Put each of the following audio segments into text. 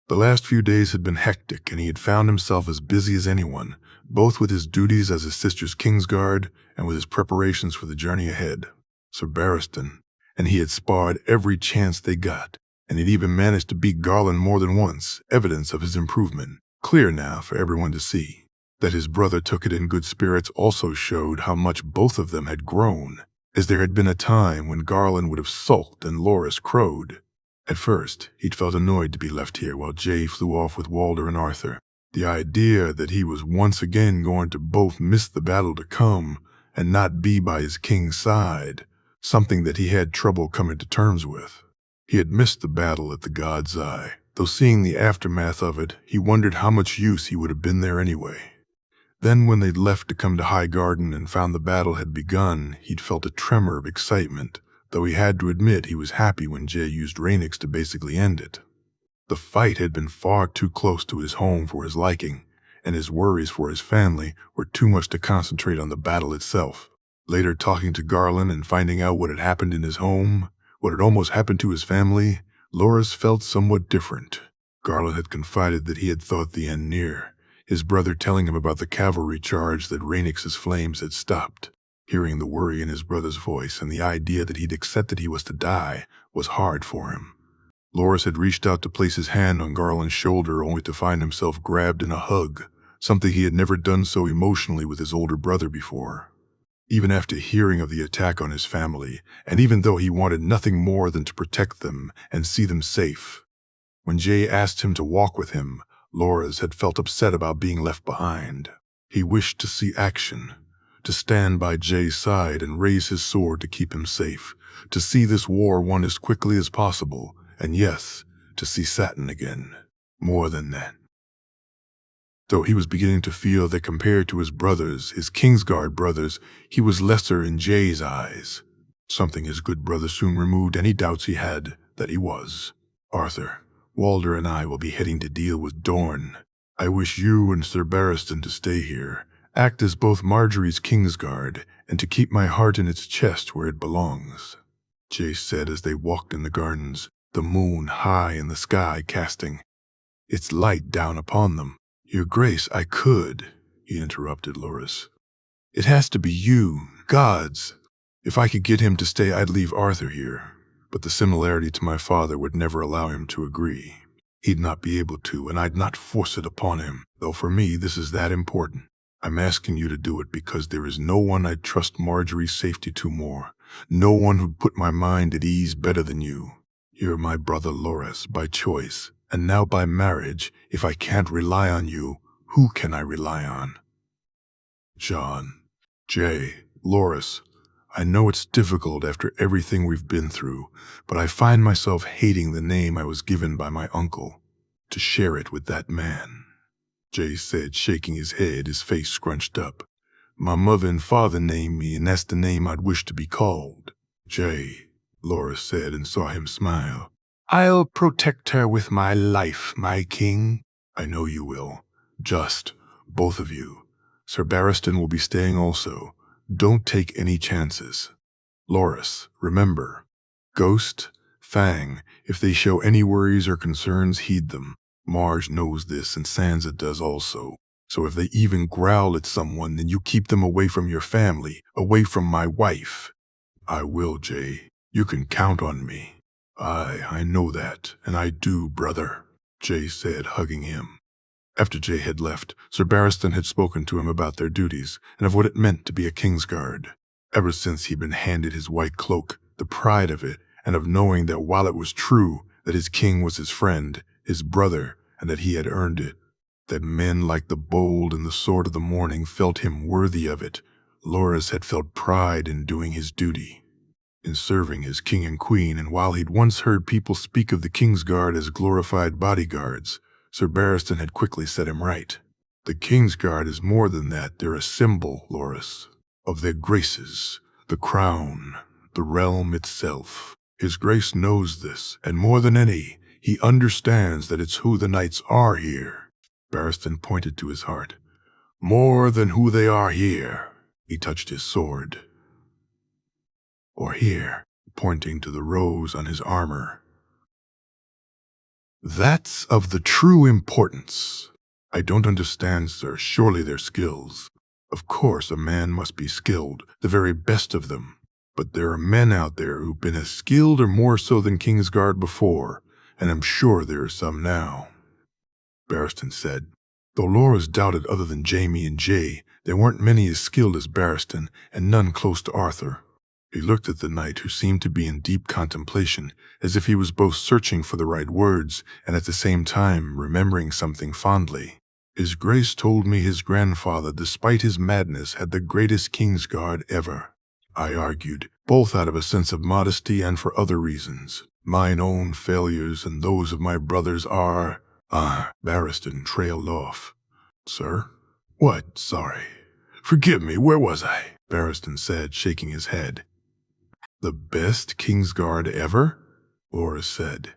The last few days had been hectic, and he had found himself as busy as anyone, both with his duties as his sister's Kingsguard and with his preparations for the journey ahead. Sir Barristan, and he had sparred every chance they got, and he'd even managed to beat Garland more than once, evidence of his improvement, clear now for everyone to see. That his brother took it in good spirits also showed how much both of them had grown, as there had been a time when Garland would have sulked and Loras crowed. At first, he'd felt annoyed to be left here while Jay flew off with Walder and Arthur. The idea that he was once again going to both miss the battle to come and not be by his king's side, something that he had trouble coming to terms with. He had missed the battle at the God's Eye, though seeing the aftermath of it, he wondered how much use he would have been there anyway. Then when they'd left to come to High Garden and found the battle had begun, he'd felt a tremor of excitement, though he had to admit he was happy when Jay used Rhaenys to basically end it. The fight had been far too close to his home for his liking, and his worries for his family were too much to concentrate on the battle itself. Later, talking to Garland and finding out what had happened in his home, what had almost happened to his family, Loras felt somewhat different. Garland had confided that he had thought the end near, his brother telling him about the cavalry charge that Rhaenys' flames had stopped. Hearing the worry in his brother's voice and the idea that he'd accepted he was to die was hard for him. Loras had reached out to place his hand on Garland's shoulder only to find himself grabbed in a hug, something he had never done so emotionally with his older brother before. Even after hearing of the attack on his family, and even though he wanted nothing more than to protect them and see them safe. When Jay asked him to walk with him, Loras had felt upset about being left behind. He wished to see action, to stand by Jay's side and raise his sword to keep him safe, to see this war won as quickly as possible, and yes, to see Satin again. More than that. Though he was beginning to feel that compared to his brothers, his Kingsguard brothers, he was lesser in Jay's eyes. Something his good brother soon removed any doubts he had that he was. Arthur, Walder and I will be heading to deal with Dorne. I wish you and Sir Barristan to stay here, act as both Marjorie's Kingsguard, and to keep my heart in its chest where it belongs, Jay said as they walked in the gardens, the moon high in the sky casting its light down upon them. Your Grace, I could, he interrupted Loras. It has to be you, gods. If I could get him to stay, I'd leave Arthur here, but the similarity to my father would never allow him to agree. He'd not be able to, and I'd not force it upon him, though for me this is that important. I'm asking you to do it because there is no one I'd trust Marjorie's safety to more, no one who'd put my mind at ease better than you. You're my brother Loras by choice, and now by marriage. If I can't rely on you, who can I rely on? John, Jay, Loras, I know it's difficult after everything we've been through, but I find myself hating the name I was given by my uncle, to share it with that man, Jay said, shaking his head, his face scrunched up. My mother and father named me, and that's the name I'd wish to be called. Jay, Loras said, and saw him smile. I'll protect her with my life, my king. I know you will. Just, both of you. Sir Barristan will be staying also. Don't take any chances. Loras, remember. Ghost, Fang, if they show any worries or concerns, heed them. Marge knows this, and Sansa does also. So if they even growl at someone, then you keep them away from your family, away from my wife. I will, Jay. You can count on me. I know that, and I do, brother, Jay said, hugging him. After Jay had left, Sir Barristan had spoken to him about their duties and of what it meant to be a Kingsguard. Ever since he'd been handed his white cloak, the pride of it, and of knowing that while it was true that his king was his friend, his brother, and that he had earned it, that men like the Bold and the Sword of the Morning felt him worthy of it, Loras had felt pride in doing his duty, in serving his king and queen, and while he'd once heard people speak of the Kingsguard as glorified bodyguards, Sir Barristan had quickly set him right. The Kingsguard is more than that. They're a symbol, Loras, of their graces, the crown, the realm itself. His Grace knows this, and more than any, he understands that it's who the knights are here. Barristan pointed to his heart. More than who they are here. He touched his sword. Or here, pointing to the rose on his armor. That's of the true importance. I don't understand, sir. Surely they're skills. Of course, a man must be skilled, the very best of them. But there are men out there who've been as skilled or more so than Kingsguard before, and I'm sure there are some now. Barristan said. Though Loras doubted other than Jaime and Jay, there weren't many as skilled as Barristan, and none close to Arthur. He looked at the knight, who seemed to be in deep contemplation, as if he was both searching for the right words and at the same time remembering something fondly. His Grace told me his grandfather, despite his madness, had the greatest Kingsguard ever. I argued, both out of a sense of modesty and for other reasons. Mine own failures and those of my brothers are... Barristan trailed off. Sir? What? Sorry. Forgive me, where was I? Barristan said, shaking his head. The best Kingsguard ever? Loras said.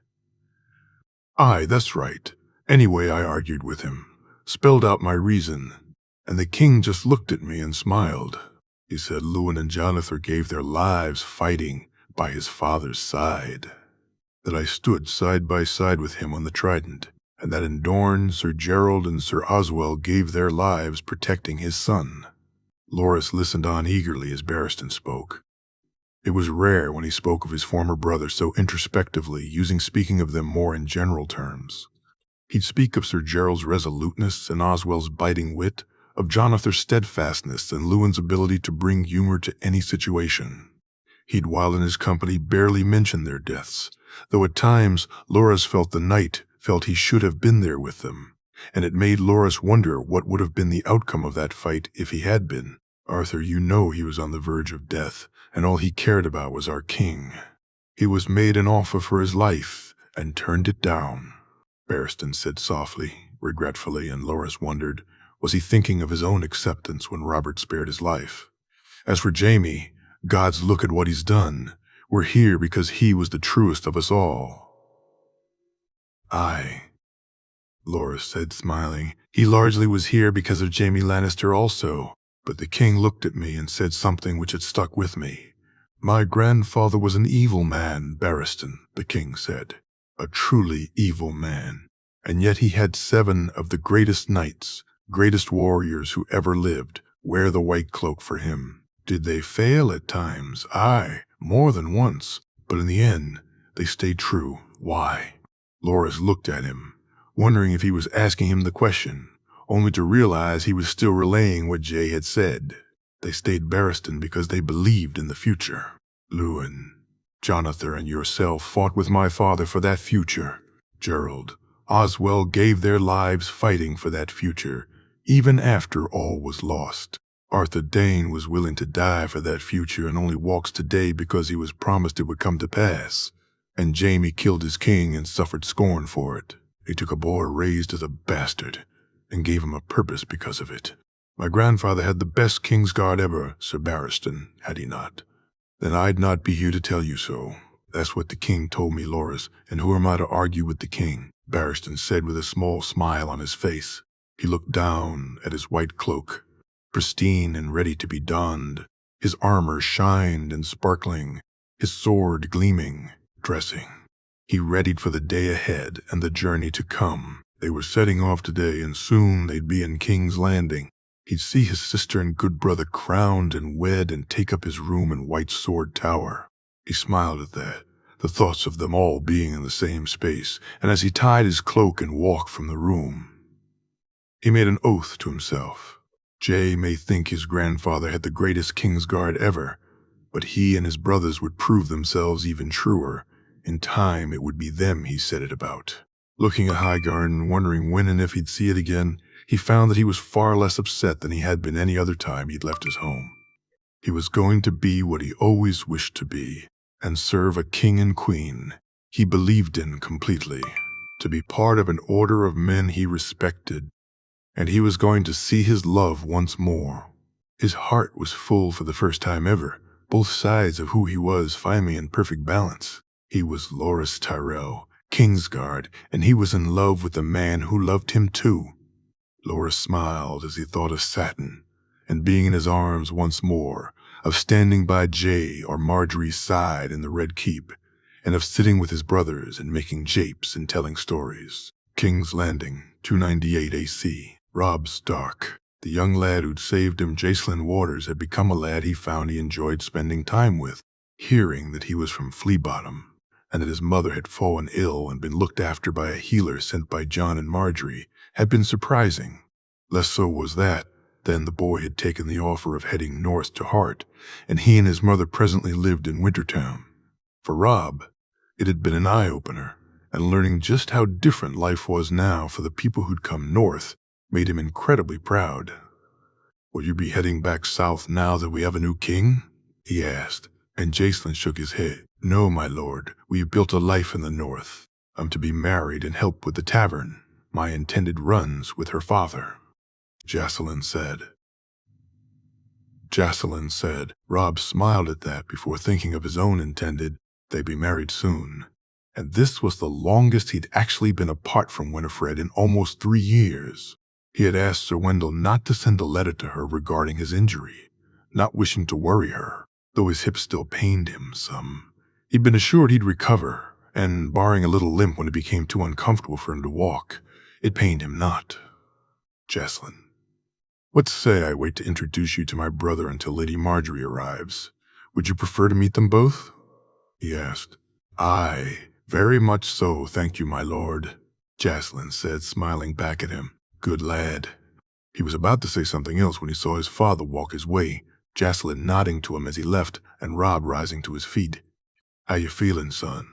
Aye, that's right. Anyway, I argued with him, spelled out my reason, and the king just looked at me and smiled. He said Luwin and Jonathan gave their lives fighting by his father's side, that I stood side by side with him on the Trident, and that in Dorne, Sir Gerald and Sir Oswell gave their lives protecting his son. Loras listened on eagerly as Barristan spoke. It was rare when he spoke of his former brother so introspectively, speaking of them more in general terms. He'd speak of Sir Gerald's resoluteness and Oswell's biting wit, of Jonathan's steadfastness and Luwin's ability to bring humor to any situation. He'd, while in his company, barely mention their deaths, though at times Loras felt the knight felt he should have been there with them, and it made Loras wonder what would have been the outcome of that fight if he had been. Arthur, you know he was on the verge of death, and all he cared about was our king. He was made an offer for his life, and turned it down, Barristan said softly, regretfully, and Loras wondered, was he thinking of his own acceptance when Robert spared his life? As for Jaime, God's look at what he's done. We're here because he was the truest of us all. Aye, Loras said, smiling. He largely was here because of Jaime Lannister also, but the king looked at me and said something which had stuck with me. My grandfather was an evil man, Barristan, the king said. A truly evil man. And yet he had 7 of the greatest knights, greatest warriors who ever lived, wear the white cloak for him. Did they fail at times? Aye, more than once. But in the end, they stayed true. Why? Loras looked at him, wondering if he was asking him the question, only to realize he was still relaying what Jay had said. They stayed Barristan because they believed in the future. Luwin, Jonathan, and yourself fought with my father for that future. Gerald, Oswell gave their lives fighting for that future, even after all was lost. Arthur Dayne was willing to die for that future and only walks today because he was promised it would come to pass. And Jaime killed his king and suffered scorn for it. He took a boy raised as a bastard and gave him a purpose because of it. My grandfather had the best Kingsguard ever, Sir Barristan, had he not? Then I'd not be here to tell you so. That's what the king told me, Loras, and who am I to argue with the king? Barristan said with a small smile on his face. He looked down at his white cloak, pristine and ready to be donned. His armor shined and sparkling, his sword gleaming, dressing. He readied for the day ahead and the journey to come. They were setting off today, and soon they'd be in King's Landing. He'd see his sister and good brother crowned and wed and take up his room in White Sword Tower. He smiled at that, the thoughts of them all being in the same space, and as he tied his cloak and walked from the room, he made an oath to himself. Jay may think his grandfather had the greatest Kingsguard ever, but he and his brothers would prove themselves even truer. In time, it would be them he said it about. Looking at Highgarden and wondering when and if he'd see it again, he found that he was far less upset than he had been any other time he'd left his home. He was going to be what he always wished to be, and serve a king and queen he believed in completely, to be part of an order of men he respected, and he was going to see his love once more. His heart was full for the first time ever, both sides of who he was finally in perfect balance. He was Loras Tyrell, Kingsguard, and he was in love with the man who loved him too. Loras smiled as he thought of Satin, and being in his arms once more, of standing by Jay or Marjorie's side in the Red Keep, and of sitting with his brothers and making japes and telling stories. King's Landing, 298 AC. Robb Stark. The young lad who'd saved him, Jacelyn Waters, had become a lad he found he enjoyed spending time with. Hearing that he was from Flea Bottom, and that his mother had fallen ill and been looked after by a healer sent by Jon and Marjorie, had been surprising. Less so was that, then the boy had taken the offer of heading north to Hart, and he and his mother presently lived in Wintertown. For Robb, it had been an eye-opener, and learning just how different life was now for the people who'd come north made him incredibly proud. "Will you be heading back south now that we have a new king?" he asked, and Jacelyn shook his head. "No, my lord, we've built a life in the north. I'm to be married and help with the tavern. My intended runs with her father," Jacelyn said. Robb smiled at that before thinking of his own intended. They'd be married soon. And this was the longest he'd actually been apart from Winifred in almost 3 years. He had asked Sir Wendell not to send a letter to her regarding his injury, not wishing to worry her, though his hip still pained him some. He'd been assured he'd recover, and barring a little limp when it became too uncomfortable for him to walk, it pained him not. "Jacelyn, what say I wait to introduce you to my brother until Lady Marjorie arrives? Would you prefer to meet them both?" he asked. "Aye, very much so, thank you, my lord," Jacelyn said, smiling back at him. "Good lad." He was about to say something else when he saw his father walk his way, Jacelyn nodding to him as he left, and Robb rising to his feet. "How you feeling, son?"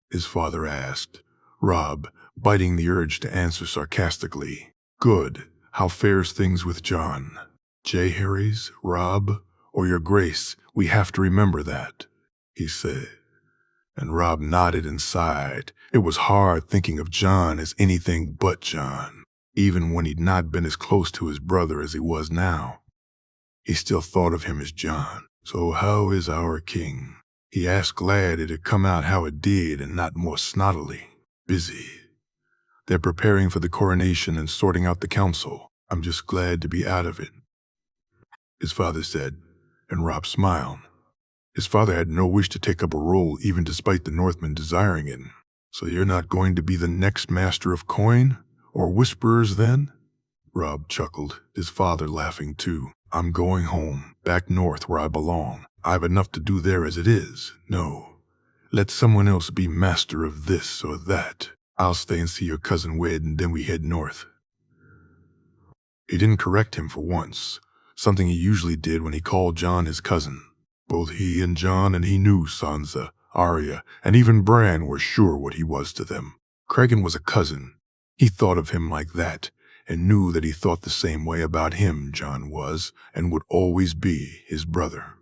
his father asked, Robb biting the urge to answer sarcastically. "Good. How fares things with Jon? J. Harry's, Robb, or your grace, we have to remember that," he said. And Robb nodded and sighed. It was hard thinking of Jon as anything but Jon, even when he'd not been as close to his brother as he was now. He still thought of him as Jon. "So how is our king?" he asked, glad it had come out how it did and not more snottily. "Busy. They're preparing for the coronation and sorting out the council. I'm just glad to be out of it," his father said, and Robb smiled. His father had no wish to take up a role even despite the Northmen desiring it. "So you're not going to be the next master of coin or whisperers then?" Robb chuckled, his father laughing too. "I'm going home, back north where I belong. I've enough to do there as it is. No, let someone else be master of this or that. I'll stay and see your cousin wed, and then we head north." He didn't correct him for once, something he usually did when he called Jon his cousin. Both he and Jon, and he knew Sansa, Arya, and even Bran were sure what he was to them. Cregan was a cousin. He thought of him like that, and knew that he thought the same way about him, Jon was, and would always be his brother.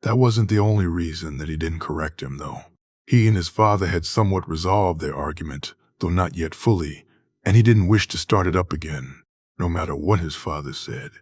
That wasn't the only reason that he didn't correct him, though. He and his father had somewhat resolved their argument, though not yet fully, and he didn't wish to start it up again, no matter what his father said.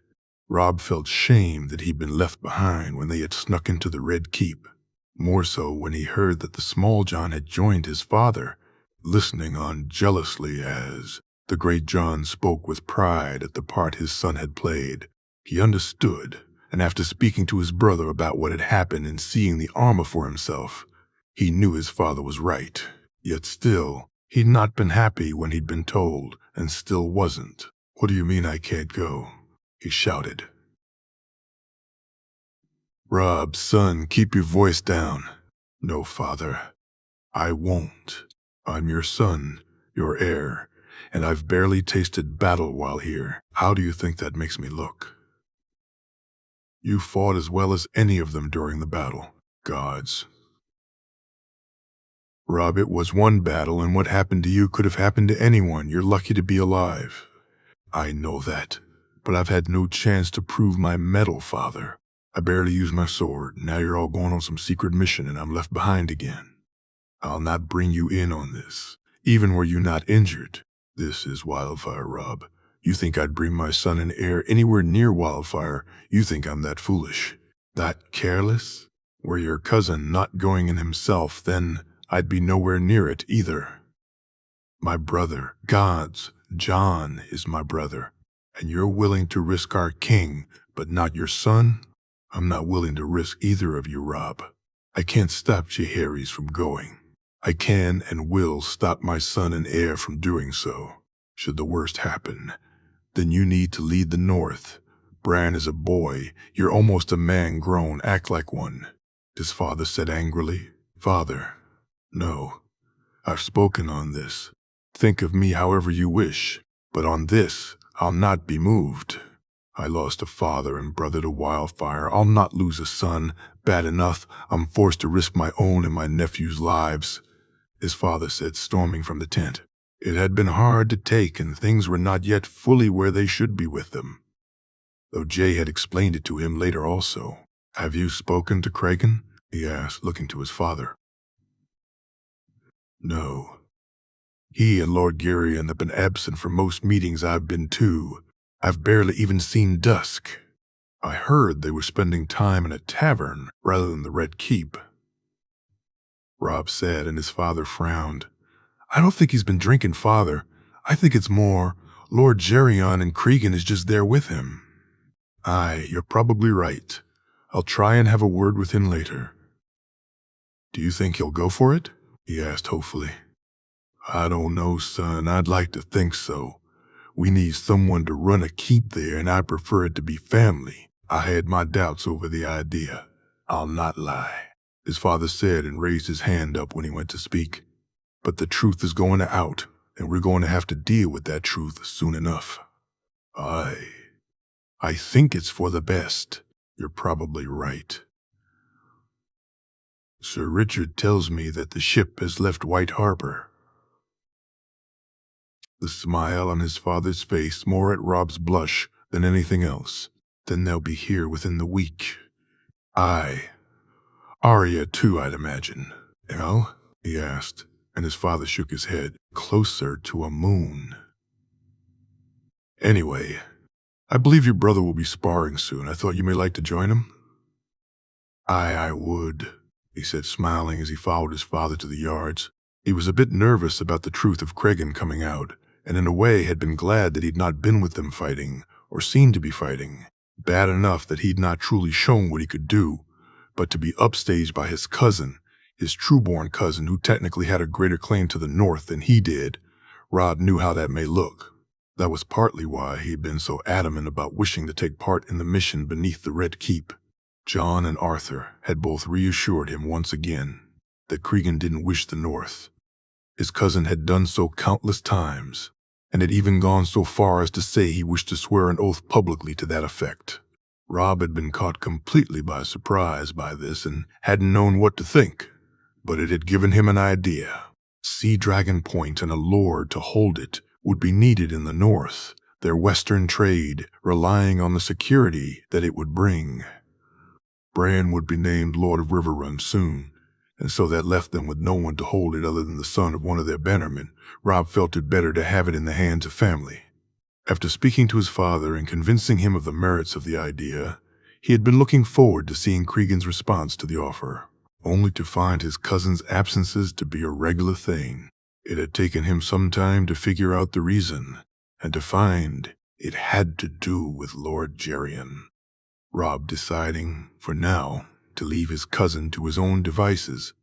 Robb felt shame that he'd been left behind when they had snuck into the Red Keep, more so when he heard that the small Jon had joined his father, listening on jealously as the great Jon spoke with pride at the part his son had played. He understood, and after speaking to his brother about what had happened and seeing the armor for himself, he knew his father was right. Yet still, he'd not been happy when he'd been told, and still wasn't. "What do you mean I can't go?" he shouted. "Robb, son, keep your voice down." "No, father, I won't. I'm your son, your heir, and I've barely tasted battle while here. How do you think that makes me look?" "You fought as well as any of them during the battle. Gods." "Robb, it was one battle, and what happened to you could have happened to anyone. You're lucky to be alive." "I know that, but I've had no chance to prove my mettle, father. I barely used my sword. Now you're all going on some secret mission and I'm left behind again. I'll not bring you in on this, even were you not injured. This is Wildfire, Robb. You think I'd bring my son and heir anywhere near Wildfire? You think I'm that foolish? That careless? Were your cousin not going in himself, then I'd be nowhere near it either. My brother, gods, Jon is my brother, and you're willing to risk our king, but not your son? I'm not willing to risk either of you, Robb." I can't stop Jaehaerys from going. I can and will stop my son and heir from doing so. Should the worst happen, then you need to lead the North. Bran is a boy. You're almost a man grown. Act like one. His father said angrily. Father, no. I've spoken on this. Think of me however you wish, but on this, I'll not be moved. I lost a father and brother to wildfire. I'll not lose a son. Bad enough, I'm forced to risk my own and my nephew's lives, his father said, storming from the tent. It had been hard to take, and things were not yet fully where they should be with them, though Jay had explained it to him later also. Have you spoken to Kragan? He asked, looking to his father. No. He and Lord Girion have been absent from most meetings I've been to. I've barely even seen Dusk. I heard they were spending time in a tavern rather than the Red Keep, Robb said, and his father frowned. I don't think he's been drinking, Father. I think it's more Lord Girion and Cregan is just there with him. Aye, you're probably right. I'll try and have a word with him later. Do you think he'll go for it? He asked hopefully. I don't know, son. I'd like to think so. We need someone to run a keep there, and I prefer it to be family. I had my doubts over the idea. I'll not lie, his father said, and raised his hand up when he went to speak. But the truth is going out, and we're going to have to deal with that truth soon enough. I think it's for the best. You're probably right. Sir Richard tells me that the ship has left White Harbor. The smile on his father's face more at Robb's blush than anything else. Then they'll be here within the week. Aye. Arya too, I'd imagine. El? He asked, and his father shook his head. Closer to a moon. Anyway, I believe your brother will be sparring soon. I thought you may like to join him. Aye, I would, he said, smiling as he followed his father to the yards. He was a bit nervous about the truth of Cregan coming out, and in a way had been glad that he'd not been with them fighting, or seen to be fighting. Bad enough that he'd not truly shown what he could do, but to be upstaged by his cousin, his true-born cousin who technically had a greater claim to the North than he did, Robb knew how that may look. That was partly why he'd been so adamant about wishing to take part in the mission beneath the Red Keep. Jon and Arthur had both reassured him once again that Cregan didn't wish the North. His cousin had done so countless times, and had even gone so far as to say he wished to swear an oath publicly to that effect. Robb had been caught completely by surprise by this and hadn't known what to think, but it had given him an idea. Sea Dragon Point and a lord to hold it would be needed in the North, their western trade relying on the security that it would bring. Bran would be named Lord of Riverrun soon, and so that left them with no one to hold it other than the son of one of their bannermen. Robb felt it better to have it in the hands of family. After speaking to his father and convincing him of the merits of the idea, he had been looking forward to seeing Cregan's response to the offer, only to find his cousin's absences to be a regular thing. It had taken him some time to figure out the reason, and to find it had to do with Lord Girion. Robb deciding, for now, to leave his cousin to his own devices.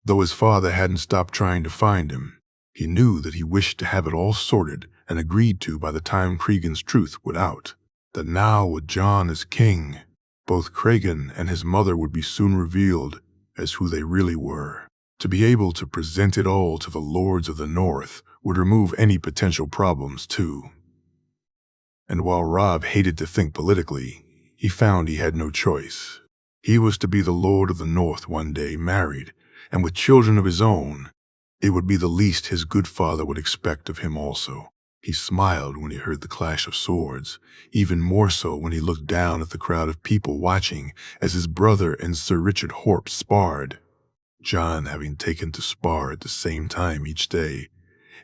Though his father hadn't stopped trying to find him, he knew that he wished to have it all sorted and agreed to by the time Cregan's truth would out. That now, with Jon as king, both Cregan and his mother would be soon revealed as who they really were. To be able to present it all to the lords of the North would remove any potential problems too. And while Robb hated to think politically, he found he had no choice. He was to be the Lord of the North one day, married, and with children of his own. It would be the least his good father would expect of him also. He smiled when he heard the clash of swords, even more so when he looked down at the crowd of people watching as his brother and Sir Richard Horp sparred, Jon having taken to spar at the same time each day,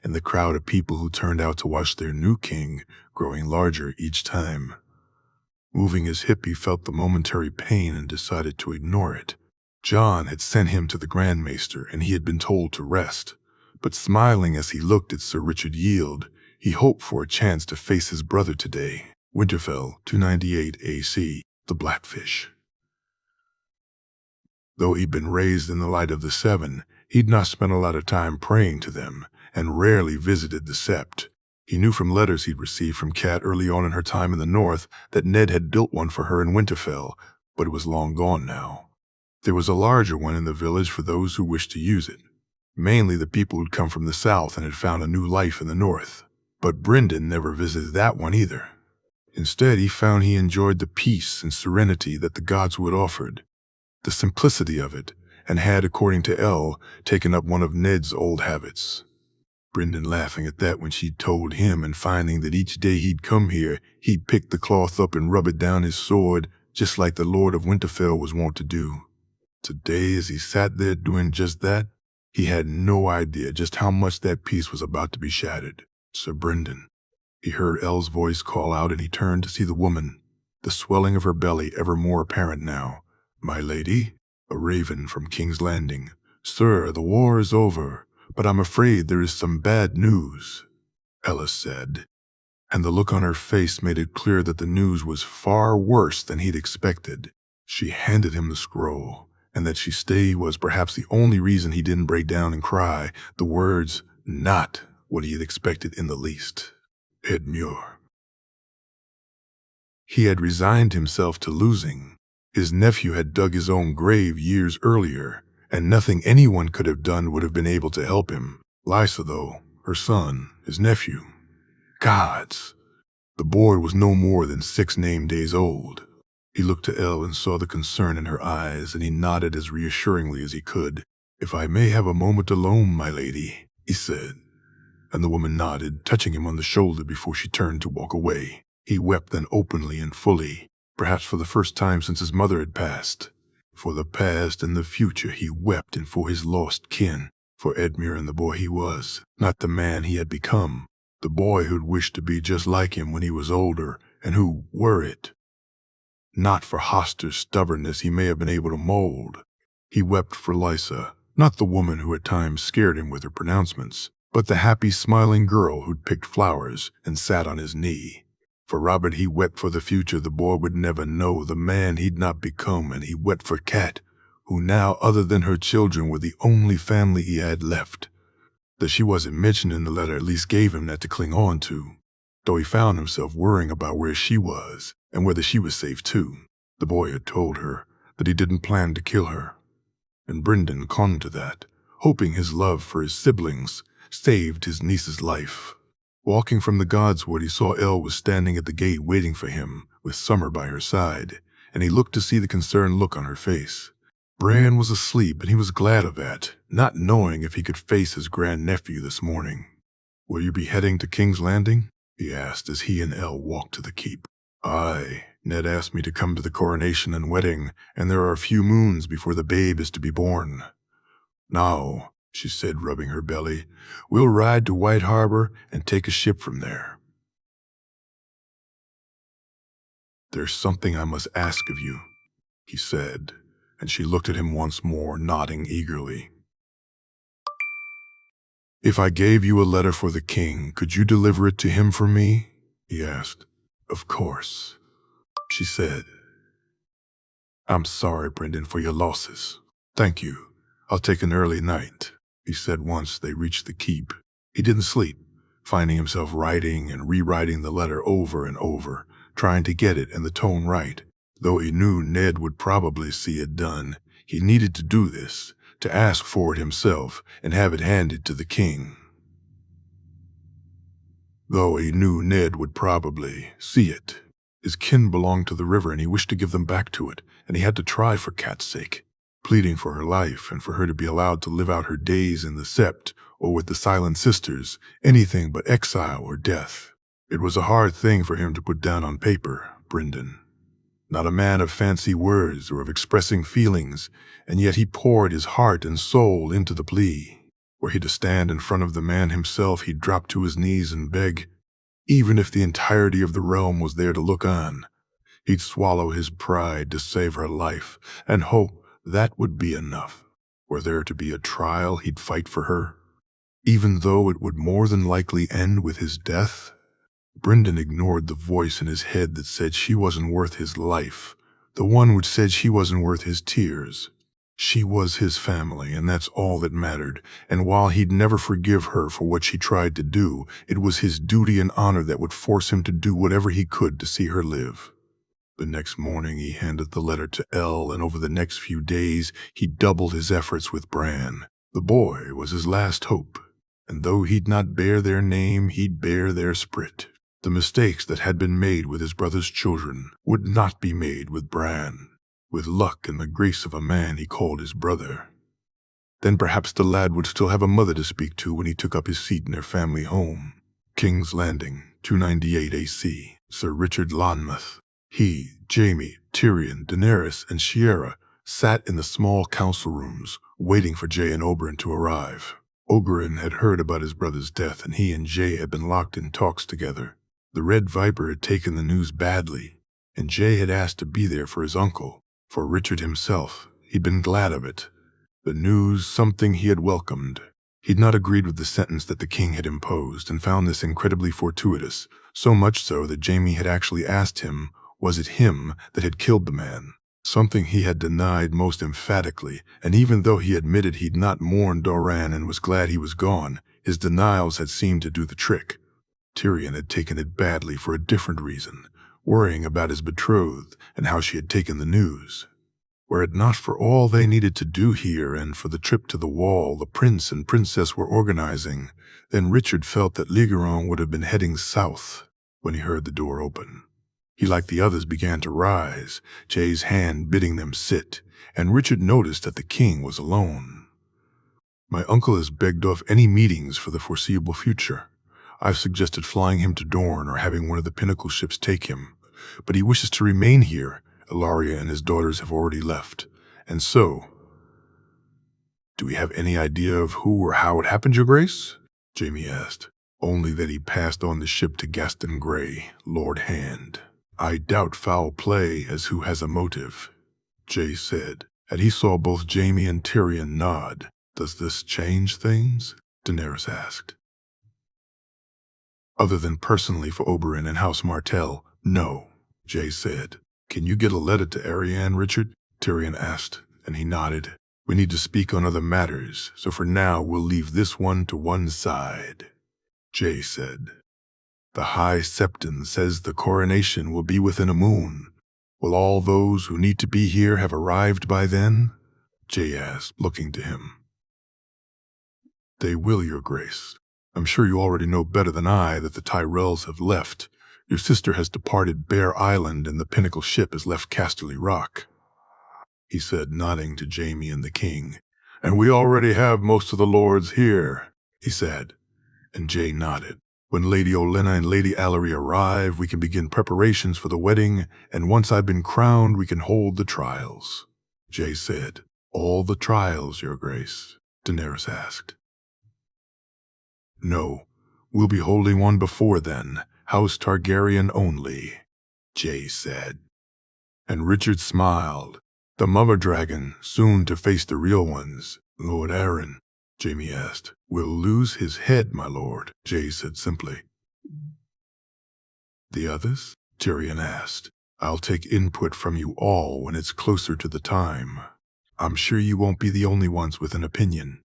and the crowd of people who turned out to watch their new king growing larger each time. Moving his hip, he felt the momentary pain and decided to ignore it. Jon had sent him to the Grand Maester, and he had been told to rest. But smiling as he looked at Sir Richard yield, he hoped for a chance to face his brother today. Winterfell, 298 AC, the Blackfish. Though he'd been raised in the light of the Seven, he'd not spent a lot of time praying to them, and rarely visited the Sept. He knew from letters he'd received from Kat early on in her time in the north that Ned had built one for her in Winterfell, but it was long gone now. There was a larger one in the village for those who wished to use it, mainly the people who'd come from the south and had found a new life in the north. But Brynden never visited that one either. Instead, he found he enjoyed the peace and serenity that the godswood offered, the simplicity of it, and had, according to Elle, taken up one of Ned's old habits. Brynden laughing at that when she'd told him, and finding that each day he'd come here, he'd pick the cloth up and rub it down his sword, just like the Lord of Winterfell was wont to do. Today, as he sat there doing just that, he had no idea just how much that peace was about to be shattered. "Sir Brynden," he heard Elle's voice call out, and he turned to see the woman, the swelling of her belly ever more apparent now. "My lady?" "A raven from King's Landing. Sir, the war is over, but I'm afraid there is some bad news," Ella said, and the look on her face made it clear that the news was far worse than he'd expected. She handed him the scroll, and that she stayed was perhaps the only reason he didn't break down and cry, the words not what he had expected in the least. Edmure. He had resigned himself to losing. His nephew had dug his own grave years earlier, and nothing anyone could have done would have been able to help him. Lysa, though, her son, his nephew. Gods! The boy was no more than 6 name days old. He looked to Elle and saw the concern in her eyes, and he nodded as reassuringly as he could. "If I may have a moment alone, my lady," he said. And the woman nodded, touching him on the shoulder before she turned to walk away. He wept then openly and fully, perhaps for the first time since his mother had passed. For the past and the future he wept, and for his lost kin, for Edmure and the boy he was, not the man he had become, the boy who'd wished to be just like him when he was older, and who, were it not for Hoster's stubbornness, he may have been able to mold. He wept for Lysa, not the woman who at times scared him with her pronouncements, but the happy, smiling girl who'd picked flowers and sat on his knee. For Robert he wept for the future the boy would never know, the man he'd not become, and he wept for Kat, who now, other than her children, were the only family he had left. That she wasn't mentioned in the letter at least gave him that to cling on to, though he found himself worrying about where she was, and whether she was safe too. The boy had told her that he didn't plan to kill her, and Brynden clung to that, hoping his love for his siblings saved his niece's life. Walking from the godswood, he saw Elle was standing at the gate waiting for him, with Summer by her side, and he looked to see the concerned look on her face. Bran was asleep, and he was glad of that, not knowing if he could face his grandnephew this morning. "Will you be heading to King's Landing?" he asked as he and Elle walked to the keep. "Aye. Ned asked me to come to the coronation and wedding, and there are a few moons before the babe is to be born." "Now," she said, rubbing her belly, "we'll ride to White Harbor and take a ship from there. There's something I must ask of you," he said, and she looked at him once more, nodding eagerly. "If I gave you a letter for the king, could you deliver it to him for me?" he asked. "Of course," she said. "I'm sorry, Brynden, for your losses." "Thank you. I'll take an early night," he said once they reached the keep. He didn't sleep, finding himself writing and rewriting the letter over and over, trying to get it and the tone right. Though he knew Ned would probably see it done, he needed to do this, to ask for it himself and have it handed to the king. Though he knew Ned would probably see it. His kin belonged to the river, and he wished to give them back to it, and he had to try for Kat's sake, pleading for her life and for her to be allowed to live out her days in the Sept or with the Silent Sisters, anything but exile or death. It was a hard thing for him to put down on paper, Brynden. Not a man of fancy words or of expressing feelings, and yet he poured his heart and soul into the plea. Were he to stand in front of the man himself, he'd drop to his knees and beg. Even if the entirety of the realm was there to look on, he'd swallow his pride to save her life and hope that would be enough. Were there to be a trial, he'd fight for her, even though it would more than likely end with his death. Brynden ignored the voice in his head that said she wasn't worth his life, the one which said she wasn't worth his tears. She was his family, and that's all that mattered, and while he'd never forgive her for what she tried to do, it was his duty and honor that would force him to do whatever he could to see her live. The next morning he handed the letter to Elle, and over the next few days he doubled his efforts with Bran. The boy was his last hope, and though he'd not bear their name, he'd bear their spirit. The mistakes that had been made with his brother's children would not be made with Bran. With luck and the grace of a man he called his brother. Then perhaps the lad would still have a mother to speak to when he took up his seat in their family home. King's Landing, 298 AC, Sir Richard Lonmouth. He, Jaime, Tyrion, Daenerys, and Shiera sat in the small council rooms, waiting for Jay and Oberyn to arrive. Oberyn had heard about his brother's death, and he and Jay had been locked in talks together. The Red Viper had taken the news badly, and Jay had asked to be there for his uncle. For Richard himself, he'd been glad of it. The news, something he had welcomed. He'd not agreed with the sentence that the king had imposed, and found this incredibly fortuitous, so much so that Jaime had actually asked him, was it him that had killed the man? Something he had denied most emphatically, and even though he admitted he'd not mourned Doran and was glad he was gone, his denials had seemed to do the trick. Tyrion had taken it badly for a different reason, worrying about his betrothed and how she had taken the news. Were it not for all they needed to do here and for the trip to the wall the prince and princess were organizing, then Richard felt that Ligeron would have been heading south when he heard the door open. He, like the others, began to rise, Jay's hand bidding them sit, and Richard noticed that the king was alone. My uncle has begged off any meetings for the foreseeable future. I've suggested flying him to Dorne or having one of the Pinnacle ships take him, but he wishes to remain here. Ilaria and his daughters have already left, and so... Do we have any idea of who or how it happened, Your Grace? Jaime asked. Only that he passed on the ship to Gaston Grey, Lord Hand. I doubt foul play as who has a motive, Jay said, and he saw both Jaime and Tyrion nod. Does this change things? Daenerys asked. Other than personally for Oberyn and House Martell, no, Jay said. Can you get a letter to Arianne, Richard? Tyrion asked, and he nodded. We need to speak on other matters, so for now we'll leave this one to one side, Jay said. The High Septon says the coronation will be within a moon. Will all those who need to be here have arrived by then? Jay asked, looking to him. They will, Your Grace. I'm sure you already know better than I that the Tyrells have left. Your sister has departed Bear Island and the Pinnacle ship has left Casterly Rock, he said, nodding to Jaime and the king. And we already have most of the lords here, he said, and Jay nodded. When Lady Olenna and Lady Allery arrive, we can begin preparations for the wedding, and once I've been crowned, we can hold the trials, Jay said. All the trials, Your Grace? Daenerys asked. No, we'll be holding one before then, House Targaryen only, Jay said. And Richard smiled. The mother dragon, soon to face the real ones, Lord Arryn, Jaime asked. Will lose his head, my lord, Jay said simply. The others? Tyrion asked. I'll take input from you all when it's closer to the time. I'm sure you won't be the only ones with an opinion.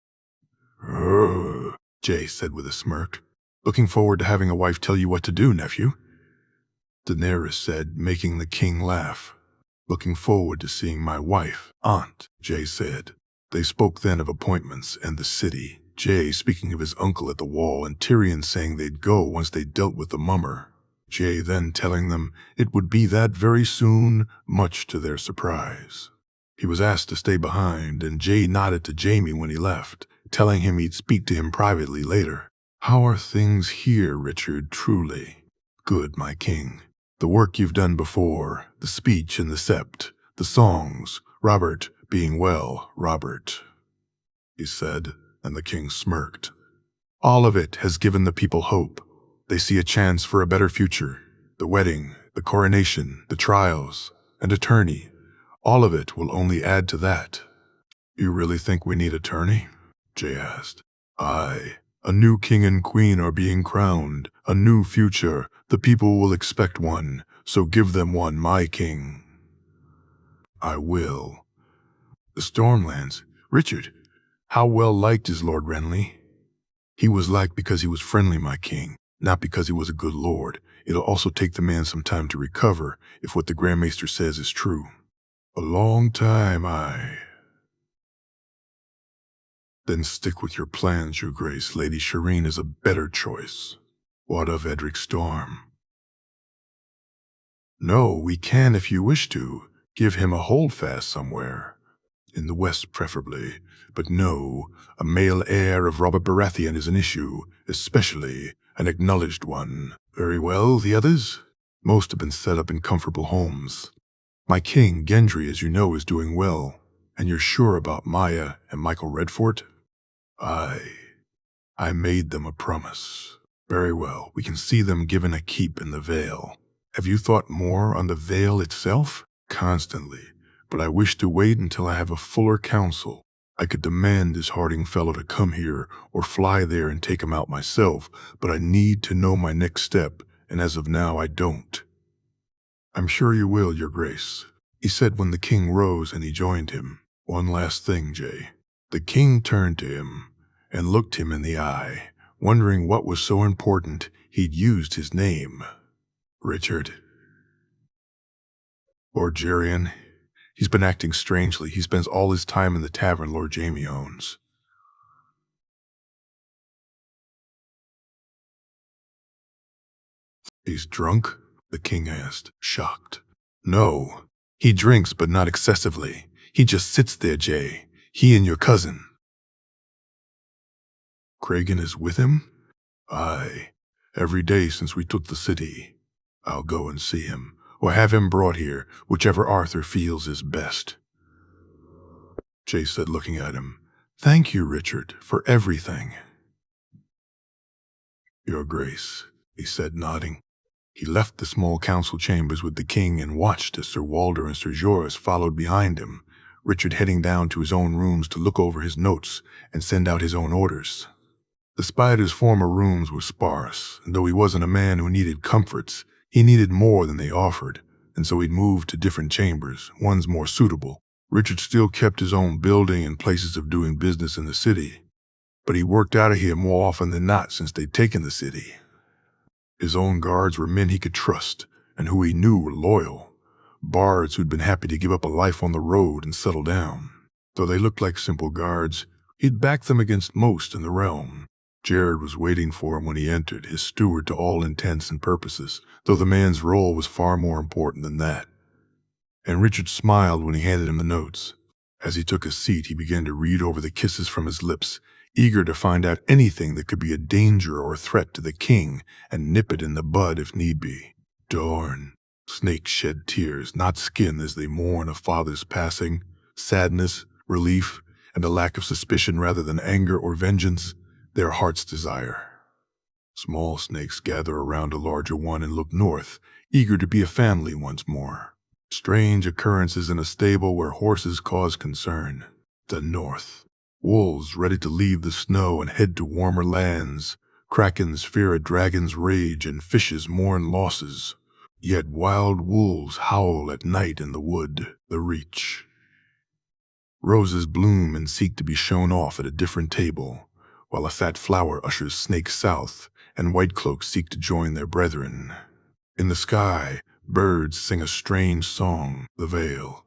Jay said with a smirk. Looking forward to having a wife tell you what to do, nephew, Daenerys said, making the king laugh. Looking forward to seeing my wife, aunt, Jay said. They spoke then of appointments and the city, Jay speaking of his uncle at the wall and Tyrion saying they'd go once they dealt with the mummer. Jay then telling them it would be that very soon, much to their surprise. He was asked to stay behind, and Jay nodded to Jaime when he left, telling him he'd speak to him privately later. How are things here, Richard, truly? Good, my king. The work you've done before, the speech and the sept, the songs, Robert being well, Robert, he said, and the king smirked. All of it has given the people hope. They see a chance for a better future. The wedding, the coronation, the trials, and a tourney. All of it will only add to that. You really think we need a tourney? Jay asked. Aye. A new king and queen are being crowned. A new future. The people will expect one, so give them one, my king. I will. The Stormlands. Richard, how well liked is Lord Renly? He was liked because he was friendly, my king, not because he was a good lord. It'll also take the man some time to recover if what the Grand Maester says is true. A long time, aye. Then stick with your plans, your grace. Lady Shireen is a better choice. What of Edric Storm? No, we can, if you wish to, give him a holdfast somewhere. In the west, preferably. But no, a male heir of Robert Baratheon is an issue, especially an acknowledged one. Very well, the others? Most have been set up in comfortable homes. My king, Gendry, as you know, is doing well. And you're sure about Maya and Michael Redfort? Aye. I made them a promise. Very well, we can see them given a keep in the Vale. Have you thought more on the Vale itself? Constantly, but I wish to wait until I have a fuller council. I could demand this Harding fellow to come here or fly there and take him out myself, but I need to know my next step, and as of now I don't. I'm sure you will, your grace, he said when the king rose and he joined him. One last thing, Jay. The king turned to him and looked him in the eye, wondering what was so important he'd used his name. Richard. Lord Jerian. He's been acting strangely. He spends all his time in the tavern Lord Jaime owns. He's drunk? The king asked, shocked. No. He drinks, but not excessively. He just sits there, Jay. He and your cousin. Kragan is with him? Aye. Every day since we took the city. I'll go and see him, or have him brought here, whichever Arthur feels is best. Jay said, looking at him. Thank you, Richard, for everything. Your grace, he said, nodding. He left the small council chambers with the king and watched as Sir Walder and Sir Jorah followed behind him, Richard heading down to his own rooms to look over his notes and send out his own orders. The spider's former rooms were sparse, and though he wasn't a man who needed comforts, he needed more than they offered, and so he'd moved to different chambers, ones more suitable. Richard still kept his own building and places of doing business in the city, but he worked out of here more often than not since they'd taken the city. His own guards were men he could trust, and who he knew were loyal. Bards who'd been happy to give up a life on the road and settle down. Though they looked like simple guards, he'd backed them against most in the realm. Jared was waiting for him when he entered, his steward to all intents and purposes, though the man's role was far more important than that. And Richard smiled when he handed him the notes. As he took a seat, he began to read over the kisses from his lips, eager to find out anything that could be a danger or a threat to the king and nip it in the bud if need be. Darn. Snakes shed tears, not skin, as they mourn a father's passing. Sadness, relief, and a lack of suspicion rather than anger or vengeance, their heart's desire. Small snakes gather around a larger one and look north, eager to be a family once more. Strange occurrences in a stable where horses cause concern. The north. Wolves ready to leave the snow and head to warmer lands. Krakens fear a dragon's rage and fishes mourn losses. Yet wild wolves howl at night in the wood, the reach. Roses bloom and seek to be shown off at a different table, while a fat flower ushers snakes south and white cloaks seek to join their brethren. In the sky, birds sing a strange song, the Vale.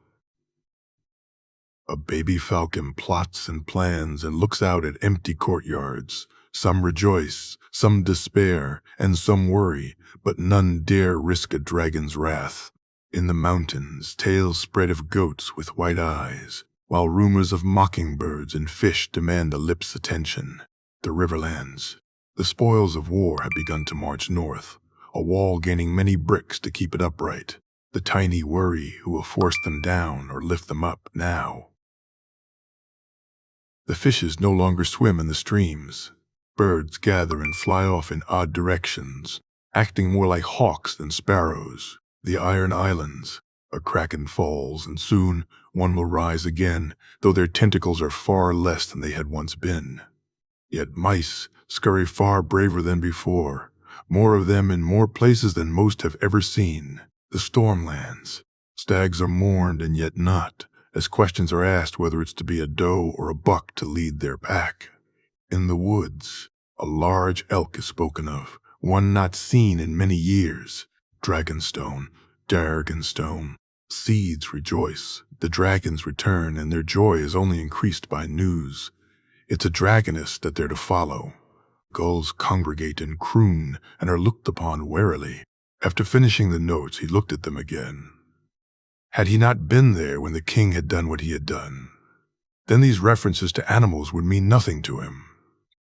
A baby falcon plots and plans and looks out at empty courtyards. Some rejoice, some despair, and some worry, but none dare risk a dragon's wrath. In the mountains, tales spread of goats with white eyes, while rumors of mockingbirds and fish demand a lip's attention. The Riverlands. The spoils of war have begun to march north, a wall gaining many bricks to keep it upright. The tiny worry who will force them down or lift them up now. The fishes no longer swim in the streams. Birds gather and fly off in odd directions, acting more like hawks than sparrows. The Iron Islands. A kraken falls, and soon one will rise again, though their tentacles are far less than they had once been. Yet mice scurry far braver than before, more of them in more places than most have ever seen. The Stormlands. Stags are mourned and yet not, as questions are asked whether it's to be a doe or a buck to lead their pack. In the woods, a large elk is spoken of, one not seen in many years. Dragonstone, Dragonstone. Seeds rejoice, the dragons return, and their joy is only increased by news. It's a dragoness that they're to follow. Gulls congregate and croon and are looked upon warily. After finishing the notes, he looked at them again. Had he not been there when the king had done what he had done, then these references to animals would mean nothing to him.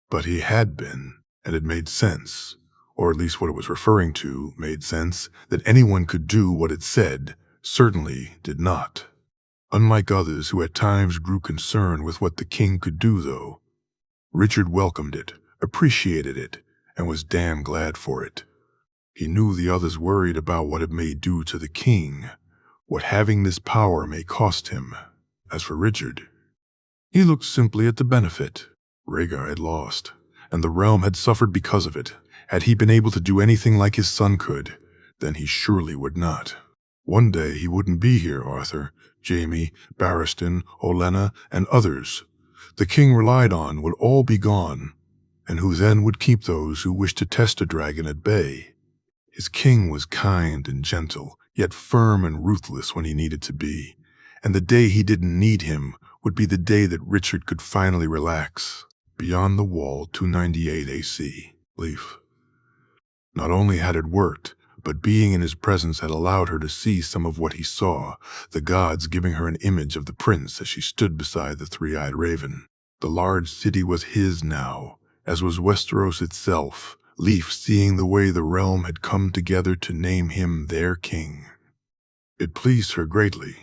But he had been, and it made sense, or at least what it was referring to made sense, that anyone could do what it said certainly did not. Unlike others who at times grew concerned with what the king could do, though, Richard welcomed it, appreciated it, and was damn glad for it. He knew the others worried about what it may do to the king, what having this power may cost him. As for Richard, he looked simply at the benefit. Rhaegar had lost, and the realm had suffered because of it. Had he been able to do anything like his son could, then he surely would not. One day he wouldn't be here, Arthur, Jaime, Barristan, Olenna, and others the king relied on would all be gone, and who then would keep those who wished to test a dragon at bay? His king was kind and gentle, yet firm and ruthless when he needed to be, and the day he didn't need him would be the day that Richard could finally relax. Beyond the wall, 298 AC. Leaf. Not only had it worked, but being in his presence had allowed her to see some of what he saw, the gods giving her an image of the prince as she stood beside the three-eyed raven. The large city was his now, as was Westeros itself, Leaf seeing the way the realm had come together to name him their king. It pleased her greatly,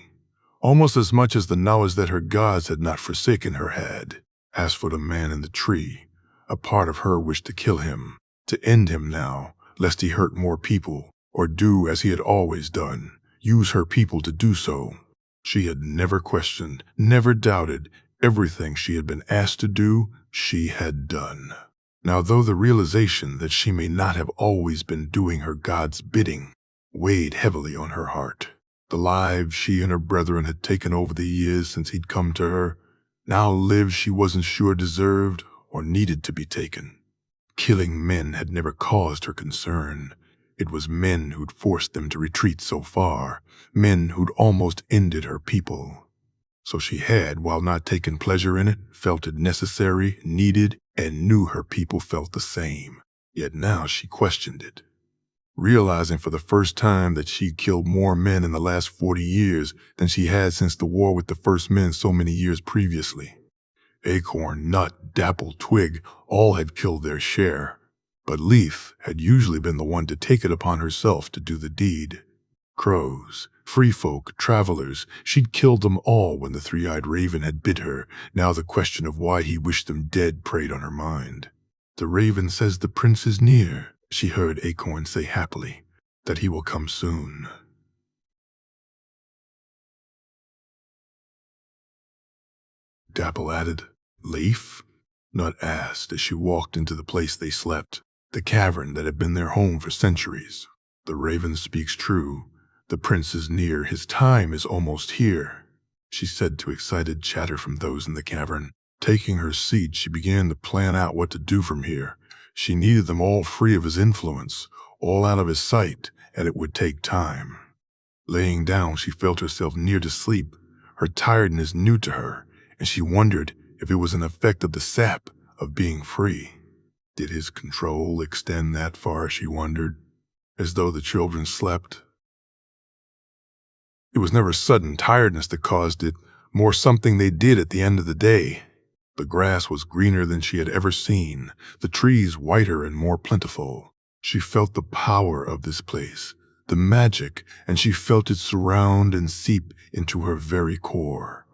almost as much as the knowledge that her gods had not forsaken her had. As for the man in the tree, a part of her wished to kill him, to end him now, lest he hurt more people, or do as he had always done, use her people to do so. She had never questioned, never doubted. Everything she had been asked to do, she had done. Now, though the realization that she may not have always been doing her God's bidding weighed heavily on her heart, the lives she and her brethren had taken over the years since he'd come to her, now lives she wasn't sure deserved or needed to be taken. Killing men had never caused her concern. It was men who'd forced them to retreat so far, men who'd almost ended her people. So she had, while not taking pleasure in it, felt it necessary, needed, and knew her people felt the same. Yet now she questioned it, realizing for the first time that she'd killed more men in the last 40 years than she had since the war with the First Men so many years previously. Acorn, Nut, Dapple, Twig, all had killed their share, but Leaf had usually been the one to take it upon herself to do the deed. Crows, free folk, travelers, she'd killed them all when the three-eyed raven had bit her. Now the question of why he wished them dead preyed on her mind. The raven says the prince is near, she heard Acorn say happily, that he will come soon. Dapple added, Leaf? Nut asked as she walked into the place they slept, the cavern that had been their home for centuries. The raven speaks true. The prince is near. His time is almost here, she said to excited chatter from those in the cavern. Taking her seat, she began to plan out what to do from here. She needed them all free of his influence, all out of his sight, and it would take time. Laying down, she felt herself near to sleep. Her tiredness new to her, and she wondered if it was an effect of the sap of being free. Did his control extend that far, she wondered, as though the children slept? It was never sudden tiredness that caused it, more something they did at the end of the day. The grass was greener than she had ever seen, the trees whiter and more plentiful. She felt the power of this place, the magic, and she felt it surround and seep into her very core.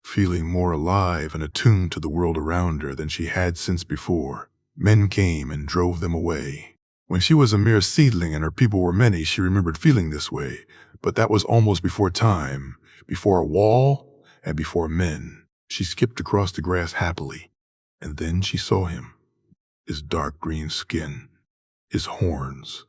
Feeling more alive and attuned to the world around her than she had since before, men came and drove them away. When she was a mere seedling and her people were many, she remembered feeling this way, but that was almost before time, before a wall, and before men. She skipped across the grass happily, and then she saw him, his dark green skin, his horns,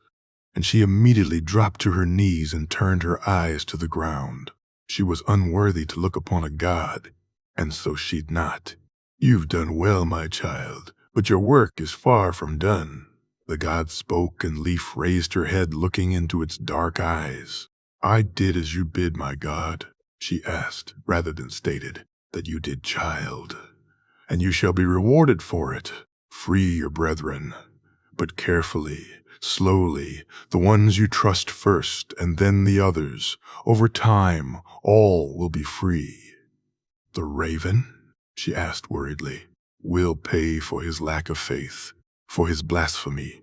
and she immediately dropped to her knees and turned her eyes to the ground. She was unworthy to look upon a god, and so she'd not. "You've done well, my child, but your work is far from done." The god spoke, and Leaf raised her head, looking into its dark eyes. "I did as you bid, my god," she asked, rather than stated, "that you did, child. And you shall be rewarded for it. Free your brethren, but carefully, slowly, the ones you trust first, and then the others. Over time, all will be free." "The raven?" she asked worriedly. "Will pay for his lack of faith, for his blasphemy.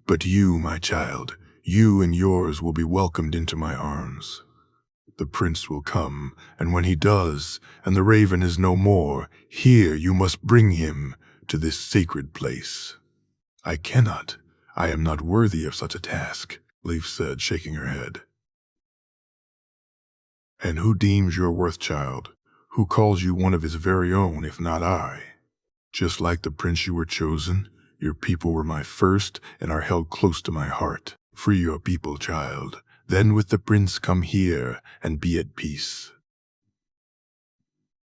But you, my child, you and yours will be welcomed into my arms. The prince will come, and when he does, and the raven is no more, here you must bring him to this sacred place." "I cannot. I am not worthy of such a task," Leaf said, shaking her head. "And who deems your worth, child? Who calls you one of his very own, if not I? Just like the prince you were chosen, your people were my first and are held close to my heart. Free your people, child. Then with the prince come here and be at peace."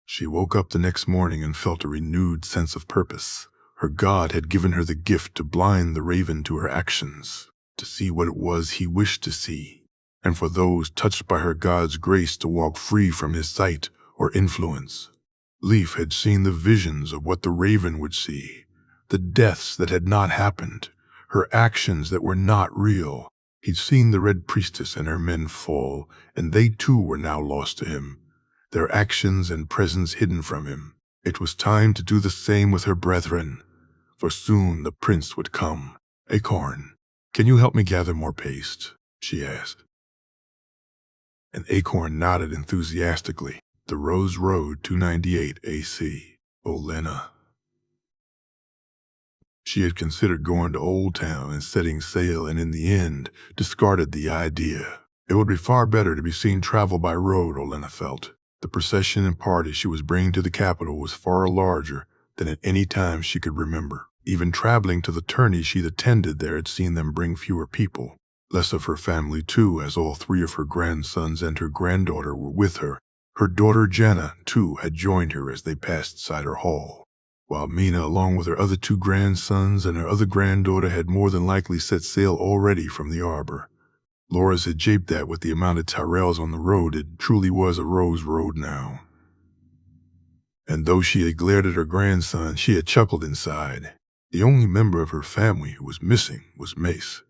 She woke up the next morning and felt a renewed sense of purpose. Her god had given her the gift to blind the raven to her actions, to see what it was he wished to see, and for those touched by her god's grace to walk free from his sight or influence. Leaf had seen the visions of what the raven would see, the deaths that had not happened, her actions that were not real. He'd seen the Red Priestess and her men fall, and they too were now lost to him, their actions and presence hidden from him. It was time to do the same with her brethren, for soon the prince would come. "Acorn, can you help me gather more paste?" she asked. And Acorn nodded enthusiastically. The Rose Road 298 AC. Olenna. She had considered going to Old Town and setting sail, and in the end discarded the idea. It would be far better to be seen travel by road, Olenna felt. The procession and party she was bringing to the capital was far larger than at any time she could remember. Even traveling to the tourney she'd attended there had seen them bring fewer people. Less of her family too, as all three of her grandsons and her granddaughter were with her. Her daughter Jenna, too, had joined her as they passed Cider Hall, while Mina, along with her other two grandsons and her other granddaughter, had more than likely set sail already from the arbor. Laura's had japed that with the amount of Tyrells on the road, it truly was a Rose Road now. And though she had glared at her grandson, she had chuckled inside. The only member of her family who was missing was Mace,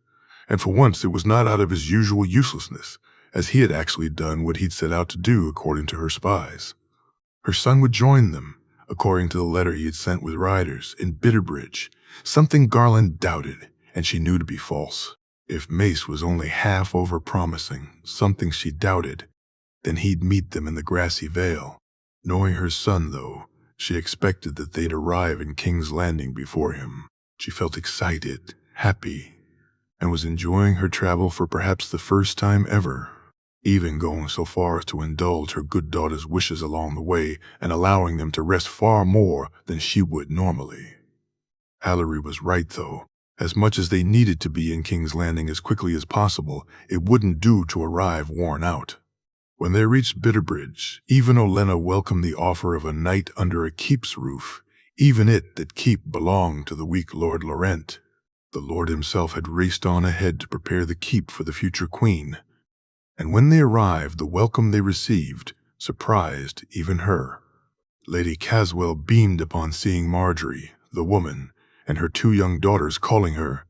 and for once it was not out of his usual uselessness, as he had actually done what he'd set out to do according to her spies. Her son would join them, according to the letter he had sent with riders, in Bitterbridge, something Garland doubted, and she knew to be false. If Mace was only half over-promising, something she doubted, then he'd meet them in the grassy vale. Knowing her son, though, she expected that they'd arrive in King's Landing before him. She felt excited, happy, and was enjoying her travel for perhaps the first time ever, even going so far as to indulge her good daughter's wishes along the way and allowing them to rest far more than she would normally. Allery was right, though. As much as they needed to be in King's Landing as quickly as possible, it wouldn't do to arrive worn out. When they reached Bitterbridge, even Olenna welcomed the offer of a night under a keep's roof, even it that keep belonged to the weak Lord Laurent. The Lord himself had raced on ahead to prepare the keep for the future queen, and when they arrived, the welcome they received surprised even her. Lady Caswell beamed upon seeing Marjorie, the woman, and her two young daughters calling her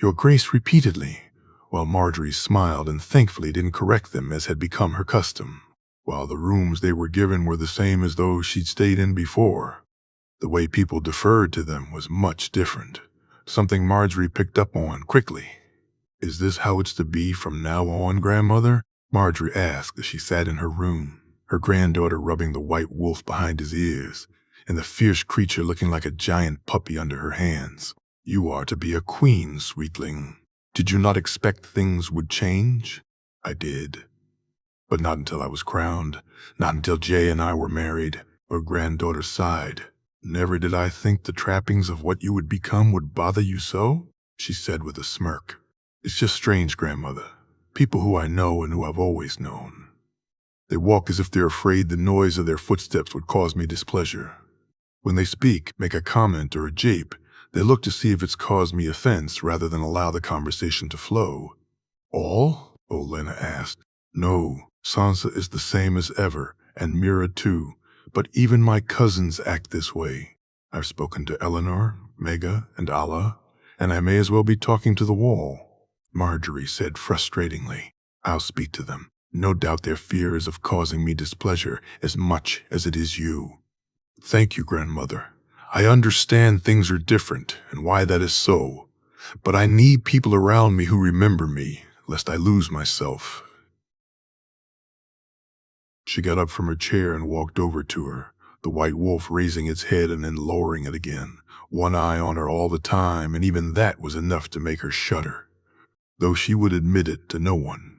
"Your Grace" repeatedly, while Marjorie smiled and thankfully didn't correct them as had become her custom. While the rooms they were given were the same as those she'd stayed in before, the way people deferred to them was much different, something Marjorie picked up on quickly. "Is this how it's to be from now on, grandmother?" Marjorie asked as she sat in her room, her granddaughter rubbing the white wolf behind his ears, and the fierce creature looking like a giant puppy under her hands. "You are to be a queen, sweetling. Did you not expect things would change?" "I did. But not until I was crowned, not until Jay and I were married." Her granddaughter sighed. "Never did I think the trappings of what you would become would bother you so," she said with a smirk. "It's just strange, grandmother. People who I know and who I've always known. They walk as if they're afraid the noise of their footsteps would cause me displeasure. When they speak, make a comment or a jape, they look to see if it's caused me offense rather than allow the conversation to flow. All? Olenna asked. No, Sansa is the same as ever, and Mira too, but even my cousins act this way. I've spoken to Eleanor, Mega, and Allah, and I may as well be talking to the wall, Marjorie said frustratingly. I'll speak to them. No doubt their fear is of causing me displeasure as much as it is you. Thank you, grandmother. I understand things are different and why that is so, but I need people around me who remember me, lest I lose myself. She got up from her chair and walked over to her, the white wolf raising its head and then lowering it again, one eye on her all the time, and even that was enough to make her shudder, though she would admit it to no one.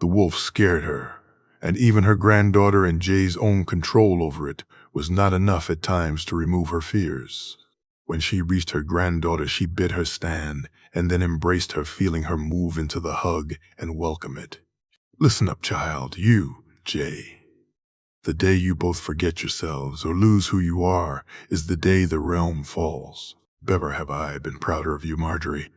The wolf scared her, and even her granddaughter and Jay's own control over it was not enough at times to remove her fears. When she reached her granddaughter, she bid her stand, and then embraced her, feeling her move into the hug and welcome it. Listen up, child, you, Jay. The day you both forget yourselves or lose who you are is the day the realm falls. Never have I been prouder of you, Marjorie.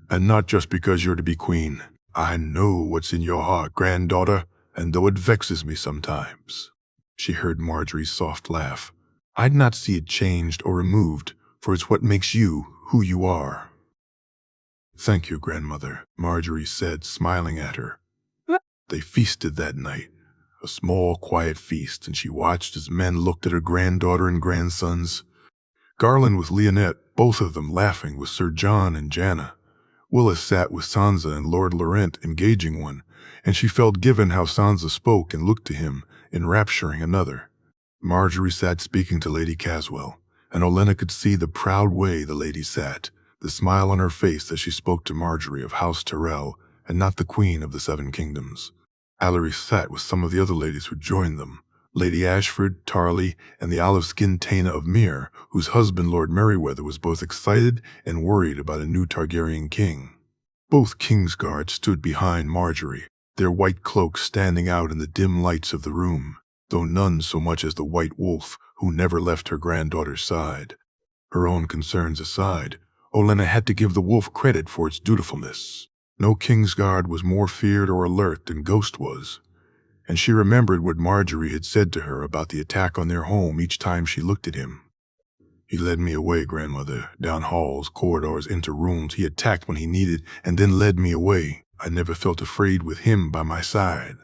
And not just because you're to be queen. I know what's in your heart, granddaughter, and though it vexes me sometimes. She heard Marjorie's soft laugh. I'd not see it changed or removed, for it's what makes you who you are. Thank you, grandmother, Marjorie said, smiling at her. They feasted that night, a small, quiet feast, and she watched as men looked at her granddaughter and grandsons. Garland with Leonette, both of them laughing with Sir John and Janna. Willis sat with Sansa and Lord Laurent engaging one, and she felt given how Sansa spoke and looked to him, enrapturing another. Marjorie sat speaking to Lady Caswell, and Olenna could see the proud way the lady sat, the smile on her face as she spoke to Marjorie of House Tyrell and not the Queen of the Seven Kingdoms. Allery sat with some of the other ladies who joined them, Lady Ashford, Tarly, and the olive-skinned Taina of Myr, whose husband Lord Merryweather was both excited and worried about a new Targaryen king. Both Kingsguard stood behind Marjorie, their white cloaks standing out in the dim lights of the room, though none so much as the white wolf who never left her granddaughter's side. Her own concerns aside, Olenna had to give the wolf credit for its dutifulness. No Kingsguard was more feared or alert than Ghost was, and she remembered what Marjorie had said to her about the attack on their home each time she looked at him. He led me away, grandmother, down halls, corridors, into rooms he attacked when he needed, and then led me away. I never felt afraid with him by my side.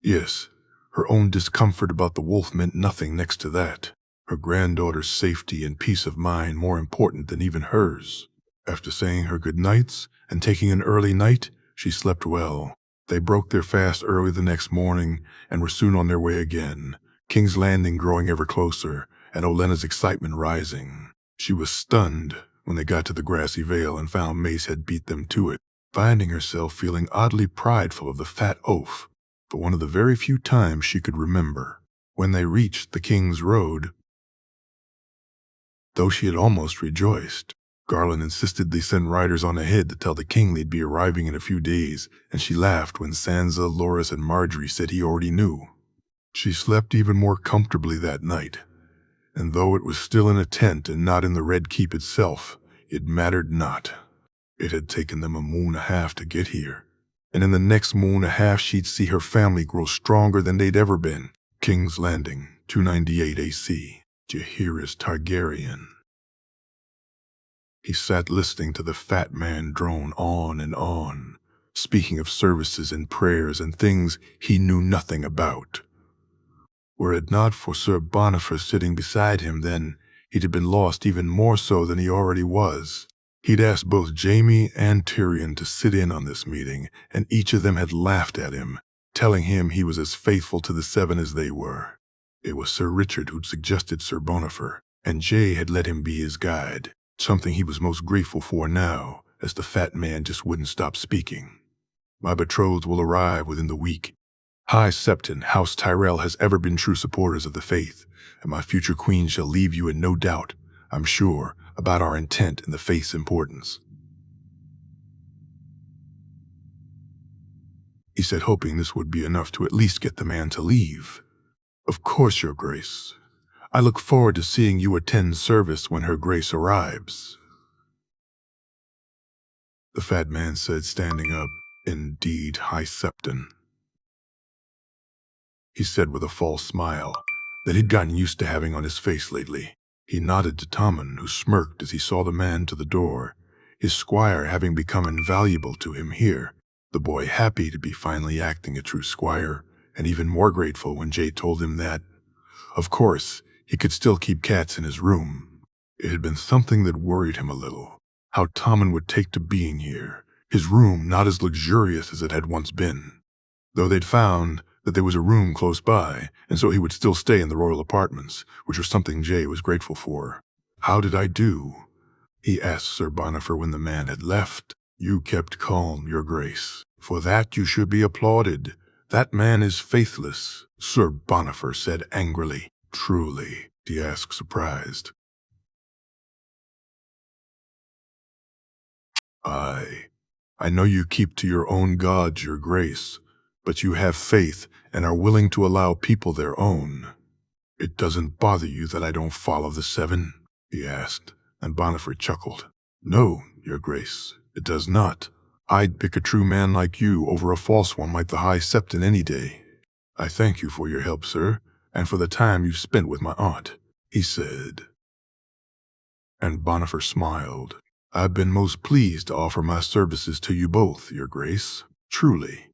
Yes, her own discomfort about the wolf meant nothing next to that. Her granddaughter's safety and peace of mind more important than even hers. After saying her good nights and taking an early night, she slept well. They broke their fast early the next morning and were soon on their way again, King's Landing growing ever closer, and Olenna's excitement rising. She was stunned when they got to the grassy vale and found Mace had beat them to it, finding herself feeling oddly prideful of the fat oaf, for one of the very few times she could remember. When they reached the King's Road, though she had almost rejoiced, Garland insisted they send riders on ahead to tell the king they'd be arriving in a few days, and she laughed when Sansa, Loras, and Marjorie said he already knew. She slept even more comfortably that night, and though it was still in a tent and not in the Red Keep itself, it mattered not. It had taken them a moon and a half to get here, and in the next moon and a half she'd see her family grow stronger than they'd ever been. King's Landing, 298 AC. Jaehaerys Targaryen. He sat listening to the fat man drone on and on, speaking of services and prayers and things he knew nothing about. Were it not for Sir Boniface sitting beside him, then he'd have been lost even more so than he already was. He'd asked both Jaime and Tyrion to sit in on this meeting, and each of them had laughed at him, telling him he was as faithful to the Seven as they were. It was Sir Richard who'd suggested Sir Boniface, and Jay had let him be his guide, something he was most grateful for now, as the fat man just wouldn't stop speaking. My betrothed will arrive within the week. High Septon, House Tyrell has ever been true supporters of the faith, and my future queen shall leave you in no doubt, I'm sure, about our intent and the faith's importance. He said, hoping this would be enough to at least get the man to leave. "Of course, Your Grace. I look forward to seeing you attend service when Her Grace arrives," the fat man said, standing up. "Indeed, High Septon," he said with a false smile that he'd gotten used to having on his face lately. He nodded to Tommen, who smirked as he saw the man to the door, his squire having become invaluable to him here, the boy happy to be finally acting a true squire, and even more grateful when Jay told him that, of course, he could still keep cats in his room. It had been something that worried him a little, how Tommen would take to being here, his room not as luxurious as it had once been. Though they'd found that there was a room close by, and so he would still stay in the royal apartments, which was something Jay was grateful for. "How did I do?" he asked Sir Bonifer when the man had left. "You kept calm, Your Grace. For that you should be applauded. That man is faithless," Sir Bonifer said angrily. "Truly?" he asked, surprised. I know you keep to your own gods, Your Grace, but you have faith and are willing to allow people their own. It doesn't bother you that I don't follow the seven?" he asked, and Bonifer chuckled. "No, Your Grace, it does not. I'd pick a true man like you over a false one like the High Septon any day." "I thank you for your help, sir, and for the time you've spent with my aunt," he said. And Bonifer smiled. "I've been most pleased to offer my services to you both, Your Grace. Truly."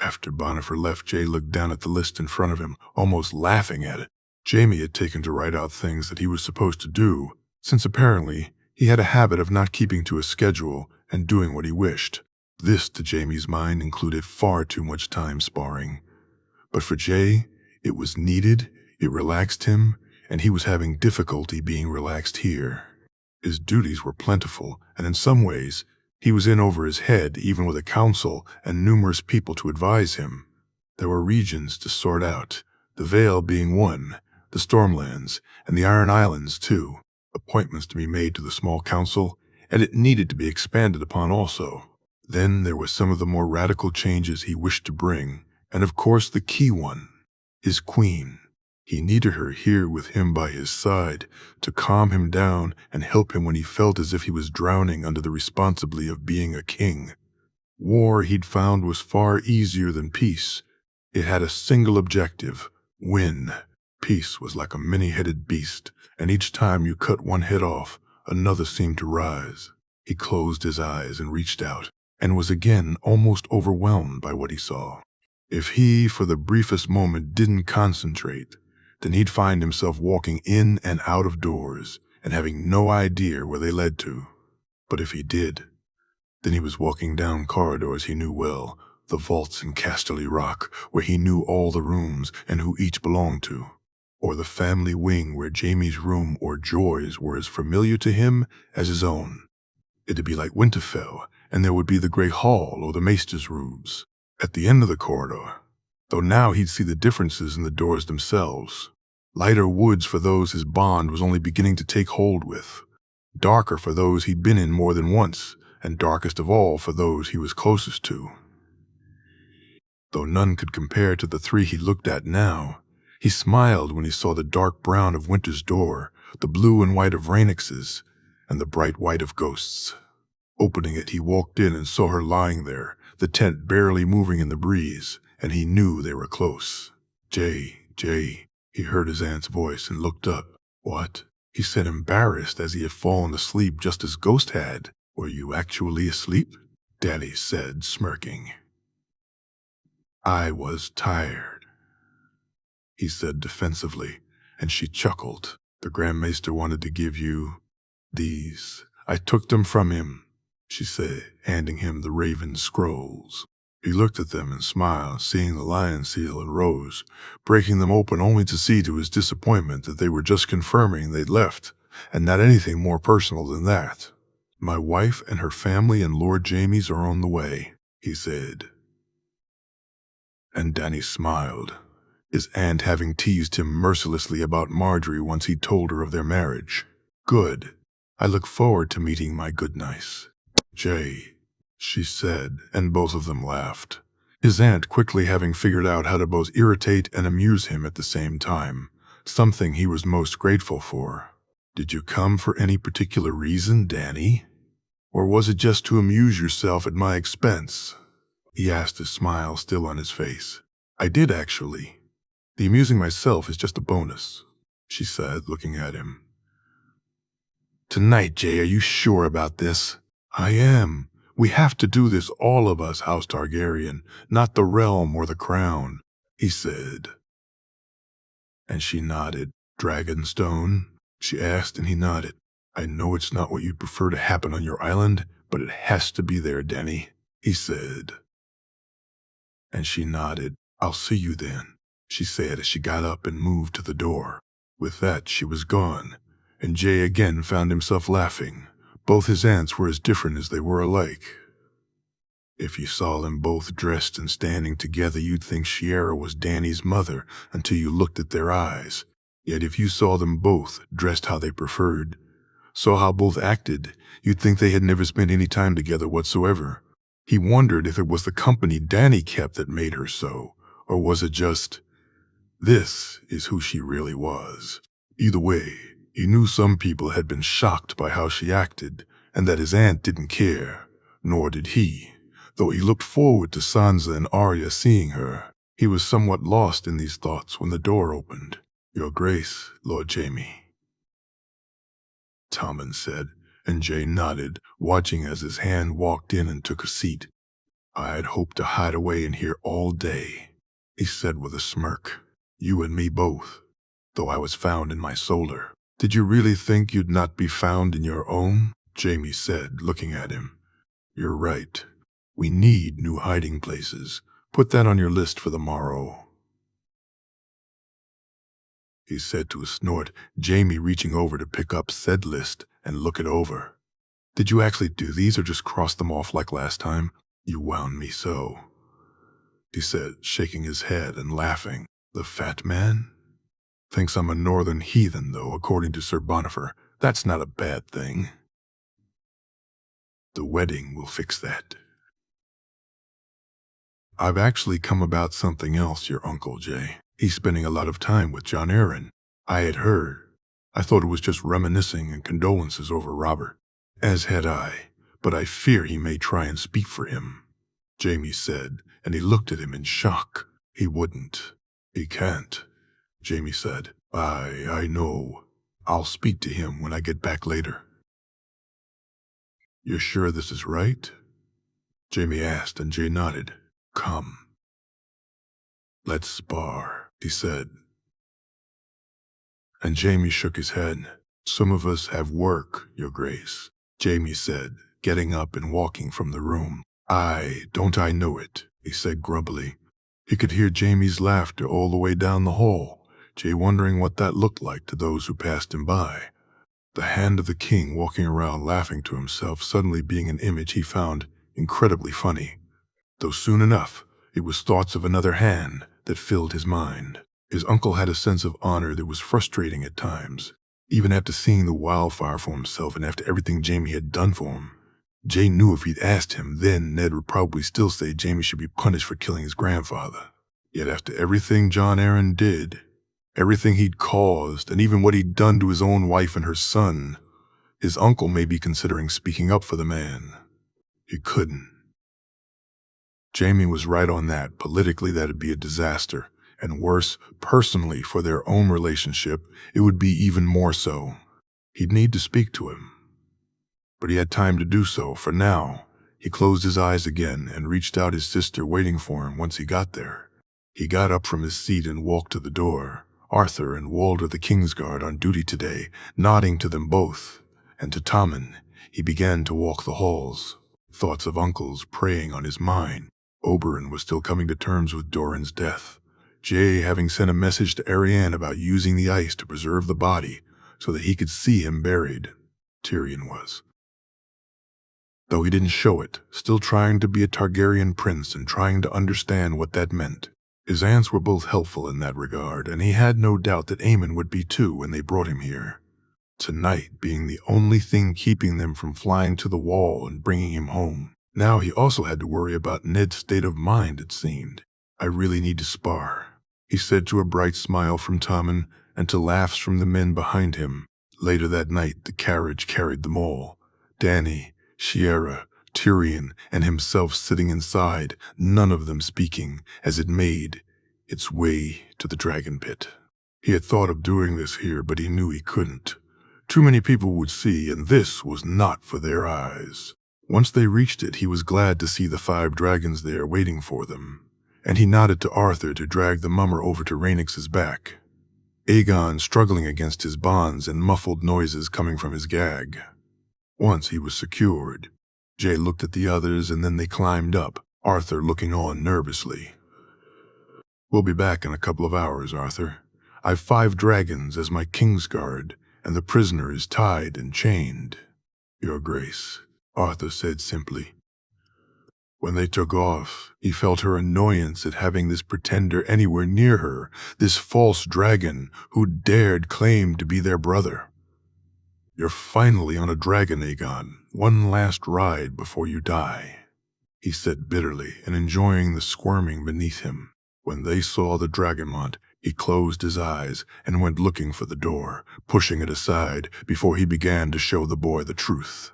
After Bonifer left, Jay looked down at the list in front of him, almost laughing at it. Jamie had taken to write out things that he was supposed to do, since apparently he had a habit of not keeping to a schedule and doing what he wished. This, to Jamie's mind, included far too much time sparring. But for Jay, it was needed, it relaxed him, and he was having difficulty being relaxed here. His duties were plentiful, and in some ways, he was in over his head, even with a council and numerous people to advise him. There were regions to sort out, the Vale being one, the Stormlands, and the Iron Islands too, appointments to be made to the small council, and it needed to be expanded upon also. Then there were some of the more radical changes he wished to bring, and of course the key one, his queen. He needed her here with him by his side to calm him down and help him when he felt as if he was drowning under the responsibility of being a king. War, he'd found, was far easier than peace. It had a single objective: win. Peace was like a many-headed beast, and each time you cut one head off, another seemed to rise. He closed his eyes and reached out, and was again almost overwhelmed by what he saw. If he, for the briefest moment, didn't concentrate, then he'd find himself walking in and out of doors and having no idea where they led to. But if he did, then he was walking down corridors he knew well, the vaults in Casterly Rock, where he knew all the rooms and who each belonged to, or the family wing where Jamie's room or Joy's were as familiar to him as his own. It'd be like Winterfell, and there would be the Great Hall or the Maester's rooms at the end of the corridor, though now he'd see the differences in the doors themselves. Lighter woods for those his bond was only beginning to take hold with, darker for those he'd been in more than once, and darkest of all for those he was closest to. Though none could compare to the three he looked at now, he smiled when he saw the dark brown of Winter's door, the blue and white of Rhaenix's, and the bright white of Ghost's. Opening it, he walked in and saw her lying there, the tent barely moving in the breeze, and he knew they were close. "Jay, he heard his aunt's voice and looked up. "What?" he said, embarrassed, as he had fallen asleep just as Ghost had. "Were you actually asleep?" Daddy said, smirking. "I was tired," he said defensively, and she chuckled. "The Grand Maester wanted to give you these. I took them from him," she said, handing him the Raven scrolls. He looked at them and smiled, seeing the lion seal, and rose, breaking them open only to see to his disappointment that they were just confirming they'd left, and not anything more personal than that. "My wife and her family and Lord Jamie's are on the way," he said. And Danny smiled, his aunt having teased him mercilessly about Marjorie once he told her of their marriage. "Good. I look forward to meeting my good niece." "Jay," she said, and both of them laughed. his aunt quickly having figured out how to both irritate and amuse him at the same time, something he was most grateful for. "Did you come for any particular reason, Danny? Or was it just to amuse yourself at my expense?" he asked, a smile still on his face. "I did, actually. The amusing myself is just a bonus," she said, looking at him. "Tonight, Jay, are you sure about this?" "I am. We have to do this, all of us, House Targaryen, not the realm or the crown," he said. And she nodded. "Dragonstone?" she asked, and he nodded. "I know it's not what you'd prefer to happen on your island, but it has to be there, Danny," he said. And she nodded. "I'll see you then," she said as she got up and moved to the door. With that, she was gone, and Jay again found himself laughing. Both his aunts were as different as they were alike. If you saw them both dressed and standing together, you'd think Shiera was Danny's mother until you looked at their eyes. Yet if you saw them both dressed how they preferred, saw how both acted, you'd think they had never spent any time together whatsoever. He wondered if it was the company Danny kept that made her so, or was it just, this is who she really was. Either way, he knew some people had been shocked by how she acted, and that his aunt didn't care, nor did he. Though he looked forward to Sansa and Arya seeing her, he was somewhat lost in these thoughts when the door opened. "Your Grace, Lord Jaime," Tommen said, and Jay nodded, watching as his hand walked in and took a seat. "I'd hoped to hide away in here all day," he said with a smirk. "You and me both, though I was found in my solar." "Did you really think you'd not be found in your own?" Jaime said, looking at him. "You're right. We need new hiding places. Put that on your list for the morrow," he said to a snort, Jaime reaching over to pick up said list and look it over. "Did you actually do these or just cross them off like last time? You wound me so," he said, shaking his head and laughing. "The fat man? Thinks I'm a northern heathen, though, according to Sir Bonifer. That's not a bad thing. The wedding will fix that." "I've actually come about something else, your Uncle Jay. He's spending a lot of time with Jon Arryn. I had heard. I thought it was just reminiscing and condolences over Robert. As had I, but I fear he may try and speak for him," Jaime said, and he looked at him in shock. "He wouldn't. He can't," Jaime said. I know. I'll speak to him when I get back later." "You're sure this is right?" Jaime asked, and Jay nodded. "Come. Let's spar," he said. And Jaime shook his head. "Some of us have work, Your Grace," Jaime said, getting up and walking from the room. Don't I know it," he said grumpily. He could hear Jaime's laughter all the way down the hall, Jay wondering what that looked like to those who passed him by. The hand of the king walking around laughing to himself suddenly being an image he found incredibly funny. Though soon enough, it was thoughts of another hand that filled his mind. His uncle had a sense of honor that was frustrating at times. Even after seeing the wildfire for himself and after everything Jaime had done for him, Jay knew if he'd asked him then, Ned would probably still say Jaime should be punished for killing his grandfather. Yet after everything Jon Arryn did, everything he'd caused, and even what he'd done to his own wife and her son, his uncle may be considering speaking up for the man. He couldn't. Jaime was right on that. Politically, that'd be a disaster. And worse, personally, for their own relationship, it would be even more so. He'd need to speak to him. But he had time to do so. For now, he closed his eyes again and reached out his sister waiting for him once he got there. He got up from his seat and walked to the door. Arthur and Walder the Kingsguard on duty today, nodding to them both. And to Tommen, he began to walk the halls. Thoughts of uncles preying on his mind. Oberyn was still coming to terms with Doran's death. Jay having sent a message to Arianne about using the ice to preserve the body so that he could see him buried. Tyrion was. Though he didn't show it, still trying to be a Targaryen prince and trying to understand what that meant. His aunts were both helpful in that regard, and he had no doubt that Aemon would be too when they brought him here. Tonight being the only thing keeping them from flying to the wall and bringing him home. Now he also had to worry about Ned's state of mind, it seemed. "I really need to spar," he said, to a bright smile from Tommen and to laughs from the men behind him. Later that night, the carriage carried them all. Dany, Shiera, Tyrion, and himself sitting inside, none of them speaking, as it made its way to the dragon pit. He had thought of doing this here, but he knew he couldn't. Too many people would see, and this was not for their eyes. Once they reached it, he was glad to see the 5 dragons there waiting for them, and he nodded to Arthur to drag the mummer over to Rhaenix's back. Aegon struggling against his bonds and muffled noises coming from his gag. Once he was secured, Jay looked at the others and then they climbed up, Arthur looking on nervously. "We'll be back in a couple of hours, Arthur. I've 5 dragons as my Kingsguard, and the prisoner is tied and chained." "Your Grace," Arthur said simply. When they took off, he felt her annoyance at having this pretender anywhere near her, this false dragon who dared claim to be their brother. "You're finally on a dragon, Aegon. One last ride before you die," he said bitterly and enjoying the squirming beneath him. When they saw the Dragonmont, he closed his eyes and went looking for the door, pushing it aside before he began to show the boy the truth.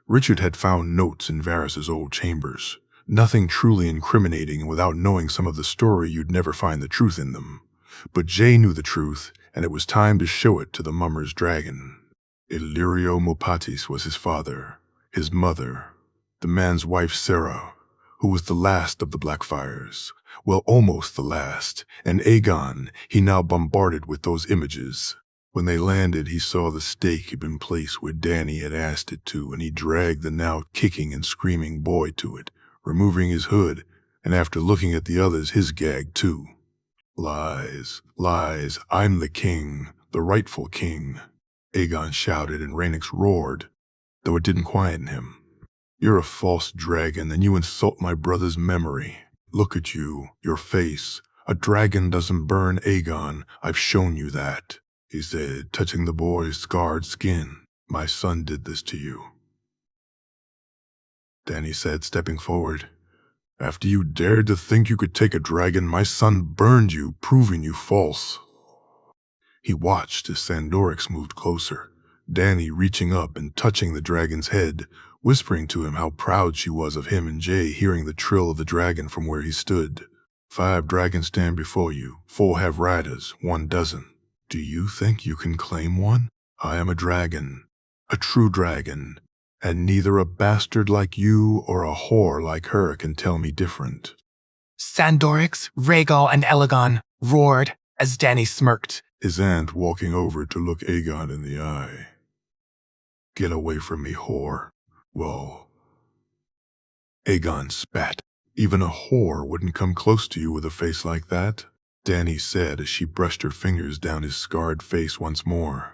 Richard had found notes in Varys's old chambers. Nothing truly incriminating, and without knowing some of the story you'd never find the truth in them. But Jay knew the truth, and it was time to show it to the mummer's dragon. Illyrio Mopatis was his father, his mother, the man's wife Sarah, who was the last of the Blackfires. Well, almost the last, and Aegon he now bombarded with those images. When they landed, he saw the stake had been placed where Dany had asked it to, and he dragged the now kicking and screaming boy to it, removing his hood, and after looking at the others, his gag too. "Lies, lies, I'm the king, the rightful king," Aegon shouted, and Rhaenix roared, though it didn't quieten him. "You're a false dragon, and you insult my brother's memory. Look at you, your face. A dragon doesn't burn, Aegon, I've shown you that," he said, touching the boy's scarred skin. "My son did this to you," Dany said, stepping forward. "After you dared to think you could take a dragon, my son burned you, proving you false." He watched as Sandorix moved closer, Dany reaching up and touching the dragon's head, whispering to him how proud she was of him, and Jay hearing the trill of the dragon from where he stood. "5 dragons stand before you, 4 have riders, 1 doesn't. Do you think you can claim one? I am a dragon, a true dragon, and neither a bastard like you or a whore like her can tell me different." Sandorix, Rhaegal, and Elegon roared as Dany smirked, his aunt walking over to look Aegon in the eye. "Get away from me, whore." "Whoa." Aegon spat. "Even a whore wouldn't come close to you with a face like that," Dany said as she brushed her fingers down his scarred face once more.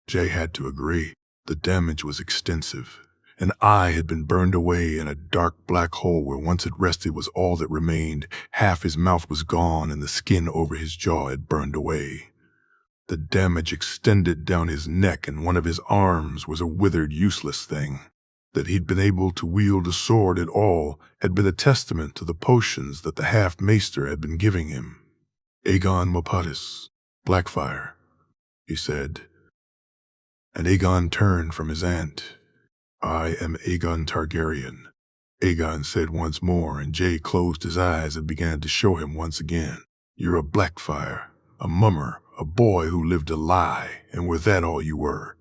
Jay had to agree. The damage was extensive. An eye had been burned away, and a dark black hole where once it rested was all that remained. Half his mouth was gone, and the skin over his jaw had burned away. The damage extended down his neck, and one of his arms was a withered, useless thing. That he'd been able to wield a sword at all had been a testament to the potions that the half-maester had been giving him. "Aegon Mopatis, Blackfire," he said. And Aegon turned from his aunt. "I am Aegon Targaryen," Aegon said once more, and Jay closed his eyes and began to show him once again. "You're a Blackfire, a mummer, a boy who lived a lie, and were that all you were?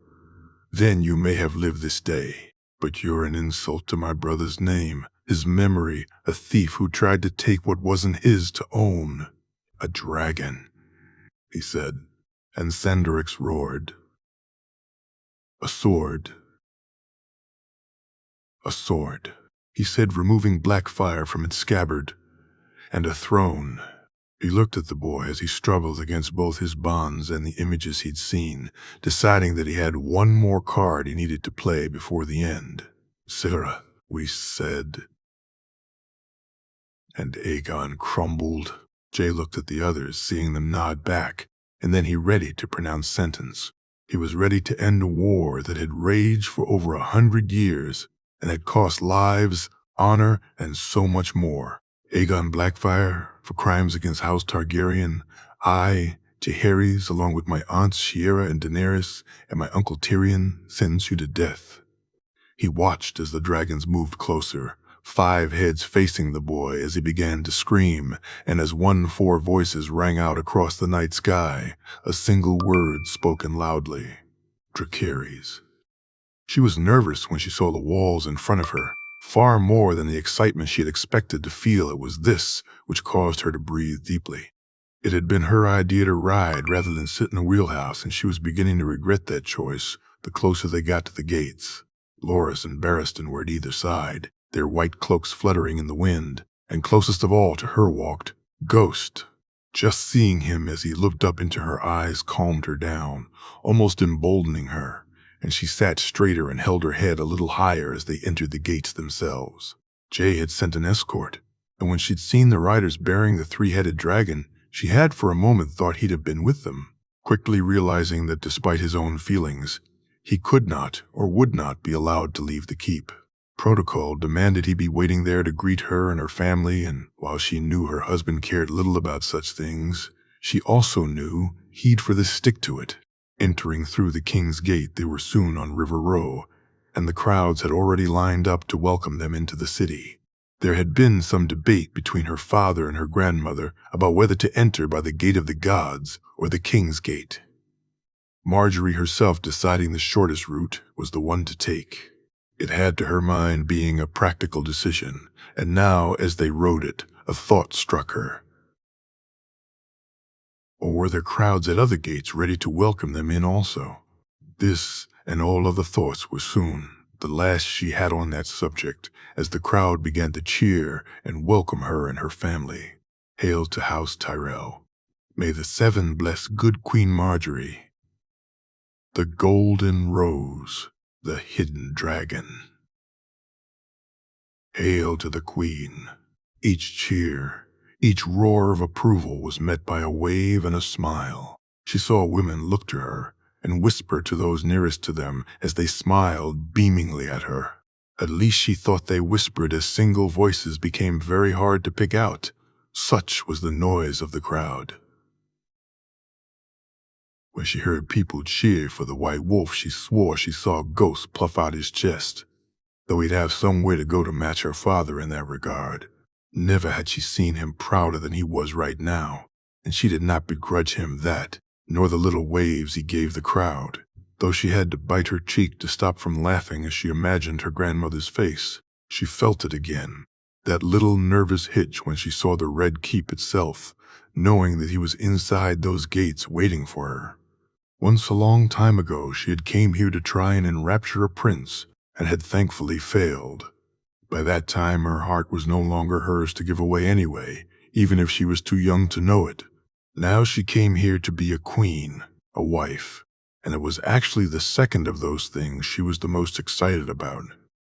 Then you may have lived this day, but you're an insult to my brother's name, his memory, a thief who tried to take what wasn't his to own." "A dragon," he said, and Sandorix roared. "A sword. A sword," he said, removing Blackfire from its scabbard. "And a throne." He looked at the boy as he struggled against both his bonds and the images he'd seen, deciding that he had one more card he needed to play before the end. "Sarah," we said. And Aegon crumbled. Jay looked at the others, seeing them nod back, and then he readied to pronounce sentence. He was ready to end a war that had raged for over 100 years, and had cost lives, honor, and so much more. Aegon Blackfire for crimes against House Targaryen, I, Jaehaerys, along with my aunts Shiera and Daenerys, and my uncle Tyrion, sentence you to death. He watched as the dragons moved closer, 5 heads facing the boy as he began to scream, and as 4 voices rang out across the night sky, a single word spoken loudly: Dracarys. She was nervous when she saw the walls in front of her. Far more than the excitement she had expected to feel, it was this which caused her to breathe deeply. It had been her idea to ride rather than sit in a wheelhouse, and she was beginning to regret that choice the closer they got to the gates. Loras and Barristan were at either side, their white cloaks fluttering in the wind, and closest of all to her walked Ghost. Just seeing him as he looked up into her eyes calmed her down, almost emboldening her, and she sat straighter and held her head a little higher as they entered the gates themselves. Jay had sent an escort, and when she'd seen the riders bearing the 3-headed dragon, she had for a moment thought he'd have been with them, quickly realizing that despite his own feelings, he could not or would not be allowed to leave the keep. Protocol demanded he be waiting there to greet her and her family, and while she knew her husband cared little about such things, she also knew he'd for this stick to it. Entering through the King's Gate, they were soon on River Row, and the crowds had already lined up to welcome them into the city. There had been some debate between her father and her grandmother about whether to enter by the Gate of the Gods or the King's Gate. Marjorie herself deciding the shortest route was the one to take. It had to her mind being a practical decision, and now as they rode it, a thought struck her. Or were there crowds at other gates ready to welcome them in also? This and all other thoughts were soon the last she had on that subject, as the crowd began to cheer and welcome her and her family. Hail to House Tyrell. May the 7 bless good Queen Marjorie. The Golden Rose, the Hidden Dragon. Hail to the Queen. Each cheer, each roar of approval was met by a wave and a smile. She saw women look to her and whisper to those nearest to them as they smiled beamingly at her. At least she thought they whispered, as single voices became very hard to pick out. Such was the noise of the crowd. When she heard people cheer for the White Wolf, she swore she saw Ghost puff out his chest, though he'd have somewhere to go to match her father in that regard. Never had she seen him prouder than he was right now, and she did not begrudge him that, nor the little waves he gave the crowd, though she had to bite her cheek to stop from laughing as she imagined her grandmother's face. She felt it again, that little nervous hitch when she saw the Red Keep itself, knowing that he was inside those gates waiting for her. Once a long time ago she had came here to try and enrapture a prince, and had thankfully failed. By that time her heart was no longer hers to give away anyway, even if she was too young to know it. Now she came here to be a queen, a wife, and it was actually the second of those things she was the most excited about.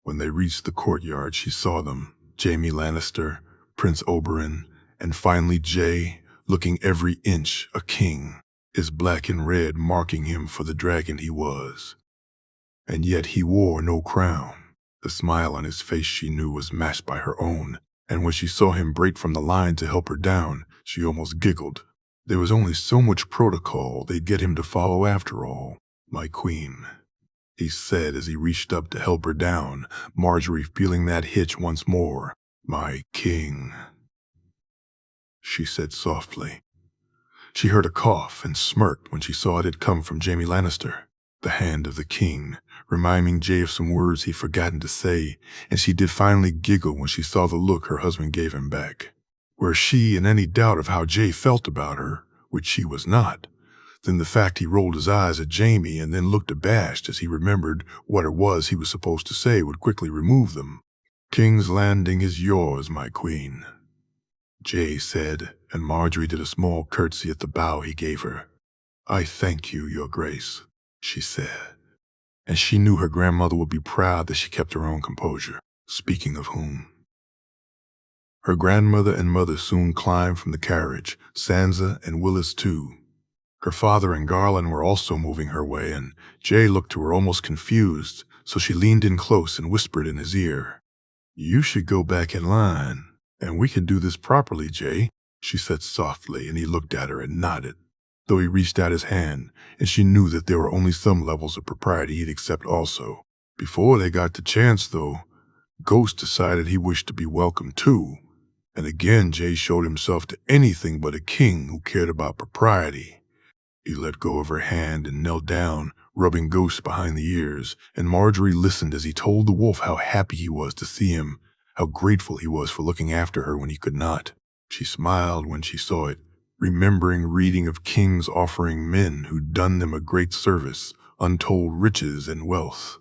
When they reached the courtyard, she saw them, Jaime Lannister, Prince Oberyn, and finally Jay, looking every inch a king, his black and red marking him for the dragon he was. And yet he wore no crown. The smile on his face she knew was matched by her own, and when she saw him break from the line to help her down, she almost giggled. There was only so much protocol they'd get him to follow after all. "My queen," he said as he reached up to help her down, Marjorie feeling that hitch once more. "My king," she said softly. She heard a cough and smirked when she saw it had come from Jaime Lannister. The hand of the king, reminding Jay of some words he'd forgotten to say, and she did finally giggle when she saw the look her husband gave him back. Were she in any doubt of how Jay felt about her, which she was not, then the fact he rolled his eyes at Jaime and then looked abashed as he remembered what it was he was supposed to say would quickly remove them. "King's Landing is yours, my queen," Jay said, and Marjorie did a small curtsy at the bow he gave her. "I thank you, your grace," she said, and she knew her grandmother would be proud that she kept her own composure. Speaking of whom, her grandmother and mother soon climbed from the carriage, Sansa and Willis too. Her father and Garland were also moving her way, and Jay looked to her almost confused, so she leaned in close and whispered in his ear. "You should go back in line, and we can do this properly, Jay," she said softly, and he looked at her and nodded, though he reached out his hand, and she knew that there were only some levels of propriety he'd accept also. Before they got the chance, though, Ghost decided he wished to be welcome too, and again Jay showed himself to anything but a king who cared about propriety. He let go of her hand and knelt down, rubbing Ghost behind the ears, and Marjorie listened as he told the wolf how happy he was to see him, how grateful he was for looking after her when he could not. She smiled when she saw it, remembering reading of kings offering men who'd done them a great service, untold riches and wealth.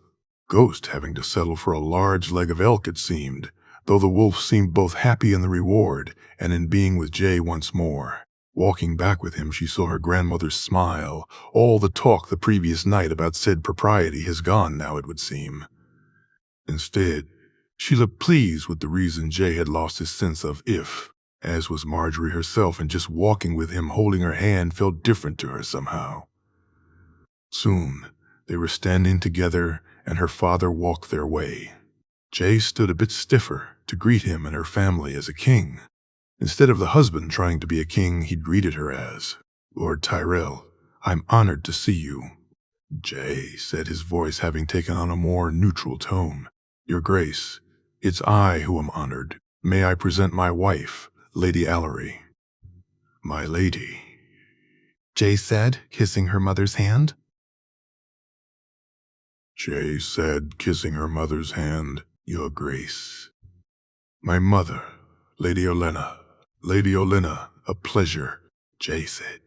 Ghost having to settle for a large leg of elk, it seemed, though the wolf seemed both happy in the reward and in being with Jay once more. Walking back with him, she saw her grandmother smile. All the talk the previous night about said propriety has gone now, it would seem. Instead, she looked pleased with the reason Jay had lost his sense of if, as was Marjorie herself, and just walking with him holding her hand felt different to her somehow. Soon, they were standing together, and her father walked their way. Jay stood a bit stiffer to greet him and her family as a king. Instead of the husband trying to be a king, he'd greeted her as, "Lord Tyrell, I'm honored to see you." "Jay," said his voice having taken on a more neutral tone. "Your Grace, it's I who am honored. May I present my wife, Lady Allery." "My lady," Jay said, kissing her mother's hand. Jay said, kissing her mother's hand, "Your Grace." "My mother, Lady Olenna." "Lady Olenna, a pleasure," Jay said.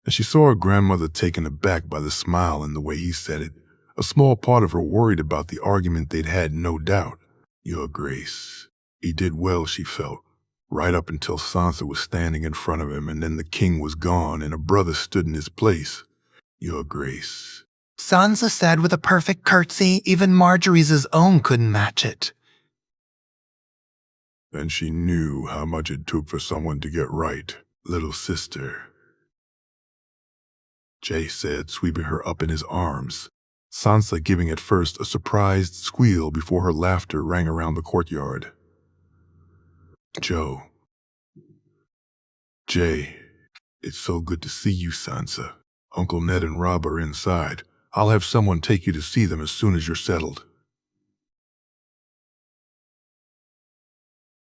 And she saw her grandmother taken aback by the smile and the way he said it. A small part of her worried about the argument they'd had, no doubt. "Your Grace." He did well, she felt, right up until Sansa was standing in front of him, and then the king was gone and a brother stood in his place. "Your Grace." Sansa said with a perfect curtsy, even Marjorie's own couldn't match it. And she knew how much it took for someone to get right. "Little sister," Jay said, sweeping her up in his arms, Sansa giving at first a surprised squeal before her laughter rang around the courtyard. "Joe." "Jay, it's so good to see you, Sansa. Uncle Ned and Rob are inside. I'll have someone take you to see them as soon as you're settled."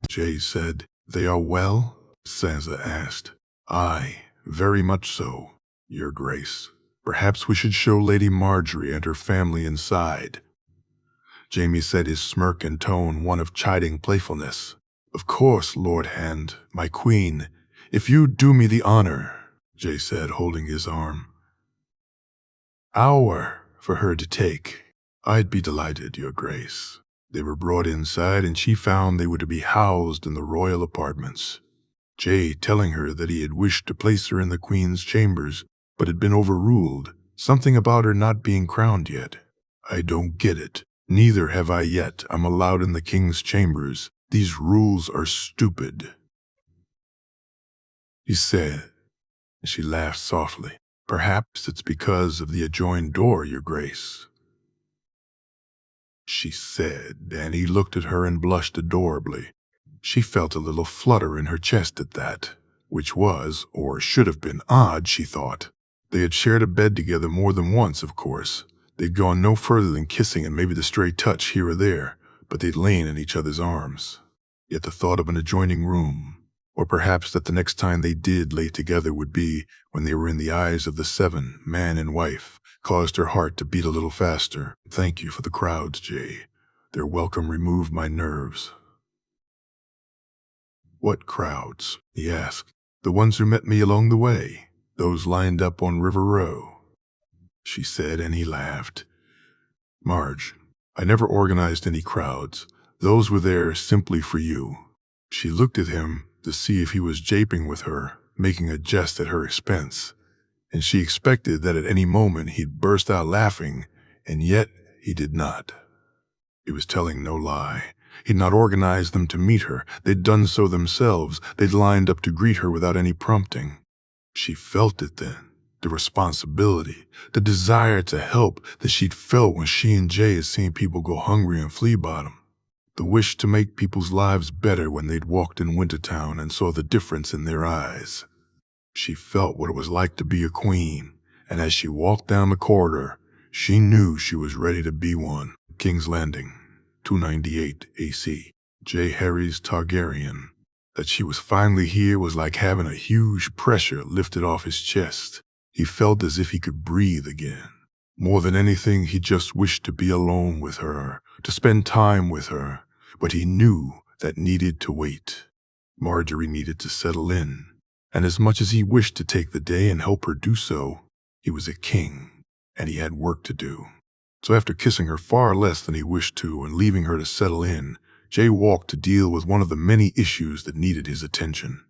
Jay said. "They are well?" Sansa asked. "Aye, very much so, Your Grace. Perhaps we should show Lady Marjorie and her family inside." Jaime said, his smirk and tone one of chiding playfulness. "Of course, Lord Hand, my queen, if you'd do me the honor," Jay said, holding his arm. "Hour for her to take. I'd be delighted, Your Grace." They were brought inside, and she found they were to be housed in the royal apartments. Jay telling her that he had wished to place her in the Queen's chambers, but had been overruled, something about her not being crowned yet. "I don't get it. Neither have I yet. I'm allowed in the King's chambers. These rules are stupid," he said. She laughed softly. "Perhaps it's because of the adjoined door, Your Grace," she said, and he looked at her and blushed adorably. She felt a little flutter in her chest at that, which was, or should have been, odd, she thought. They had shared a bed together more than once, of course. They'd gone no further than kissing and maybe the stray touch here or there, but they'd lain in each other's arms. Yet the thought of an adjoining room, or perhaps that the next time they did lay together would be when they were in the eyes of the seven, man and wife, caused her heart to beat a little faster. "Thank you for the crowds, Jay. Their welcome removed my nerves." "What crowds?" he asked. "The ones who met me along the way, those lined up on River Row," she said, and he laughed. "Marge, I never organized any crowds. Those were there simply for you." She looked at him to see if he was japing with her, making a jest at her expense, and she expected that at any moment he'd burst out laughing, and yet he did not. He was telling no lie. He'd not organized them to meet her. They'd done so themselves. They'd lined up to greet her without any prompting. She felt it then. The responsibility, the desire to help that she'd felt when she and Jay had seen people go hungry in Flea Bottom. The wish to make people's lives better when they'd walked in Wintertown and saw the difference in their eyes. She felt what it was like to be a queen, and as she walked down the corridor, she knew she was ready to be one. King's Landing, 298 AC. J. Harry's Targaryen. That she was finally here was like having a huge pressure lifted off his chest. He felt as if he could breathe again. More than anything, he just wished to be alone with her, to spend time with her, but he knew that needed to wait. Marjorie needed to settle in, and as much as he wished to take the day and help her do so, he was a king, and he had work to do. So after kissing her far less than he wished to and leaving her to settle in, Jay walked to deal with one of the many issues that needed his attention.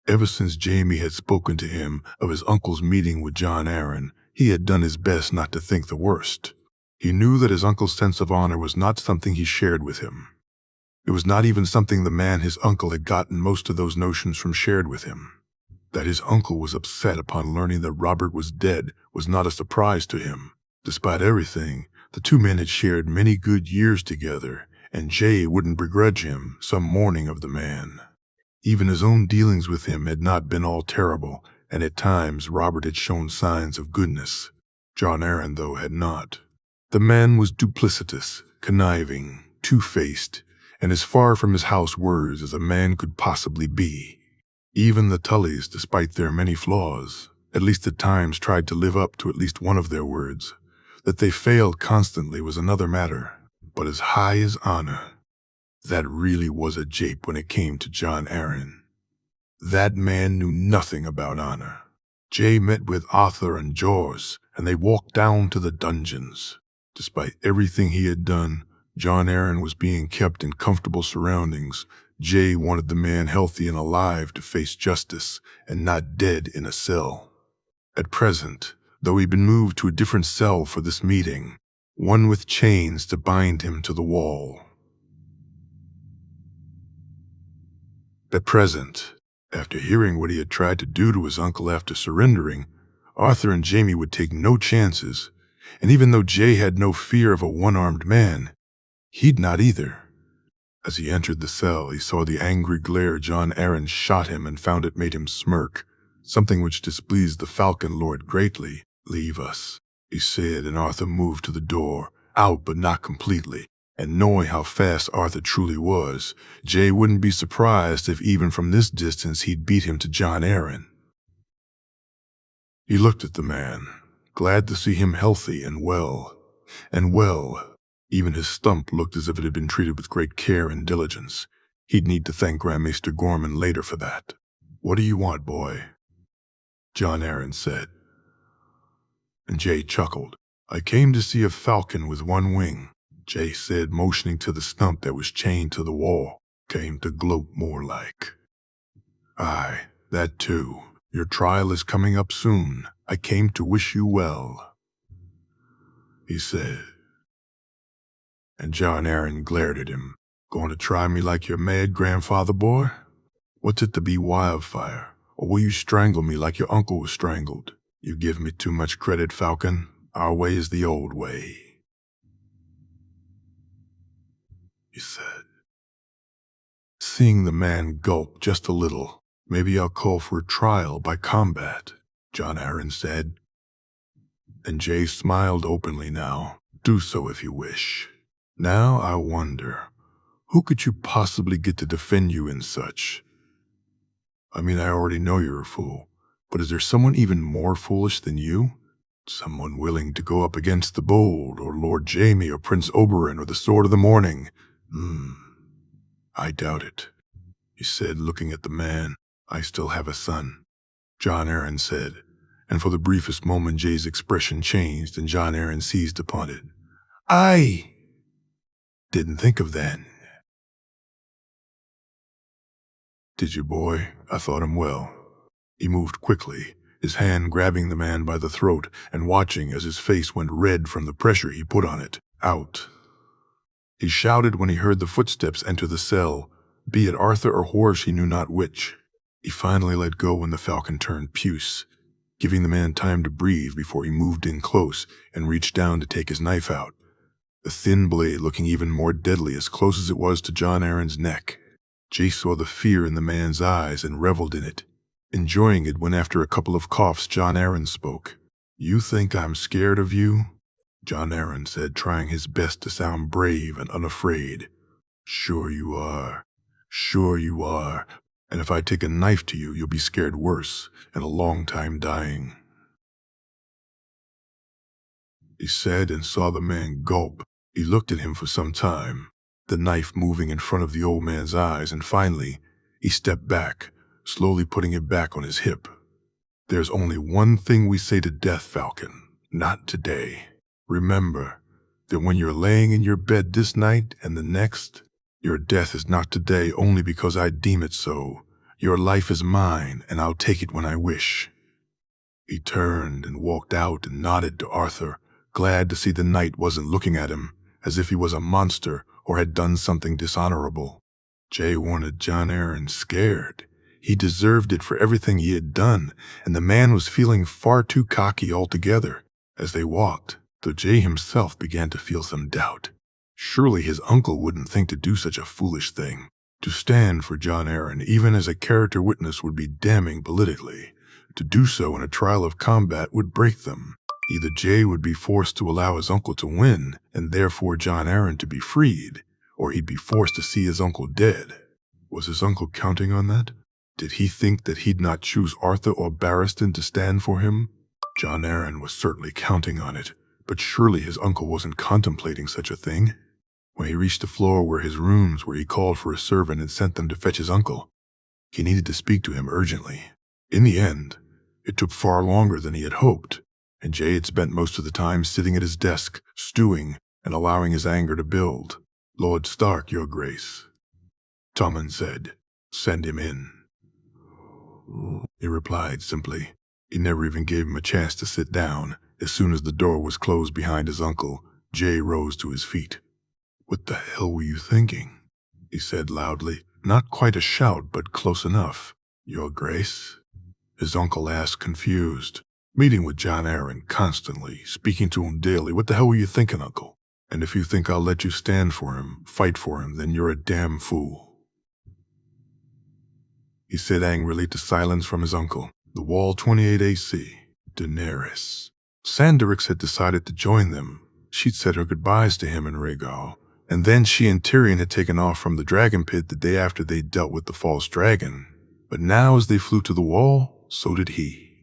Ever since Jaime had spoken to him of his uncle's meeting with Jon Arryn, he had done his best not to think the worst. He knew that his uncle's sense of honor was not something he shared with him. It was not even something the man his uncle had gotten most of those notions from shared with him. That his uncle was upset upon learning that Robert was dead was not a surprise to him. Despite everything, the two men had shared many good years together, and Jay wouldn't begrudge him some mourning of the man. Even his own dealings with him had not been all terrible, and at times Robert had shown signs of goodness. Jon Arryn, though, had not. The man was duplicitous, conniving, two-faced, and as far from his house words as a man could possibly be. Even the Tullys, despite their many flaws, at least at times tried to live up to at least one of their words. That they failed constantly was another matter, but as high as honor, that really was a jape when it came to Jon Arryn. That man knew nothing about honor. Jay met with Arthur and Jorah, and they walked down to the dungeons. Despite everything he had done, Jon Arryn was being kept in comfortable surroundings. Jay wanted the man healthy and alive to face justice, and not dead in a cell. At present, though he'd been moved to a different cell for this meeting, one with chains to bind him to the wall. At present, after hearing what he had tried to do to his uncle after surrendering, Arthur and Jaime would take no chances, and even though Jay had no fear of a one-armed man, he'd not either. As he entered the cell, he saw the angry glare Jon Arryn shot him and found it made him smirk, something which displeased the Falcon Lord greatly. "Leave us," he said, and Arthur moved to the door, out but not completely. And knowing how fast Arthur truly was, Jay wouldn't be surprised if even from this distance he'd beat him to Jon Arryn. He looked at the man, glad to see him healthy and well. Even his stump looked as if it had been treated with great care and diligence. He'd need to thank Grand Maester Gorman later for that. "What do you want, boy?" Jon Arryn said. And Jay chuckled. "I came to see a falcon with one wing," Jay said, motioning to the stump that was chained to the wall. "Came to gloat more like." "Aye, that too. Your trial is coming up soon. I came to wish you well," he said. And Jon Arryn glared at him. "Going to try me like your mad grandfather, boy? What's it to be wildfire? Or will you strangle me like your uncle was strangled? You give me too much credit, Falcon. Our way is the old way," he said. Seeing the man gulp just a little, "Maybe I'll call for a trial by combat," Jon Arryn said. And Jay smiled openly now. "Do so if you wish. Now I wonder, who could you possibly get to defend you in such? I mean, I already know you're a fool, but is there someone even more foolish than you? Someone willing to go up against the Bold, or Lord Jaime, or Prince Oberyn, or the Sword of the Morning? I doubt it," he said, looking at the man. "I still have a son," Jon Arryn said, and for the briefest moment Jay's expression changed and Jon Arryn seized upon it. "I didn't think of that." "Did you, boy? I thought him well." He moved quickly, his hand grabbing the man by the throat and watching as his face went red from the pressure he put on it. "Out." He shouted when he heard the footsteps enter the cell, be it Arthur or horse he knew not which. He finally let go when the falcon turned puce. giving the man time to breathe before he moved in close and reached down to take his knife out, the thin blade looking even more deadly as close as it was to Jon Arryn's neck. Jay saw the fear in the man's eyes and reveled in it, enjoying it when after a couple of coughs Jon Arryn spoke. "You think I'm scared of you?" Jon Arryn said, trying his best to sound brave and unafraid. "Sure you are. Sure you are. And if I take a knife to you, you'll be scared worse and a long time dying," he said, and saw the man gulp. He looked at him for some time, the knife moving in front of the old man's eyes, and finally, he stepped back, slowly putting it back on his hip. "There's only one thing we say to death, Falcon. Not today. Remember that when you're laying in your bed this night and the next, your death is not today only because I deem it so. Your life is mine, and I'll take it when I wish." He turned and walked out and nodded to Arthur, glad to see the knight wasn't looking at him as if he was a monster or had done something dishonorable. Jay wanted Jon Arryn scared. He deserved it for everything he had done, and the man was feeling far too cocky altogether. As they walked, though Jay himself began to feel some doubt. Surely his uncle wouldn't think to do such a foolish thing. To stand for Jon Arryn, even as a character witness, would be damning politically. To do so in a trial of combat would break them. Either Jay would be forced to allow his uncle to win, and therefore Jon Arryn to be freed, or he'd be forced to see his uncle dead. Was his uncle counting on that? Did he think that he'd not choose Arthur or Barristan to stand for him? Jon Arryn was certainly counting on it, but surely his uncle wasn't contemplating such a thing. When he reached the floor where his rooms were, he called for a servant and sent them to fetch his uncle. He needed to speak to him urgently. In the end, it took far longer than he had hoped, and Jay had spent most of the time sitting at his desk, stewing and allowing his anger to build. "Lord Stark, your grace," Tommen said. "Send him in." He replied simply. He never even gave him a chance to sit down. As soon as the door was closed behind his uncle, Jay rose to his feet. "What the hell were you thinking?" he said loudly. Not quite a shout, but close enough. "Your grace?" his uncle asked, confused. "Meeting with Jon Arryn constantly, speaking to him daily. What the hell were you thinking, uncle? And if you think I'll let you stand for him, fight for him, then you're a damn fool," he said angrily to silence from his uncle. The Wall 28 AC. Daenerys. Sandorix had decided to join them. She'd said her goodbyes to him and Rhaegal, and then she and Tyrion had taken off from the dragon pit the day after they dealt with the false dragon. But now as they flew to the Wall, so did he.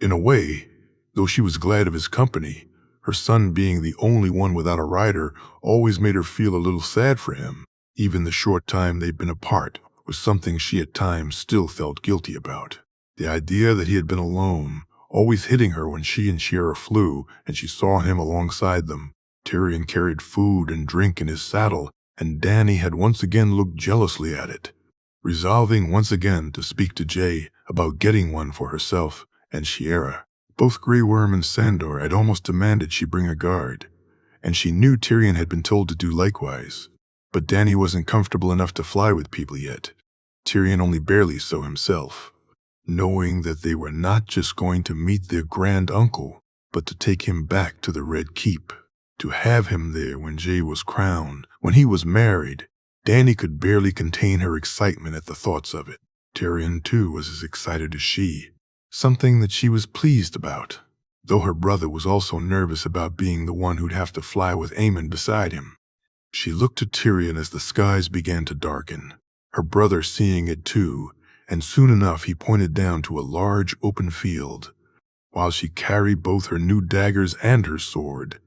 In a way, though she was glad of his company, her son being the only one without a rider always made her feel a little sad for him. Even the short time they'd been apart was something she at times still felt guilty about. The idea that he had been alone, always hitting her when she and Shiera flew and she saw him alongside them. Tyrion carried food and drink in his saddle, and Dany had once again looked jealously at it, resolving once again to speak to Jay about getting one for herself and Shiera. Both Grey Worm and Sandor had almost demanded she bring a guard, and she knew Tyrion had been told to do likewise. But Dany wasn't comfortable enough to fly with people yet. Tyrion only barely so himself. Knowing that they were not just going to meet their grand uncle, but to take him back to the Red Keep, to have him there when Jay was crowned, when he was married, Dany could barely contain her excitement at the thoughts of it. Tyrion, too, was as excited as she, something that she was pleased about, though her brother was also nervous about being the one who'd have to fly with Aemon beside him. She looked to Tyrion as the skies began to darken, her brother seeing it too, and soon enough he pointed down to a large open field. While she carried both her new daggers and her sword,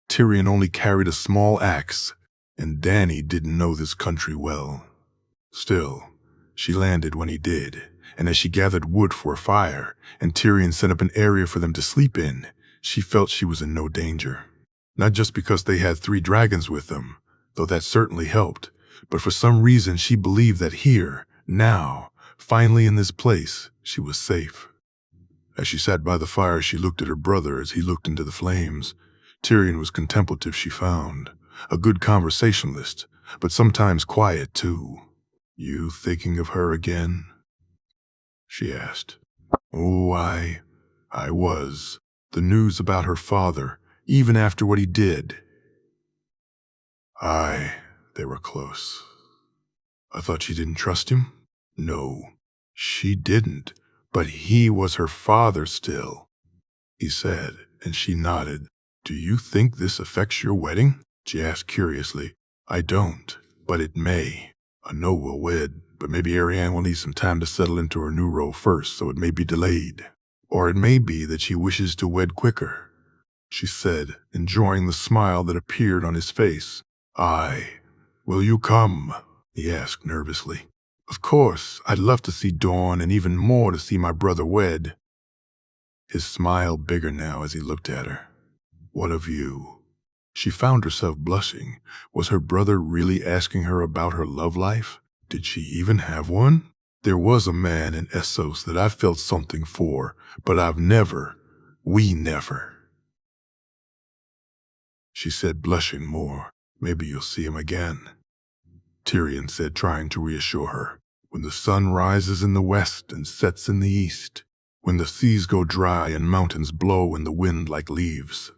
Tyrion only carried a small axe, and Dany didn't know this country well. Still, she landed when he did, and as she gathered wood for a fire, and Tyrion set up an area for them to sleep in, she felt she was in no danger. Not just because they had 3 dragons with them, though that certainly helped, but for some reason she believed that here, now, finally in this place, she was safe. As she sat by the fire, she looked at her brother as he looked into the flames. Tyrion was contemplative, she found, a good conversationalist, but sometimes quiet too. "You thinking of her again?" she asked. Oh, I was. The news about her father, even after what he did. They were close. I thought she didn't trust him? No, she didn't, but he was her father still, he said, and she nodded. Do you think this affects your wedding? She asked curiously. I don't, but it may. I know we'll wed, but maybe Ariane will need some time to settle into her new role first, so it may be delayed. Or it may be that she wishes to wed quicker, she said, enjoying the smile that appeared on his face. Will you come? He asked nervously. Of course, I'd love to see Dawn and even more to see my brother wed. His smile bigger now as he looked at her. What of you? She found herself blushing. Was her brother really asking her about her love life? Did she even have one? There was a man in Essos that I felt something for, but we never. She said, blushing more. Maybe you'll see him again. Tyrion said, trying to reassure her. When the sun rises in the west and sets in the east, when the seas go dry and mountains blow in the wind like leaves.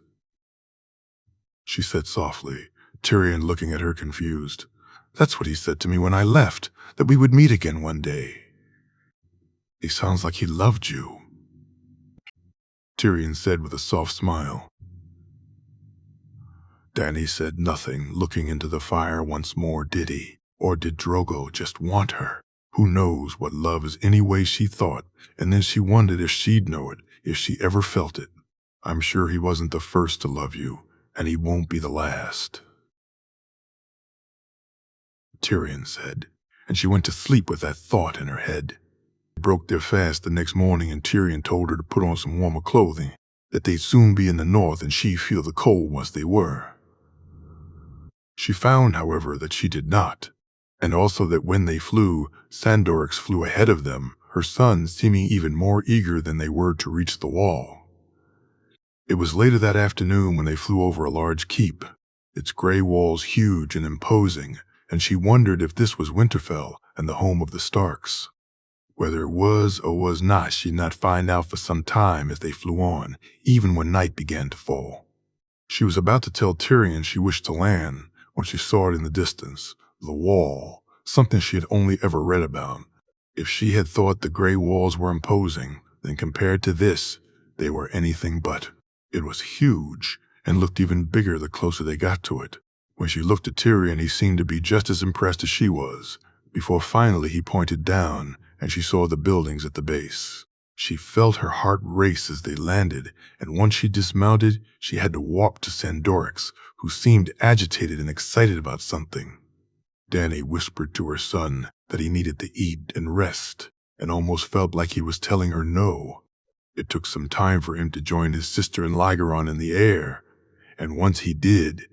She said softly, Tyrion looking at her confused. That's what he said to me when I left, that we would meet again one day. He sounds like he loved you, Tyrion said with a soft smile. Dany said nothing, looking into the fire once more. Did he? Or did Drogo just want her? Who knows what love is anyway, she thought, and then she wondered if she'd know it, if she ever felt it. I'm sure he wasn't the first to love you, and he won't be the last, Tyrion said, and she went to sleep with that thought in her head. They broke their fast the next morning, and Tyrion told her to put on some warmer clothing, that they'd soon be in the north and she'd feel the cold once they were. She found, however, that she did not, and also that when they flew, Sandorix flew ahead of them, her sons seeming even more eager than they were to reach the wall. It was later that afternoon when they flew over a large keep, its gray walls huge and imposing, and she wondered if this was Winterfell and the home of the Starks. Whether it was or was not, she'd not find out for some time as they flew on, even when night began to fall. She was about to tell Tyrion she wished to land when she saw it in the distance, the wall, something she had only ever read about. If she had thought the gray walls were imposing, then compared to this, they were anything but. It was huge, and looked even bigger the closer they got to it. When she looked at Tyrion, he seemed to be just as impressed as she was, before finally he pointed down, and she saw the buildings at the base. She felt her heart race as they landed, and once she dismounted, she had to walk to Sandorix, who seemed agitated and excited about something. Dany whispered to her son that he needed to eat and rest, and almost felt like he was telling her no. It took some time for him to join his sister and Lygeron in the air, and once he did,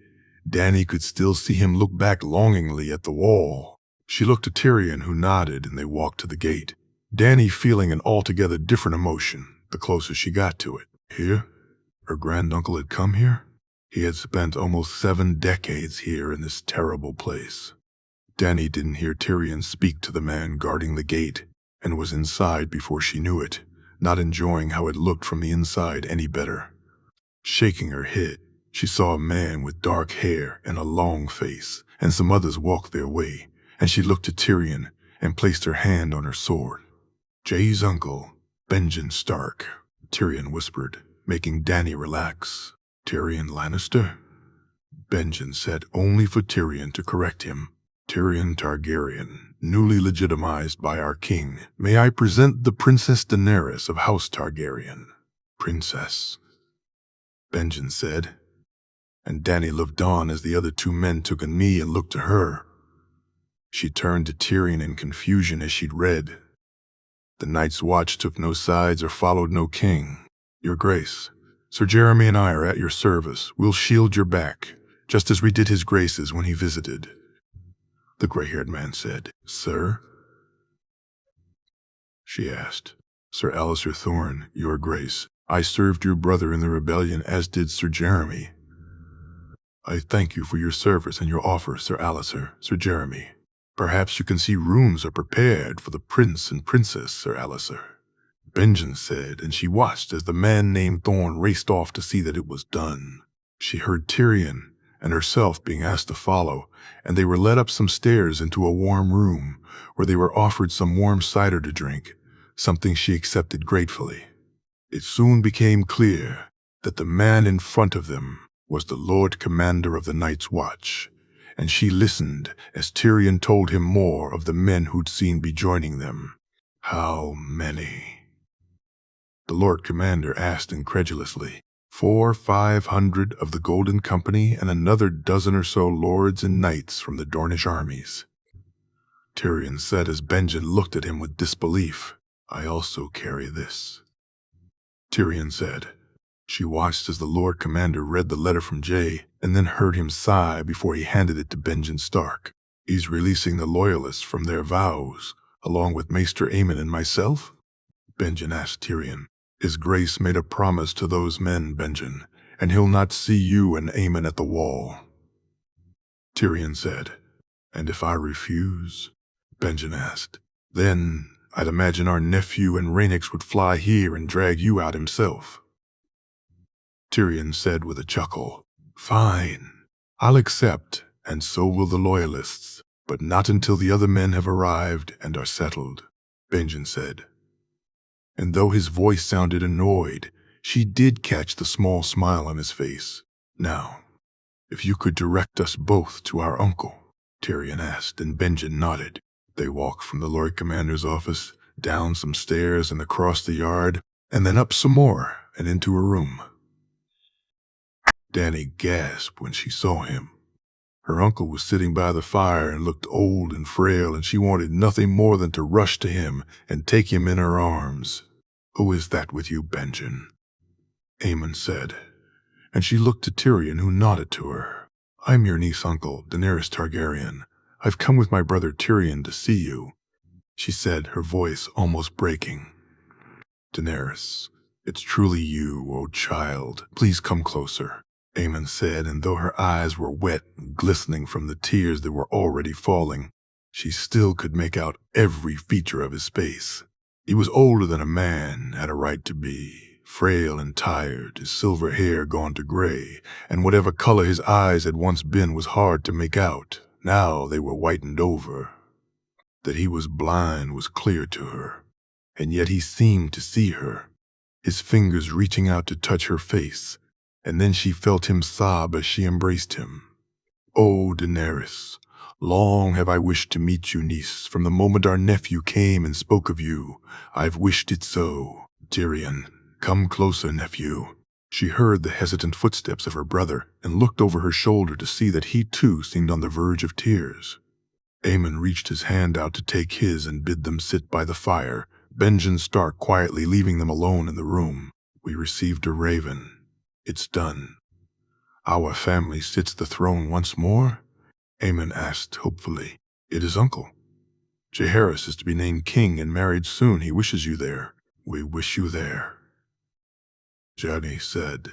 Dany could still see him look back longingly at the wall. She looked at Tyrion, who nodded, and they walked to the gate. Dany feeling an altogether different emotion the closer she got to it. Here? Her granduncle had come here? He had spent almost 7 decades here in this terrible place. Dany didn't hear Tyrion speak to the man guarding the gate, and was inside before she knew it, not enjoying how it looked from the inside any better. Shaking her head, she saw a man with dark hair and a long face, and some others walk their way, and she looked at Tyrion and placed her hand on her sword. Jay's uncle, Benjen Stark, Tyrion whispered, making Dany relax. Tyrion Lannister? Benjen said, only for Tyrion to correct him. Tyrion Targaryen, newly legitimized by our king. May I present the Princess Daenerys of House Targaryen? Princess, Benjen said, and Dany looked on as the other 2 men took a knee and looked to her. She turned to Tyrion in confusion as she'd read. The Night's Watch took no sides or followed no king. Your Grace, Sir Jeremy and I are at your service. We'll shield your back, just as we did his Grace's when he visited. The gray-haired man said, Sir? She asked. Sir Alliser Thorne, your Grace, I served your brother in the rebellion, as did Sir Jeremy. I thank you for your service and your offer, Sir Alliser, Sir Jeremy. Perhaps you can see rooms are prepared for the prince and princess, Sir Alliser. Benjen said, and she watched as the man named Thorn raced off to see that it was done. She heard Tyrion and herself being asked to follow, and they were led up some stairs into a warm room where they were offered some warm cider to drink, something she accepted gratefully. It soon became clear that the man in front of them was the Lord Commander of the Night's Watch, and she listened as Tyrion told him more of the men who'd seen be joining them. How many? The Lord Commander asked incredulously. 400-500 of the Golden Company and another dozen or so lords and knights from the Dornish armies. Tyrion said as Benjen looked at him with disbelief. I also carry this. Tyrion said. She watched as the Lord Commander read the letter from Jay and then heard him sigh before he handed it to Benjen Stark. He's releasing the Loyalists from their vows, along with Maester Aemon and myself? Benjen asked Tyrion. His Grace made a promise to those men, Benjen, and he'll not see you and Aemon at the wall. Tyrion said. And if I refuse? Benjen asked. Then I'd imagine our nephew and Rhaenys would fly here and drag you out himself. Tyrion said with a chuckle. Fine, I'll accept, and so will the Loyalists, but not until the other men have arrived and are settled, Benjen said. And though his voice sounded annoyed, she did catch the small smile on his face. Now, if you could direct us both to our uncle, Tyrion asked, and Benjen nodded. They walked from the Lord Commander's office, down some stairs and across the yard, and then up some more and into a room. Dany gasped when she saw him. Her uncle was sitting by the fire and looked old and frail, and she wanted nothing more than to rush to him and take him in her arms. Who is that with you, Benjen? Aemon said, and she looked to Tyrion, who nodded to her. I'm your niece uncle, Daenerys Targaryen. I've come with my brother Tyrion to see you, she said, her voice almost breaking. Daenerys, it's truly you, O child. Please come closer, Aemon said, and though her eyes were wet and glistening from the tears that were already falling, she still could make out every feature of his face. He was older than a man had a right to be, frail and tired, his silver hair gone to gray, and whatever color his eyes had once been was hard to make out. Now they were whitened over. That he was blind was clear to her, and yet he seemed to see her, his fingers reaching out to touch her face, and then she felt him sob as she embraced him. Oh, Daenerys, long have I wished to meet you, niece. From the moment our nephew came and spoke of you, I've wished it so. Tyrion, come closer, nephew. She heard the hesitant footsteps of her brother and looked over her shoulder to see that he too seemed on the verge of tears. Aemon reached his hand out to take his and bid them sit by the fire, Benjen Stark quietly leaving them alone in the room. We received a raven. It's done. Our family sits the throne once more? Aemon asked hopefully. It is uncle. Jaehaerys is to be named king and married soon. He wishes you there. We wish you there. Dany said.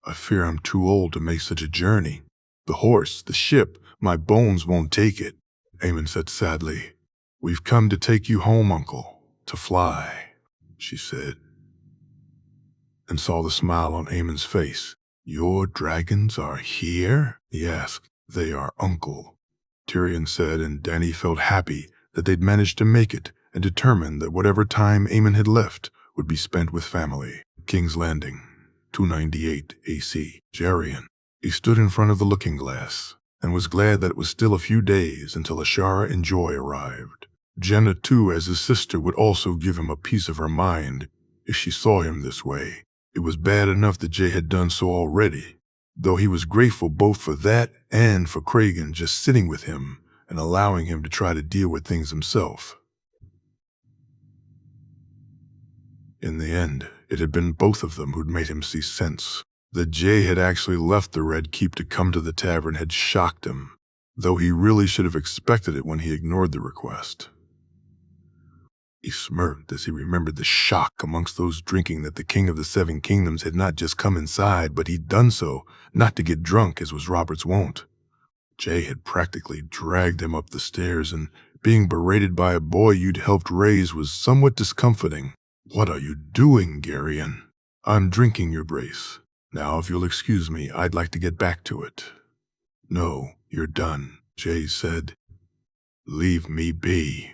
I fear I'm too old to make such a journey. The horse, the ship, my bones won't take it, Aemon said sadly. We've come to take you home, uncle, to fly, she said, and saw the smile on Aemon's face. Your dragons are here? He asked. They are, uncle, Tyrion said, and Dany felt happy that they'd managed to make it and determined that whatever time Aemon had left would be spent with family. King's Landing, 298 AC. Jarian. He stood in front of the looking glass and was glad that it was still a few days until Ashara and Joy arrived. Jenna, too, as his sister, would also give him a piece of her mind if she saw him this way. It was bad enough that Jay had done so already, though he was grateful both for that and for Cragen just sitting with him and allowing him to try to deal with things himself. In the end, it had been both of them who'd made him see sense. That Jay had actually left the Red Keep to come to the tavern had shocked him, though he really should have expected it when he ignored the request. He smirked as he remembered the shock amongst those drinking that the King of the Seven Kingdoms had not just come inside, but he'd done so not to get drunk as was Robert's wont. Jay had practically dragged him up the stairs and Being berated by a boy you'd helped raise was somewhat discomforting. "What are you doing, Garyon?" "I'm drinking your brace. Now, if you'll excuse me, I'd like to get back to it." "No, you're done," Jay said. "Leave me be."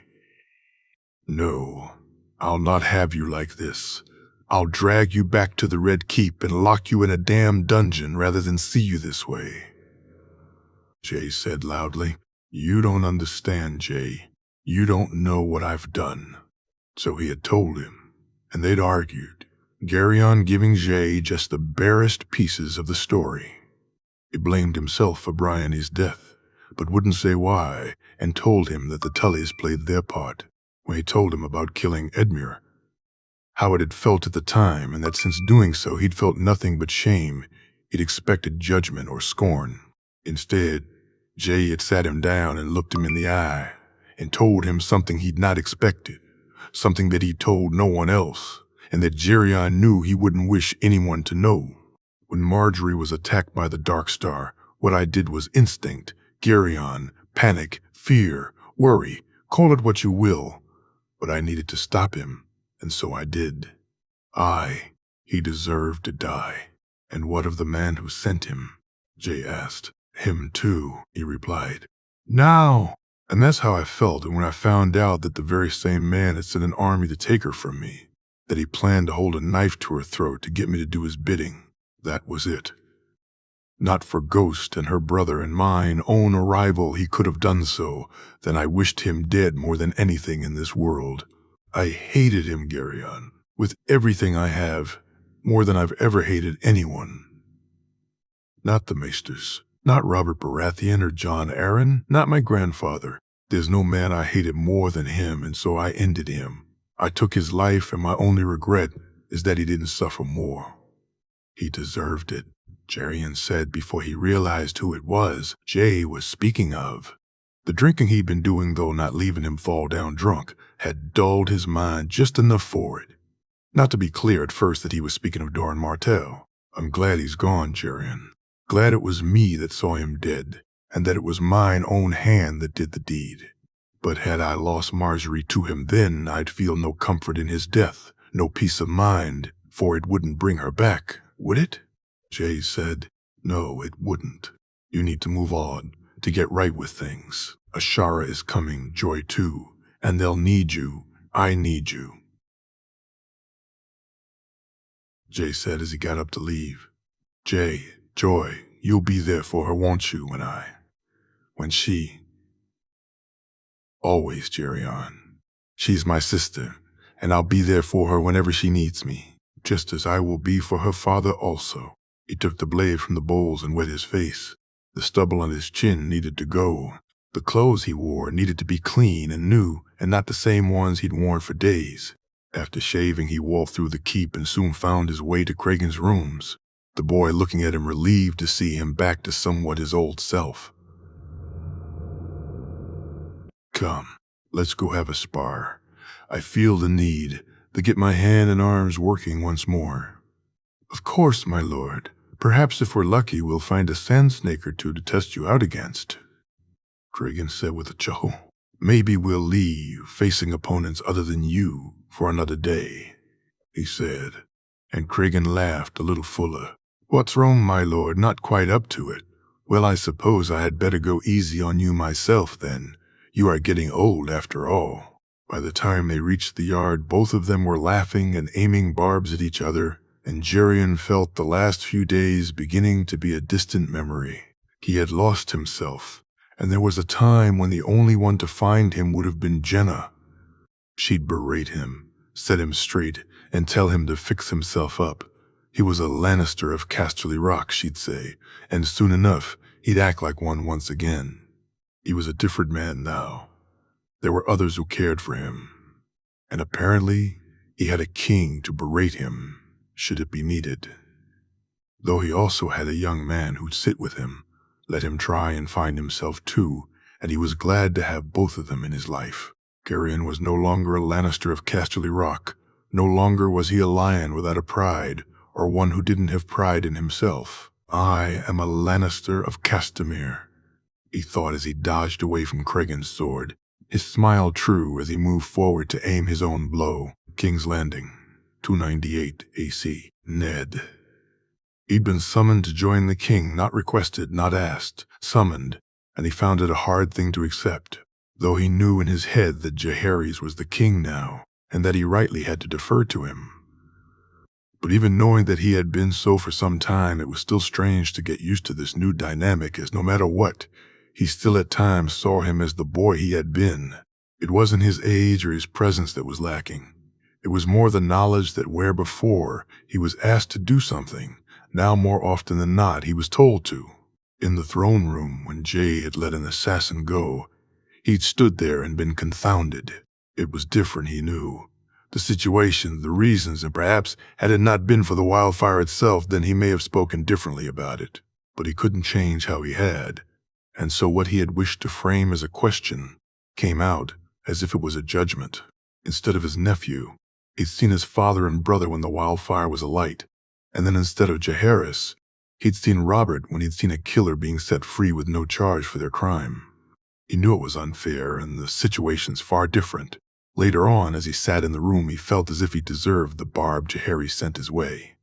"No, I'll not have you like this. I'll drag you back to the Red Keep and lock you in a damn dungeon rather than see you this way," Jay said loudly. "You don't understand, Jay. You don't know what I've done." So he had told him, and they'd argued, Garyon giving Jay just the barest pieces of the story. He blamed himself for Bryony's death, but wouldn't say why, and told him that the Tullys played their part. When he told him about killing Edmure, how it had felt at the time, and that since doing so he'd felt nothing but shame, he'd expected judgment or scorn. Instead, Jay had sat him down and looked him in the eye and told him something he'd not expected, something that he'd told no one else, and that Geryon knew he wouldn't wish anyone to know. When Marjorie was attacked by the Dark Star, what I did was instinct, Geryon, panic, fear, worry, call it what you will, but I needed to stop him, and so I did. He deserved to die. "And what of the man who sent him?" Jay asked. "Him too," he replied. "Now!" And that's how I felt when I found out that the very same man had sent an army to take her from me, that he planned to hold a knife to her throat to get me to do his bidding. That was it. Not for Ghost and her brother and mine own arrival he could have done so, then I wished him dead more than anything in this world. I hated him, Garyon, with everything I have, more than I've ever hated anyone. Not the Maesters, not Robert Baratheon or John Arryn, not my grandfather. There's no man I hated more than him, and so I ended him. I took his life, and my only regret is that he didn't suffer more. He deserved it, Geryon said before he realized who it was Jay was speaking of. The drinking he'd been doing, though not leaving him fall down drunk, had dulled his mind just enough for it. Not to be clear at first that he was speaking of Doran Martell. "I'm glad he's gone, Geryon. Glad it was me that saw him dead, and that it was mine own hand that did the deed. But had I lost Marjorie to him then, I'd feel no comfort in his death, no peace of mind, for it wouldn't bring her back, would it?" Jay said, "No, it wouldn't. You need to move on, to get right with things. Ashara is coming, Joy too, and they'll need you. I need you." Jay said as he got up to leave. "Joy, you'll be there for her, won't you, when she... Always, Geryon. She's my sister, and I'll be there for her whenever she needs me, just as I will be for her father also." He took the blade from the bowls and wet his face. The stubble on his chin needed to go. The clothes he wore needed to be clean and new, and not the same ones he'd worn for days. After shaving, he walked through the keep and soon found his way to Kragan's rooms, the boy looking at him relieved to see him back to somewhat his old self. "Come, let's go have a spar. I feel the need to get my hand and arms working once more." "Of course, my lord. Perhaps if we're lucky, we'll find a sand snake or two to test you out against," Kragan said with a chuckle. "Maybe we'll leave facing opponents other than you for another day," he said, and Kragan laughed a little fuller. "What's wrong, my lord? Not quite up to it? Well, I suppose I had better go easy on you myself then. You are getting old after all." By the time they reached the yard, both of them were laughing and aiming barbs at each other, and Geryon felt the last few days beginning to be a distant memory. He had lost himself, and there was a time when the only one to find him would have been Jenna. She'd berate him, set him straight, and tell him to fix himself up. He was a Lannister of Casterly Rock, she'd say, and soon enough he'd act like one once again. He was a different man now. There were others who cared for him, and apparently he had a king to berate him, should it be needed. Though he also had a young man who'd sit with him, let him try and find himself too, and he was glad to have both of them in his life. Geryon was no longer a Lannister of Casterly Rock. No longer was he a lion without a pride, or one who didn't have pride in himself. "I am a Lannister of Castamere," he thought as he dodged away from Kragan's sword. his smile true as he moved forward to aim his own blow. King's Landing, 298 AC. Ned. He'd been summoned to join the king, not requested, not asked, summoned, and he found it a hard thing to accept, though he knew in his head that Jaehaerys was the king now, and that he rightly had to defer to him. But even knowing that he had been so for some time, it was still strange to get used to this new dynamic, as no matter what, he still at times saw him as the boy he had been. It wasn't his age or his presence that was lacking. It was more the knowledge that where before he was asked to do something, now more often than not he was told to. In the throne room, when Jay had let an assassin go, he'd stood there and been confounded. It was different, he knew. The situation, the reasons, and perhaps had it not been for the wildfire itself, then he may have spoken differently about it. But he couldn't change how he had, and so what he had wished to frame as a question came out as if it was a judgment. Instead of his nephew, he'd seen his father and brother when the wildfire was alight, and then instead of Jaehaerys, he'd seen Robert when he'd seen a killer being set free with no charge for their crime. He knew it was unfair, and the situation's far different. Later on, as he sat in the room, he felt as if he deserved the barb Jaehaerys sent his way.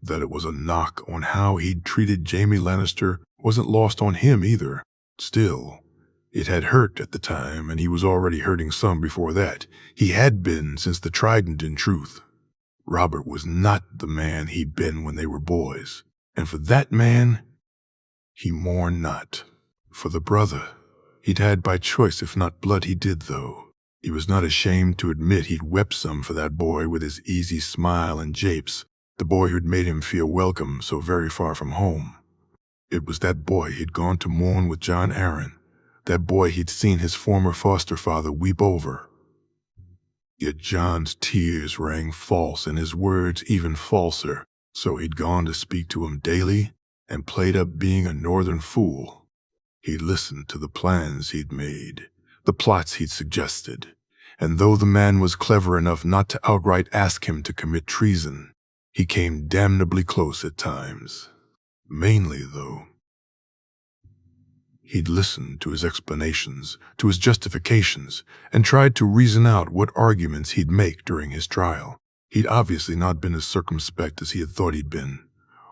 That it was a knock on how he'd treated Jaime Lannister wasn't lost on him either. Still, it had hurt at the time, and he was already hurting some before that. He had been since the Trident, in truth. Robert was not the man he'd been when they were boys, and for that man, he mourned not. For the brother he'd had by choice, if not blood, he did, though. He was not ashamed to admit he'd wept some for that boy with his easy smile and japes, the boy who'd made him feel welcome so very far from home. It was that boy he'd gone to mourn with Jon Arryn, that boy he'd seen his former foster father weep over. Yet Jon's tears rang false and his words even falser, so he'd gone to speak to him daily and played up being a northern fool. He'd listened to the plans he'd made, the plots he'd suggested, and though the man was clever enough not to outright ask him to commit treason, he came damnably close at times. Mainly, though, he'd listened to his explanations, to his justifications, and tried to reason out what arguments he'd make during his trial. He'd obviously not been as circumspect as he had thought he'd been,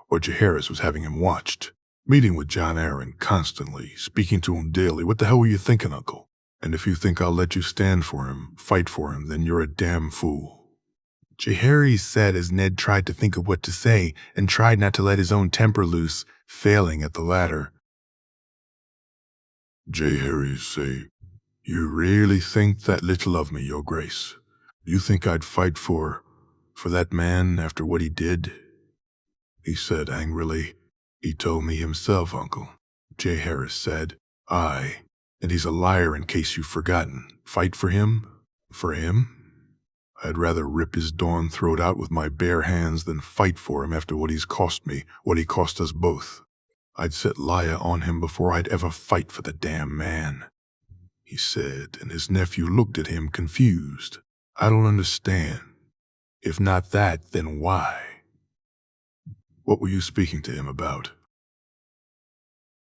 or Jaehaerys was having him watched. Meeting with Jon Arryn constantly, speaking to him daily. What the hell were you thinking, Uncle? And if you think I'll let you stand for him, fight for him, then you're a damn fool. Jaehaerys said as Ned tried to think of what to say and tried not to let his own temper loose, failing at the latter. Jaehaerys say, "You really think that little of me, Your Grace? You think I'd fight for that man after what he did?" He said angrily. "He told me himself, Uncle," Jaehaerys said. "Aye, and he's a liar in case you've forgotten. Fight for him? For him? I'd rather rip his darn throat out with my bare hands than fight for him after what he's cost me, what he cost us both. I'd set Lya on him before I'd ever fight for the damn man," he said, and his nephew looked at him confused. "I don't understand. If not that, then why? What were you speaking to him about?"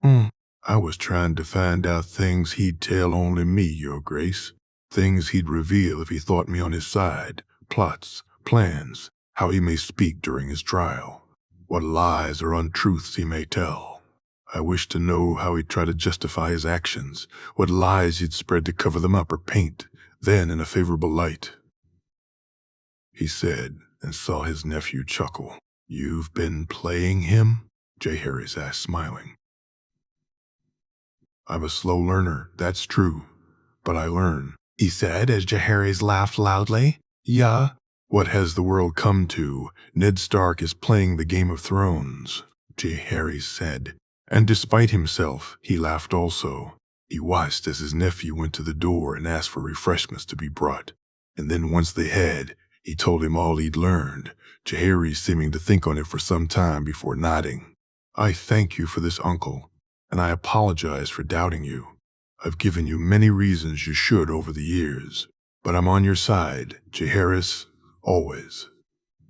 "I was trying to find out things he'd tell only me, Your Grace. Things he'd reveal if he thought me on his side. Plots, plans, how he may speak during his trial. What lies or untruths he may tell. I wished to know how he'd try to justify his actions, what lies he'd spread to cover them up or paint, then in a favorable light," he said, and saw his nephew chuckle. "You've been playing him?" Jaehaerys asked, smiling. "I'm a slow learner, that's true, but I learn," he said as Jaehaerys laughed loudly. "Yeah? What has the world come to? Ned Stark is playing the Game of Thrones," Jaehaerys said, and despite himself, he laughed also. He watched as his nephew went to the door and asked for refreshments to be brought, and then once they had, he told him all he'd learned, Jaehaerys seeming to think on it for some time before nodding. "I thank you for this, Uncle, and I apologize for doubting you. I've given you many reasons you should over the years, but I'm on your side, Jaehaerys, always,"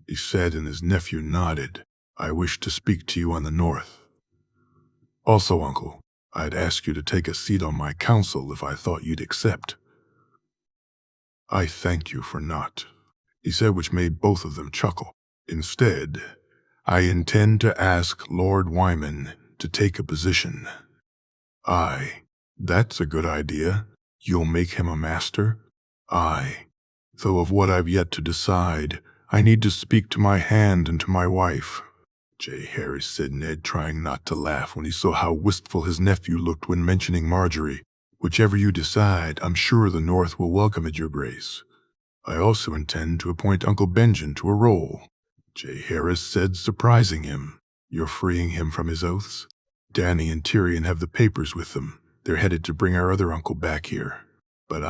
he said, and his nephew nodded. "I wish to speak to you on the north. Also, Uncle, I'd ask you to take a seat on my council if I thought you'd accept." I thank you for not, he said, which made both of them chuckle. Instead, I intend to ask Lord Wyman to take a position. That's a good idea. You'll make him a master? Though of what I've yet to decide, I need to speak to my hand and to my wife. J. Harris said Ned, trying not to laugh when he saw how wistful his nephew looked when mentioning Marjorie. Whichever you decide, I'm sure the North will welcome it, Your Grace. I also intend to appoint Uncle Benjamin to a role, J. Harris said, surprising him. You're freeing him from his oaths? Danny and Tyrion have the papers with them. They're headed to bring our other uncle back here. But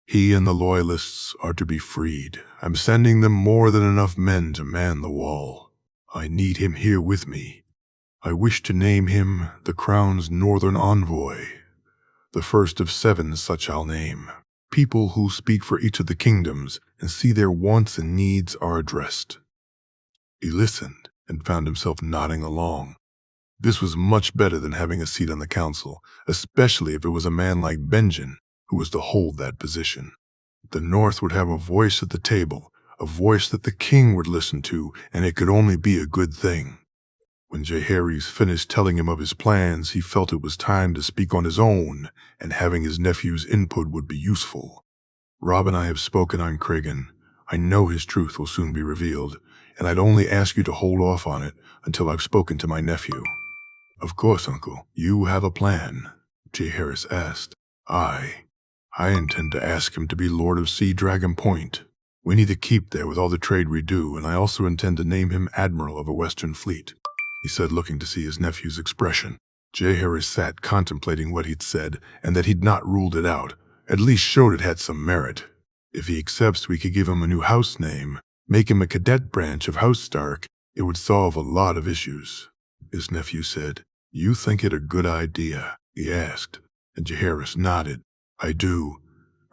he and the Loyalists are to be freed. I'm sending them more than enough men to man the wall. I need him here with me. I wish to name him the Crown's Northern Envoy. The first of 7 such I'll name. People who speak for each of the kingdoms and see their wants and needs are addressed. He listened and found himself nodding along. This was much better than having a seat on the council, especially if it was a man like Benjen who was to hold that position. The North would have a voice at the table, a voice that the king would listen to, and it could only be a good thing. When Jaehaerys finished telling him of his plans, he felt it was time to speak on his own, and having his nephew's input would be useful. Robb and I have spoken on Cregan. I know his truth will soon be revealed, and I'd only ask you to hold off on it until I've spoken to my nephew. Of course, Uncle. You have a plan? Jaehaerys asked. I intend to ask him to be Lord of Sea Dragon Point. We need to keep there with all the trade we do, and I also intend to name him Admiral of a Western Fleet, he said, looking to see his nephew's expression. Jaehaerys sat contemplating what he'd said, and that he'd not ruled it out, at least showed it had some merit. If he accepts, we could give him a new house name, make him a cadet branch of House Stark. It would solve a lot of issues. His nephew said. You think it a good idea? He asked, and Jaehaerys nodded. I do.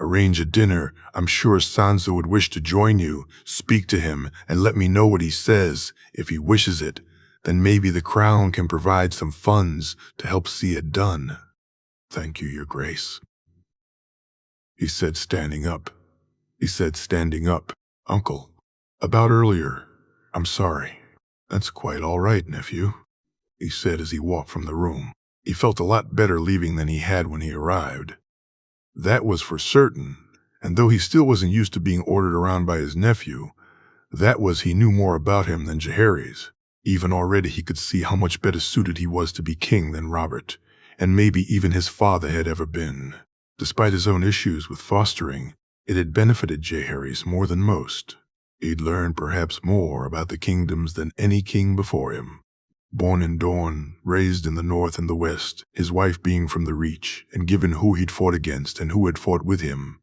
Arrange a dinner. I'm sure Sansa would wish to join you. Speak to him and let me know what he says. If he wishes it, then maybe the Crown can provide some funds to help see it done. Thank you, Your Grace. He said, standing up. Uncle, about earlier. I'm sorry. That's quite all right, nephew, he said as he walked from the room. He felt a lot better leaving than he had when he arrived. That was for certain, and though he still wasn't used to being ordered around by his nephew, he knew more about him than Jaehaerys. Even already he could see how much better suited he was to be king than Robert, and maybe even his father had ever been. Despite his own issues with fostering, it had benefited Jaehaerys more than most. He'd learned perhaps more about the kingdoms than any king before him. Born in Dorne, raised in the North and the West, his wife being from the Reach, and given who he'd fought against and who had fought with him,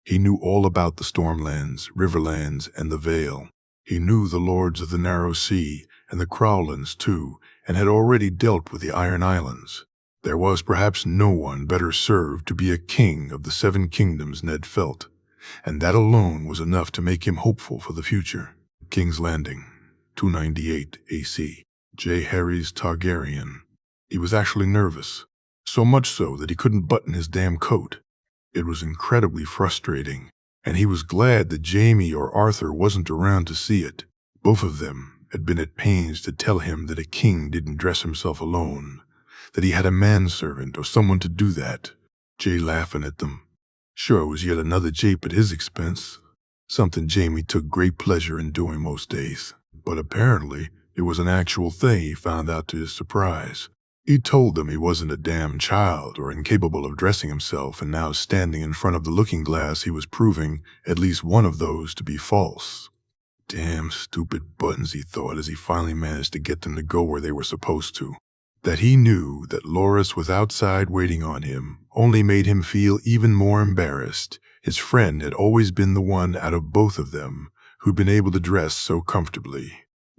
he knew all about the Stormlands, Riverlands, and the Vale. He knew the Lords of the Narrow Sea, and the Crowlands too, and had already dealt with the Iron Islands. There was perhaps no one better served to be a king of the 7 kingdoms, Ned felt, and that alone was enough to make him hopeful for the future. King's Landing, 298 AC. Jaehaerys Targaryen. He was actually nervous, so much so that he couldn't button his damn coat. It was incredibly frustrating, and he was glad that Jaime or Arthur wasn't around to see it. Both of them had been at pains to tell him that a king didn't dress himself alone, that he had a manservant or someone to do that. Jay laughing at them. Sure, it was yet another jape at his expense, something Jaime took great pleasure in doing most days. But apparently, it was an actual thing, he found out to his surprise. He told them he wasn't a damn child or incapable of dressing himself, and now standing in front of the looking glass he was proving at least one of those to be false. Damn stupid buttons, he thought as he finally managed to get them to go where they were supposed to. That he knew that Loras was outside waiting on him only made him feel even more embarrassed. His friend had always been the one out of both of them who'd been able to dress so comfortably.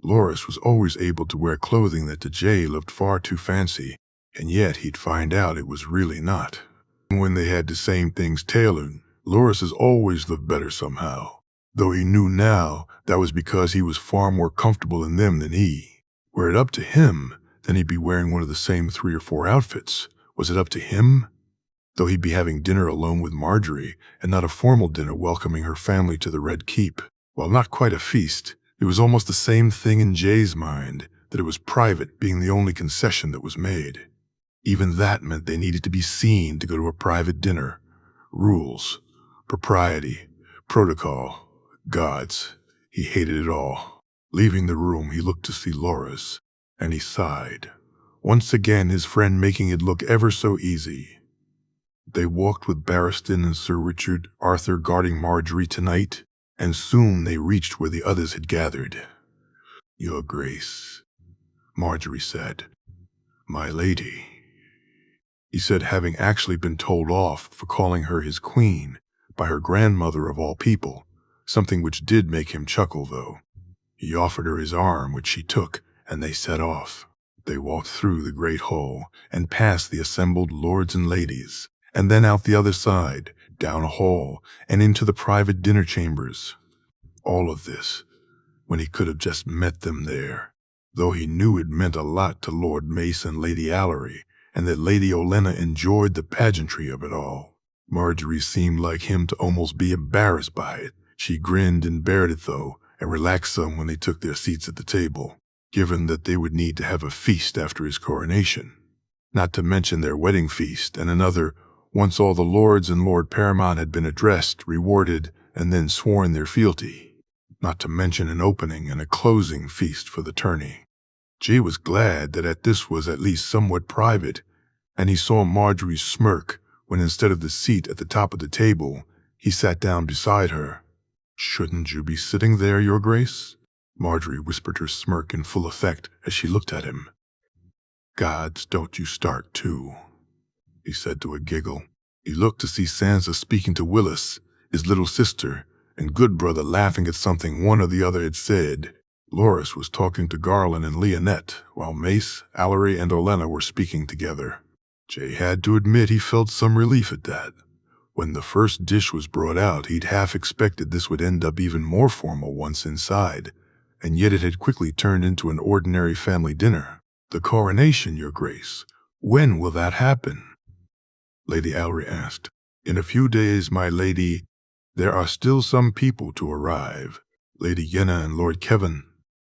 Loras was always able to wear clothing that to Jay looked far too fancy, and yet he'd find out it was really not. When they had the same things tailored, Loras always looked better somehow, though he knew now that was because he was far more comfortable in them than he. Were it up to him, then he'd be wearing one of the same 3 or 4 outfits. Was it up to him? though he'd be having dinner alone with Marjorie and not a formal dinner welcoming her family to the Red Keep. While not quite a feast, it was almost the same thing in Jay's mind, that it was private being the only concession that was made. Even that meant they needed to be seen to go to a private dinner. Rules, propriety, protocol, gods. He hated it all. Leaving the room, he looked to see Loras, and he sighed. Once again, his friend making it look ever so easy. They walked with Barristan and Sir Richard Arthur guarding Marjorie tonight, and soon they reached where the others had gathered. "Your Grace," Marjorie said. "My lady," he said, having actually been told off for calling her his queen by her grandmother of all people, something which did make him chuckle, though. He offered her his arm, which she took, and they set off. They walked through the great hall and past the assembled lords and ladies, and then out the other side, down a hall, and into the private dinner chambers. All of this, when he could have just met them there, though he knew it meant a lot to Lord Mace and Lady Allery, and that Lady Olenna enjoyed the pageantry of it all. Marjorie seemed like him to almost be embarrassed by it. She grinned and bared it, though, and relaxed some when they took their seats at the table, given that they would need to have a feast after his coronation. Not to mention their wedding feast and another once all the lords and Lord Paramount had been addressed, rewarded, and then sworn their fealty. Not to mention an opening and a closing feast for the tourney. Jay was glad that this was at least somewhat private, and he saw Marjorie's smirk when instead of the seat at the top of the table, he sat down beside her. "Shouldn't you be sitting there, Your Grace?" Marjorie whispered, her smirk in full effect as she looked at him. "Gods, don't you start too," he said to a giggle. He looked to see Sansa speaking to Willis, his little sister, and good brother laughing at something one or the other had said. Loras was talking to Garland and Leonette, while Mace, Allery, and Olenna were speaking together. Jay had to admit he felt some relief at that. When the first dish was brought out, he'd half expected this would end up even more formal once inside, and yet it had quickly turned into an ordinary family dinner. "The coronation, Your Grace. When will that happen?" Lady Allery asked. "In a few days, my lady. There are still some people to arrive. Lady Yenna and Lord Kevin,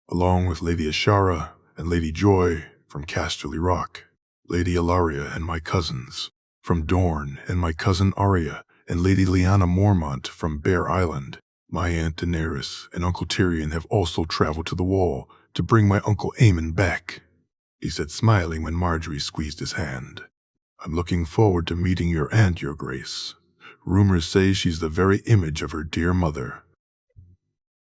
along with Lady Ashara and Lady Joy from Casterly Rock, Lady Ilaria and my cousins from Dorne, and my cousin Arya and Lady Lyanna Mormont from Bear Island. My Aunt Daenerys and Uncle Tyrion have also traveled to the Wall to bring my Uncle Aemon back," he said, smiling when Marjorie squeezed his hand. "I'm looking forward to meeting your aunt, Your Grace. Rumors say she's the very image of her dear mother."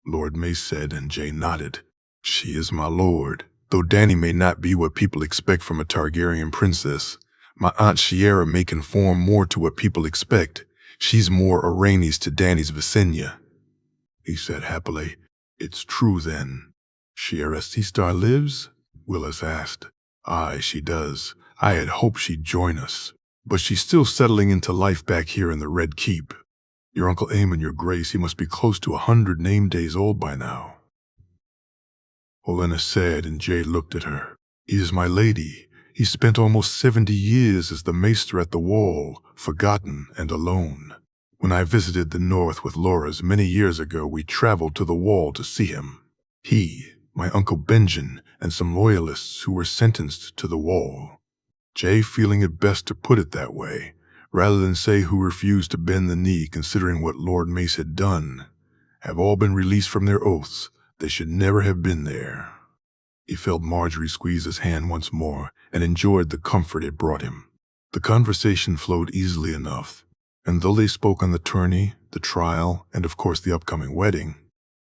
Lord Mace said, and Jay nodded. "She is, my lord. Though Dany may not be what people expect from a Targaryen princess, my Aunt Shiera may conform more to what people expect. She's more Rhaenys to Dany's Visenya," he said happily. "It's true, then. Shiera Seastar lives?" Willis asked. "Aye, she does. I had hoped she'd join us, but she's still settling into life back here in the Red Keep. Your Uncle Aemon, Your Grace, he must be close to 100 name days old by now," Olenna said, and Jay looked at her. "He is, my lady. He spent almost 70 years as the maester at the Wall, forgotten and alone. When I visited the north with Loras many years ago, we traveled to the Wall to see him. He, my Uncle Benjen, and some loyalists who were sentenced to the Wall." Jay feeling it best to put it that way, rather than say who refused to bend the knee considering what Lord Mace had done, have all been released from their oaths. They should never have been there. He felt Marjorie squeeze his hand once more and enjoyed the comfort it brought him. The conversation flowed easily enough, and though they spoke on the tourney, the trial, and of course the upcoming wedding,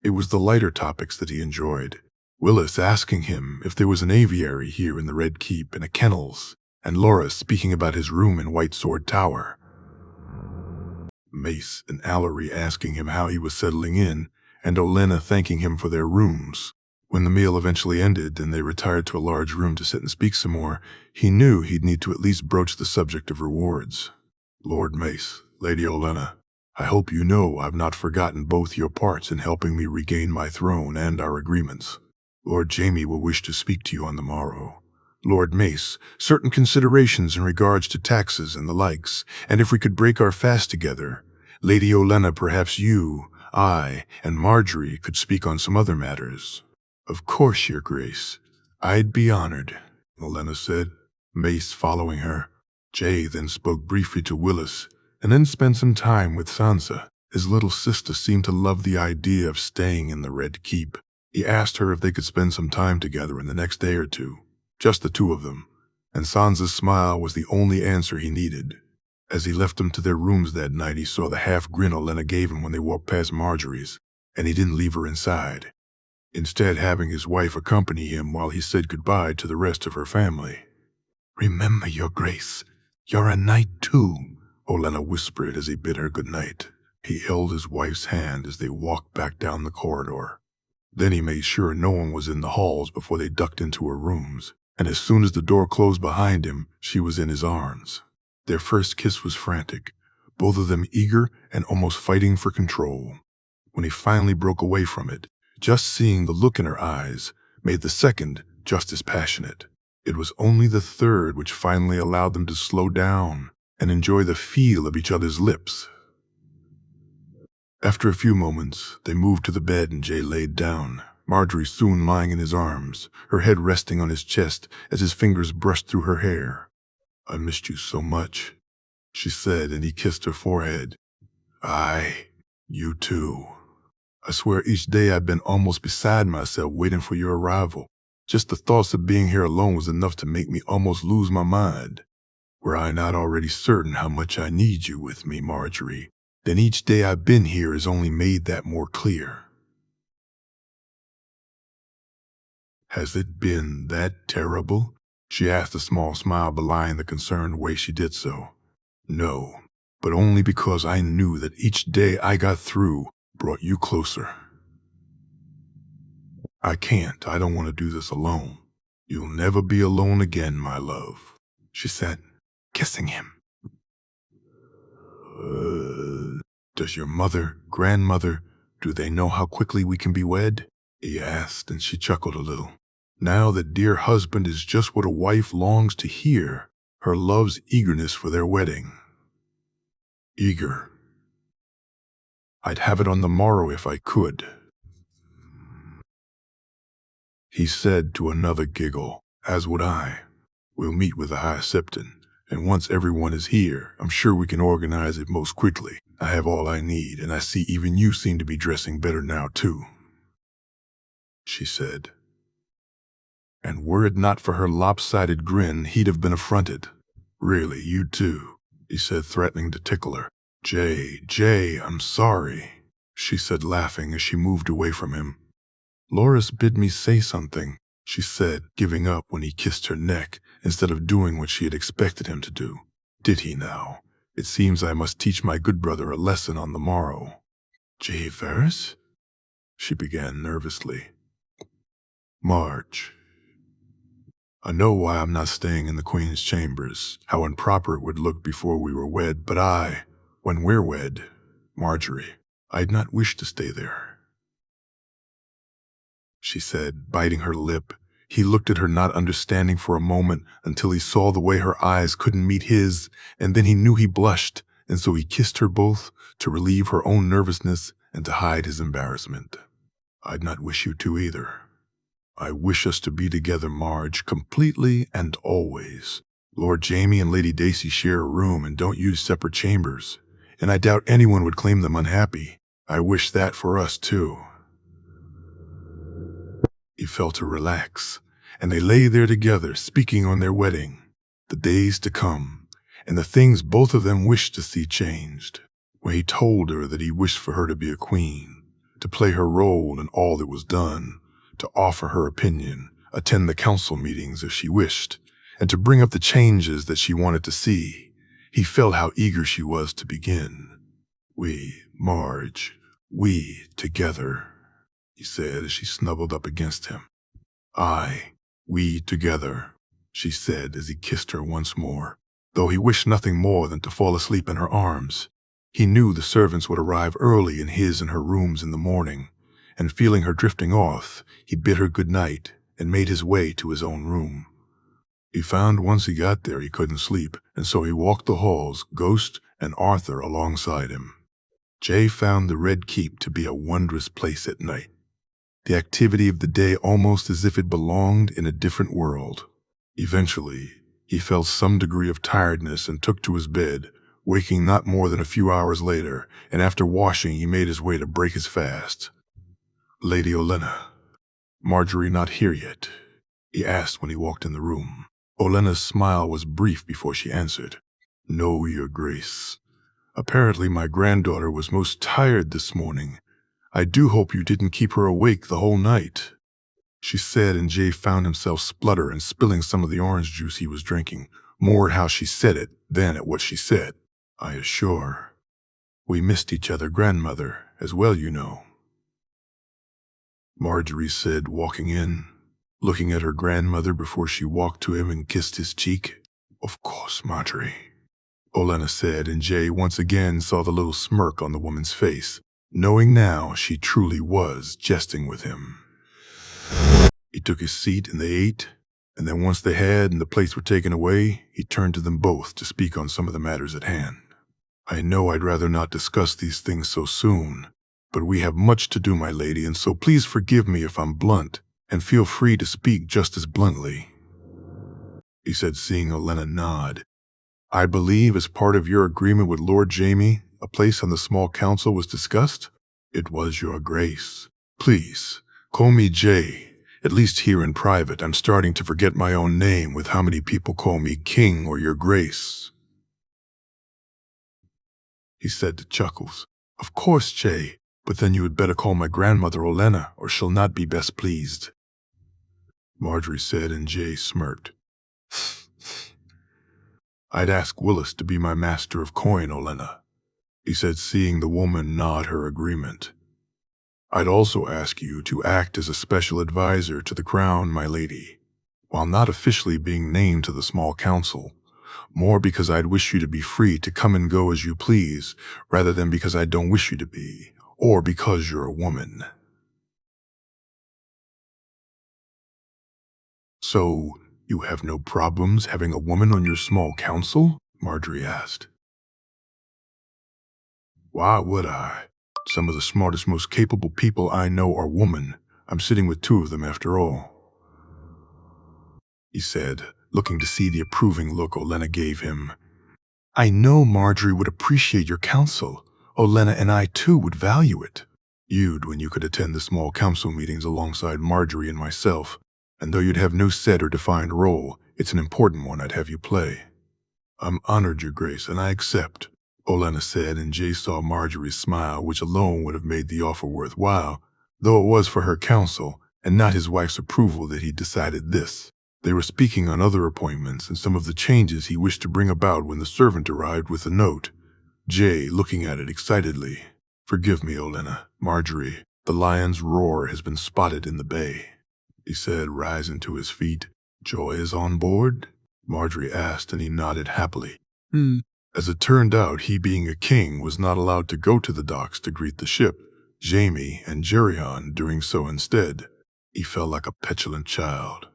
it was the lighter topics that he enjoyed. Willis asking him if there was an aviary here in the Red Keep and a kennels, and Loras speaking about his room in White Sword Tower. Mace and Allery asking him how he was settling in, and Olenna thanking him for their rooms. When the meal eventually ended and they retired to a large room to sit and speak some more, he knew he'd need to at least broach the subject of rewards. "Lord Mace, Lady Olenna, I hope you know I've not forgotten both your parts in helping me regain my throne and our agreements. Lord Jaime will wish to speak to you on the morrow. Lord Mace, certain considerations in regards to taxes and the likes, and if we could break our fast together, Lady Olenna, perhaps you, I, and Marjorie could speak on some other matters." "Of course, Your Grace. I'd be honored," Olenna said, Mace following her. Jay then spoke briefly to Willis, and then spent some time with Sansa. His little sister seemed to love the idea of staying in the Red Keep. He asked her if they could spend some time together in the next day or two, just the two of them, and Sansa's smile was the only answer he needed. As he left them to their rooms that night, he saw the half-grin Olenna gave him when they walked past Marjorie's, and he didn't leave her inside, instead having his wife accompany him while he said goodbye to the rest of her family. "Remember, Your Grace, you're a knight too," Olenna whispered as he bid her good night. He held his wife's hand as they walked back down the corridor. Then he made sure no one was in the halls before they ducked into her rooms, and as soon as the door closed behind him, she was in his arms. Their first kiss was frantic, both of them eager and almost fighting for control. When he finally broke away from it, just seeing the look in her eyes made the second just as passionate. It was only the third which finally allowed them to slow down and enjoy the feel of each other's lips. After a few moments, they moved to the bed and Jay laid down, Marjorie soon lying in his arms, her head resting on his chest as his fingers brushed through her hair. "I missed you so much," she said, and he kissed her forehead. You too. I swear each day I've been almost beside myself waiting for your arrival. Just the thoughts of being here alone was enough to make me almost lose my mind. Were I not already certain how much I need you with me, Marjorie, then each day I've been here has only made that more clear." "Has it been that terrible?" she asked, a small smile belying the concerned way she did so. "No, but only because I knew that each day I got through brought you closer. I don't want to do this alone. You'll never be alone again, my love," she said, kissing him. "Does your mother, grandmother, do they know how quickly we can be wed?" he asked, and she chuckled a little. Now that dear husband is just what a wife longs to hear, her love's eagerness for their wedding. "Eager. I'd have it on the morrow if I could," he said to another giggle, "as would I. We'll meet with the High Septon, and once everyone is here, I'm sure we can organize it most quickly. I have all I need, and I see even you seem to be dressing better now too," she said. And were it not for her lopsided grin, he'd have been affronted. "Really, you too," he said, threatening to tickle her. Jay, I'm sorry," she said, laughing as she moved away from him. "Loras bid me say something," she said, giving up when he kissed her neck instead of doing what she had expected him to do. "Did he now? It seems I must teach my good brother a lesson on the morrow." "Jay Varys?" she began nervously. "Marge, I know why I'm not staying in the Queen's chambers, how improper it would look before we were wed, but when we're wed, Marjorie, I'd not wish to stay there," she said, biting her lip. He looked at her, not understanding for a moment, until he saw the way her eyes couldn't meet his, and then he knew he blushed, and so he kissed her both to relieve her own nervousness and to hide his embarrassment. "I'd not wish you to either. I wish us to be together, Marge, completely and always. Lord Jaime and Lady Dacey share a room and don't use separate chambers, and I doubt anyone would claim them unhappy. I wish that for us too." He felt her relax, and they lay there together, speaking on their wedding, the days to come, and the things both of them wished to see changed. When he told her that he wished for her to be a queen, to play her role in all that was done, to offer her opinion, attend the council meetings if she wished, and to bring up the changes that she wanted to see, he felt how eager she was to begin. Marge, we together," he said as she snuggled up against him. We together," she said as he kissed her once more, though he wished nothing more than to fall asleep in her arms. He knew the servants would arrive early in his and her rooms in the morning, and feeling her drifting off, he bid her good night and made his way to his own room. He found once he got there he couldn't sleep, and so he walked the halls, Ghost and Arthur alongside him. Jay found the Red Keep to be a wondrous place at night. The activity of the day almost as if it belonged in a different world. Eventually, he felt some degree of tiredness and took to his bed, waking not more than a few hours later, and after washing he made his way to break his fast. "Lady Olenna, Marjorie not here yet?" he asked when he walked in the room. Olenna's smile was brief before she answered. "No, Your Grace. Apparently my granddaughter was most tired this morning. I do hope you didn't keep her awake the whole night," she said, and Jay found himself splutter and spilling some of the orange juice he was drinking, more at how she said it than at what she said. "I assure her. We missed each other, grandmother, as well, you know," Marjorie said, walking in, looking at her grandmother before she walked to him and kissed his cheek. "Of course, Marjorie," Olenna said, and Jay once again saw the little smirk on the woman's face, knowing now she truly was jesting with him. He took his seat and they ate, and then once they had and the plates were taken away, he turned to them both to speak on some of the matters at hand. "I know I'd rather not discuss these things so soon, but we have much to do, my lady, and so please forgive me if I'm blunt, and feel free to speak just as bluntly," he said, seeing Olenna nod. "I believe as part of your agreement with Lord Jaime, a place on the small council was discussed?" "It was, Your Grace. Please, call me Jay. At least here in private, I'm starting to forget my own name with how many people call me King or Your Grace," he said to Chuckles. "Of course, Jay, but then you had better call my grandmother Olenna, or she'll not be best pleased," Marjorie said, and Jay smirked. "I'd ask Willis to be my master of coin, Olenna," he said, seeing the woman nod her agreement. "I'd also ask you to act as a special advisor to the crown, my lady, while not officially being named to the small council, more because I'd wish you to be free to come and go as you please, rather than because I don't wish you to be, or because you're a woman." "So, you have no problems having a woman on your small council?" Marjorie asked. "Why would I? Some of the smartest, most capable people I know are women. I'm sitting with two of them after all," he said, looking to see the approving look Olenna gave him. "I know Marjorie would appreciate your counsel. Olenna and I too would value it." "You'd when you could attend the small council meetings alongside Marjorie and myself, and though you'd have no set or defined role, it's an important one I'd have you play." "I'm honored, Your Grace, and I accept," Olenna said, and Jay saw Marjorie's smile, which alone would have made the offer worthwhile, though it was for her counsel and not his wife's approval that he decided this. They were speaking on other appointments and some of the changes he wished to bring about when the servant arrived with a note, Jay looking at it excitedly. "Forgive me, Olenna, Marjorie, the lion's roar has been spotted in the bay," he said, rising to his feet. "Joy is on board?" Marjorie asked, and he nodded happily. As it turned out, he being a king was not allowed to go to the docks to greet the ship, Jaime and Geryon doing so instead. He felt like a petulant child.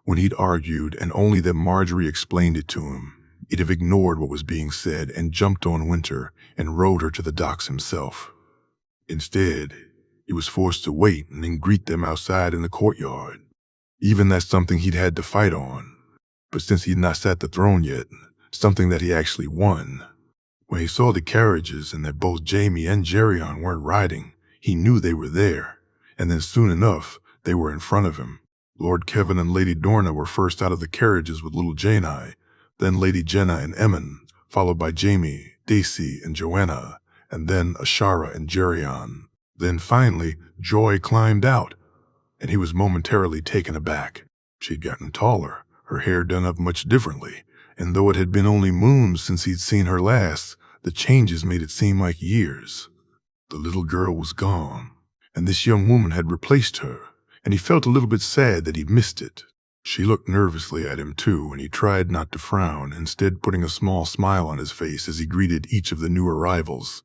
When he'd argued, and only that Marjorie explained it to him, he'd have ignored what was being said and jumped on Winter and rowed her to the docks himself. Instead, he was forced to wait and then greet them outside in the courtyard. Even that's something he'd had to fight on, but since he'd not sat the throne yet, something that he actually won. When he saw the carriages and that both Jaime and Geryon weren't riding, he knew they were there, and then soon enough, they were in front of him. Lord Kevin and Lady Dorna were first out of the carriages with little Janai, then Lady Jenna and Emmon, followed by Jaime, Daisy, and Joanna, and then Ashara and Geryon. Then finally, Joy climbed out, and he was momentarily taken aback. She'd gotten taller, her hair done up much differently, and though it had been only moons since he'd seen her last, the changes made it seem like years. The little girl was gone, and this young woman had replaced her, and he felt a little bit sad that he'd missed it. She looked nervously at him too, and he tried not to frown, instead putting a small smile on his face as he greeted each of the new arrivals.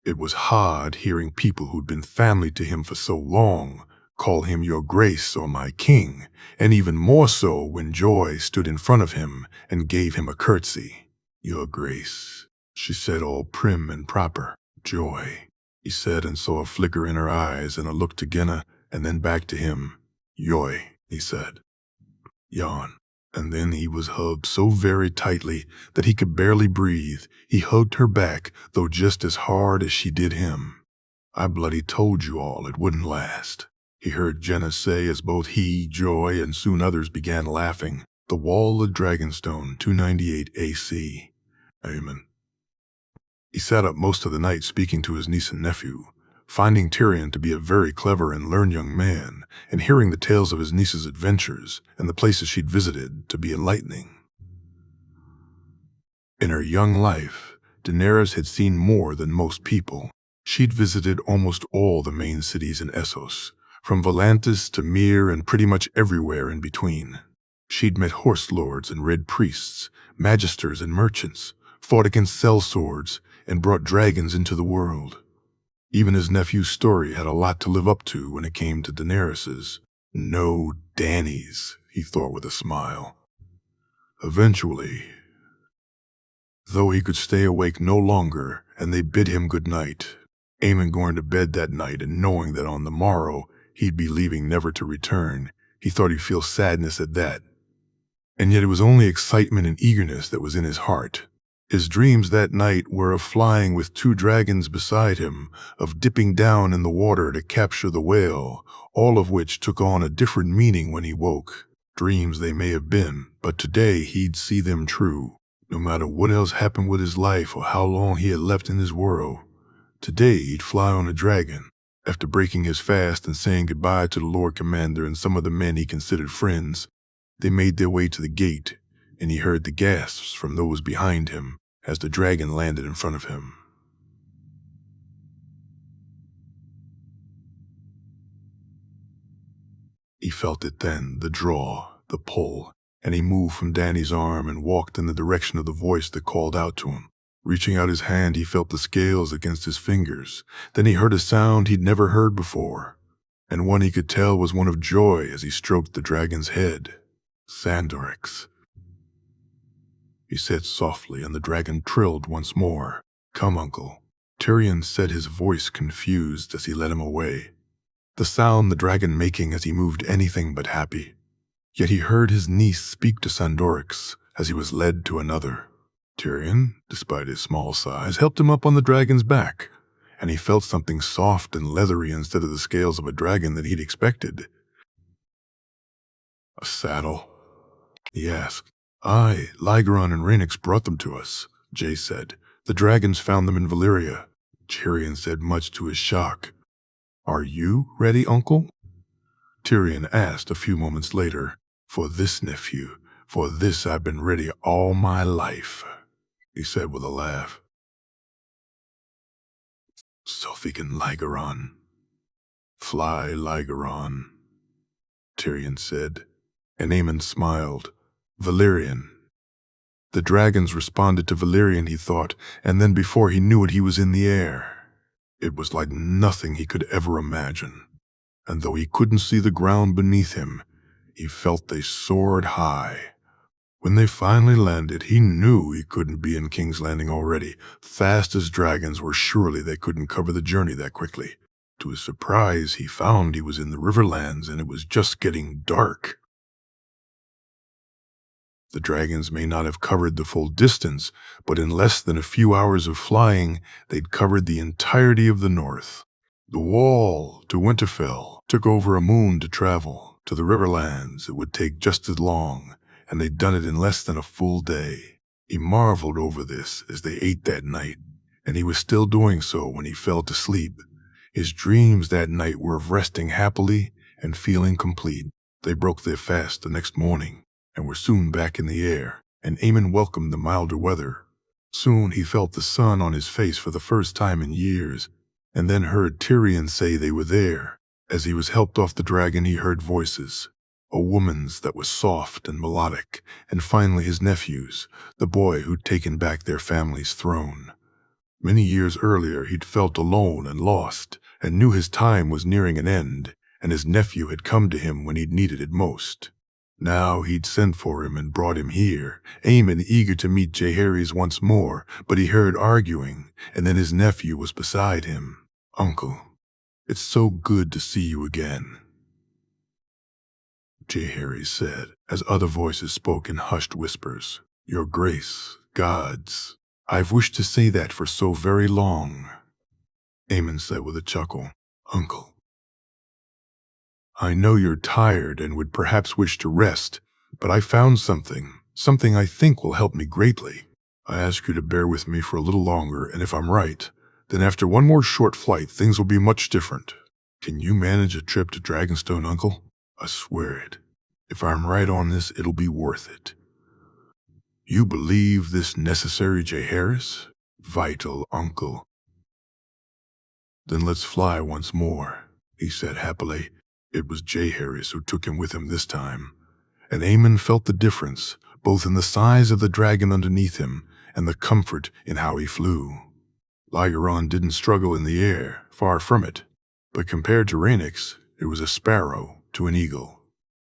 It was hard hearing people who'd been family to him for so long call him your grace or my king, and even more so when Joy stood in front of him and gave him a curtsy. Your grace, she said, all prim and proper. Joy, he said, and saw a flicker in her eyes and a look to Genna and then back to him. Yoy, he said. Yawn. And then he was hugged so very tightly that he could barely breathe. He hugged her back, though just as hard as she did him. I bloody told you all it wouldn't last, he heard Genna say as both he, Joy, and soon others began laughing. The Wall of Dragonstone, 298 AC. Amen. He sat up most of the night speaking to his niece and nephew, finding Tyrion to be a very clever and learned young man, and hearing the tales of his niece's adventures and the places she'd visited to be enlightening. In her young life, Daenerys had seen more than most people. She'd visited almost all the main cities in Essos, from Volantis to Myr and pretty much everywhere in between. She'd met horse lords and red priests, magisters and merchants, fought against sellswords, and brought dragons into the world. Even his nephew's story had a lot to live up to when it came to Daenerys's. No Dany's, he thought with a smile. Eventually, though he could stay awake no longer, and they bid him good night, Aemon going to bed that night and knowing that on the morrow he'd be leaving never to return, he thought he'd feel sadness at that. And yet it was only excitement and eagerness that was in his heart. His dreams that night were of flying with 2 dragons beside him, of dipping down in the water to capture the whale, all of which took on a different meaning when he woke. Dreams they may have been, but today he'd see them true. No matter what else happened with his life or how long he had left in this world, today he'd fly on a dragon. After breaking his fast and saying goodbye to the Lord Commander and some of the men he considered friends, they made their way to the gate, and he heard the gasps from those behind him as the dragon landed in front of him. He felt it then, the draw, the pull, and he moved from Dany's arm and walked in the direction of the voice that called out to him. Reaching out his hand, he felt the scales against his fingers. Then he heard a sound he'd never heard before, and one he could tell was one of joy as he stroked the dragon's head. Sandorix, he said softly, and the dragon trilled once more. Come, uncle, Tyrion said, his voice confused as he led him away, the sound the dragon making as he moved anything but happy. Yet he heard his niece speak to Sandorix as he was led to another. Tyrion, despite his small size, helped him up on the dragon's back, and he felt something soft and leathery instead of the scales of a dragon that he'd expected. A saddle? He asked. Aye, Lygeron and Rhaenys brought them to us, Jay said. The dragons found them in Valyria. Tyrion said, much to his shock. Are you ready, uncle? Tyrion asked a few moments later. For this, nephew, for this I've been ready all my life, he said with a laugh. Sophican Lygeron. Fly, Lygeron, Tyrion said, and Aemon smiled. Valyrian. The dragons responded to Valyrian, he thought, and then before he knew it, he was in the air. It was like nothing he could ever imagine, and though he couldn't see the ground beneath him, he felt they soared high. When they finally landed, he knew he couldn't be in King's Landing already. Fast as dragons were, surely they couldn't cover the journey that quickly. To his surprise, he found he was in the Riverlands, and it was just getting dark. The dragons may not have covered the full distance, but in less than a few hours of flying, they'd covered the entirety of the north. The Wall to Winterfell took over a moon to travel. To the Riverlands, it would take just as long, and they'd done it in less than a full day. He marveled over this as they ate that night, and he was still doing so when he fell to sleep. His dreams that night were of resting happily and feeling complete. They broke their fast the next morning, and were soon back in the air, and Aemon welcomed the milder weather. Soon he felt the sun on his face for the first time in years, and then heard Tyrion say they were there. As he was helped off the dragon, he heard voices, a woman's that was soft and melodic, and finally his nephew's, the boy who'd taken back their family's throne. Many years earlier he'd felt alone and lost, and knew his time was nearing an end, and his nephew had come to him when he'd needed it most. Now he'd sent for him and brought him here, Aemon eager to meet Jaehaerys once more, but he heard arguing, and then his nephew was beside him. "Uncle, it's so good to see you again," Jaehaerys said, as other voices spoke in hushed whispers. "Your grace, gods, I've wished to say that for so very long," Aemon said with a chuckle. "Uncle, I know you're tired and would perhaps wish to rest, but I found something I think will help me greatly. I ask you to bear with me for a little longer, and if I'm right, then after one more short flight, things will be much different. Can you manage a trip to Dragonstone, Uncle? I swear it. If I'm right on this, it'll be worth it." "You believe this necessary, Jaehaerys?" "Vital, Uncle." "Then let's fly once more," he said happily. It was Jaehaerys who took him with him this time, and Aemon felt the difference, both in the size of the dragon underneath him and the comfort in how he flew. Lygeron didn't struggle in the air, far from it, but compared to Rhaenys, it was a sparrow to an eagle.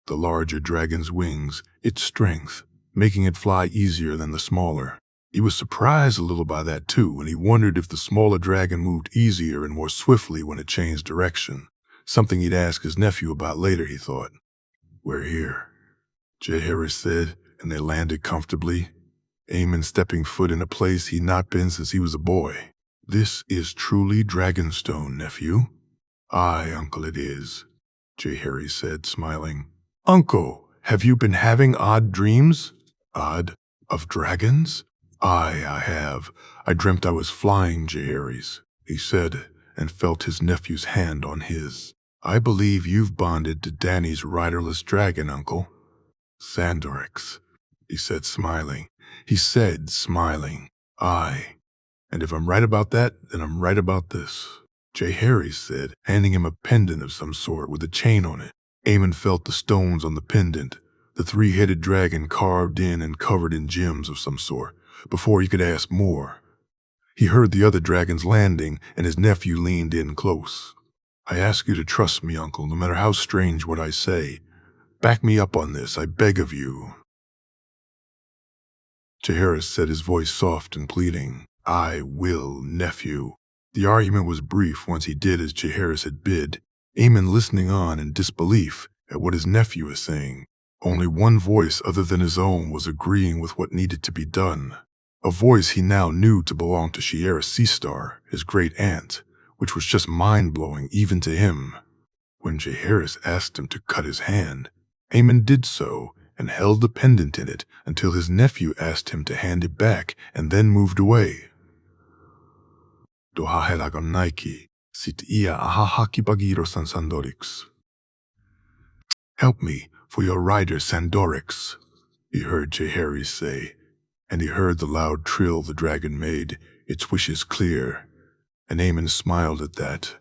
The larger dragon's wings, its strength, making it fly easier than the smaller. He was surprised a little by that too, and he wondered if the smaller dragon moved easier and more swiftly when it changed direction. Something he'd ask his nephew about later, he thought. "We're here," Jaehaerys said, and they landed comfortably, Aemon stepping foot in a place he'd not been since he was a boy. "This is truly Dragonstone, nephew?" "Aye, uncle, it is," Jaehaerys said, smiling. "Uncle, have you been having odd dreams?" "Odd? Of dragons?" "Aye, I have. I dreamt I was flying, Jaehaerys," he said, and felt his nephew's hand on his. "I believe you've bonded to Dany's riderless dragon, Uncle." "Sandorix," he said, smiling. "Aye. And if I'm right about that, then I'm right about this," Jaehaerys said, handing him a pendant of some sort with a chain on it. Aemon felt the stones on the pendant, the three-headed dragon carved in and covered in gems of some sort. Before he could ask more, he heard the other dragons landing, and his nephew leaned in close. "I ask you to trust me, Uncle, no matter how strange what I say. Back me up on this, I beg of you." Jaehaerys said, his voice soft and pleading. "I will, nephew." The argument was brief once he did as Jaehaerys had bid, Aemon listening on in disbelief at what his nephew was saying. Only one voice other than his own was agreeing with what needed to be done. A voice he now knew to belong to Shiera Seastar, his great-aunt, which was just mind-blowing even to him. When Jaehaerys asked him to cut his hand, Aemon did so and held the pendant in it until his nephew asked him to hand it back and then moved away. "Dohahelagon Nike, sit ia ahahaki bagiro san Sandorix." "Help me for your rider Sandorix," he heard Jaehaerys say, and he heard the loud trill the dragon made, its wishes clear, and Aemon smiled at that.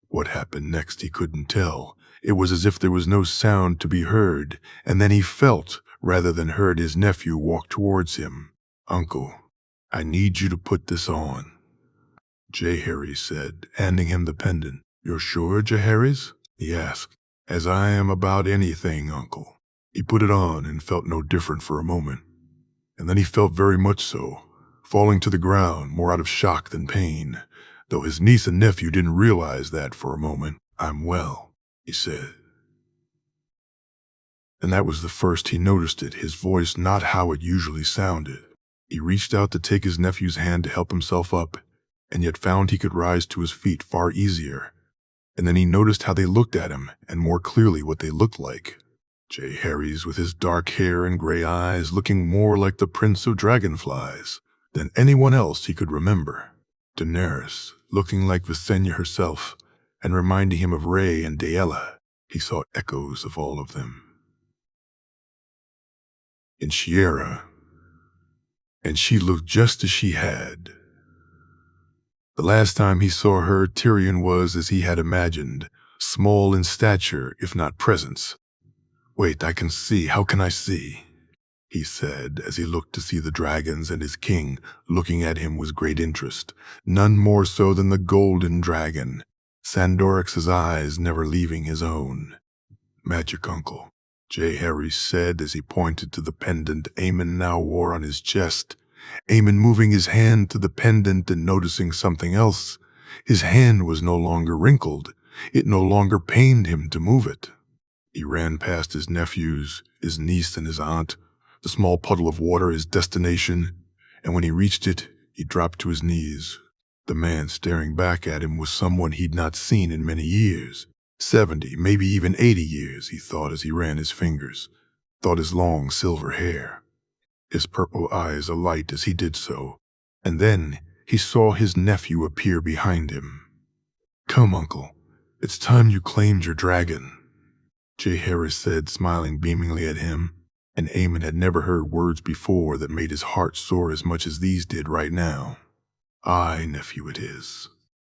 What happened next he couldn't tell. It was as if there was no sound to be heard, and then he felt, rather than heard, his nephew walk towards him. "Uncle, I need you to put this on," Jaehaerys said, handing him the pendant. "You're sure, Jaehaerys?" he asked. "As I am about anything, Uncle." He put it on and felt no different for a moment. And then he felt very much so, falling to the ground more out of shock than pain, though his niece and nephew didn't realize that for a moment. "I'm well," he said. And that was the first he noticed it, his voice not how it usually sounded. He reached out to take his nephew's hand to help himself up, and yet found he could rise to his feet far easier. And then he noticed how they looked at him, and more clearly what they looked like. Jaehaerys, with his dark hair and gray eyes, looking more like the Prince of Dragonflies than anyone else he could remember. Daenerys, looking like Visenya herself, and reminding him of Rey and Daella. He saw echoes of all of them. In Shiera, and she looked just as she had. The last time he saw her, Tyrion was as he had imagined, small in stature, if not presence. "Wait, I can see. How can I see?" he said as he looked to see the dragons and his king looking at him with great interest, none more so than the golden dragon, Sandorix's eyes never leaving his own. "Magic, uncle," J. Harry said as he pointed to the pendant Aemon now wore on his chest. Aemon moving his hand to the pendant and noticing something else. His hand was no longer wrinkled. It no longer pained him to move it. He ran past his nephews, his niece and his aunt, the small puddle of water his destination, and when he reached it, he dropped to his knees. The man staring back at him was someone he'd not seen in many years. 70, maybe even 80 years, he thought as he ran his fingers, thought his long silver hair. His purple eyes alight as he did so, and then he saw his nephew appear behind him. "Come, uncle, it's time you claimed your dragon," J. Harris said, smiling beamingly at him, and Aemon had never heard words before that made his heart soar as much as these did right now. "Aye, nephew, it is."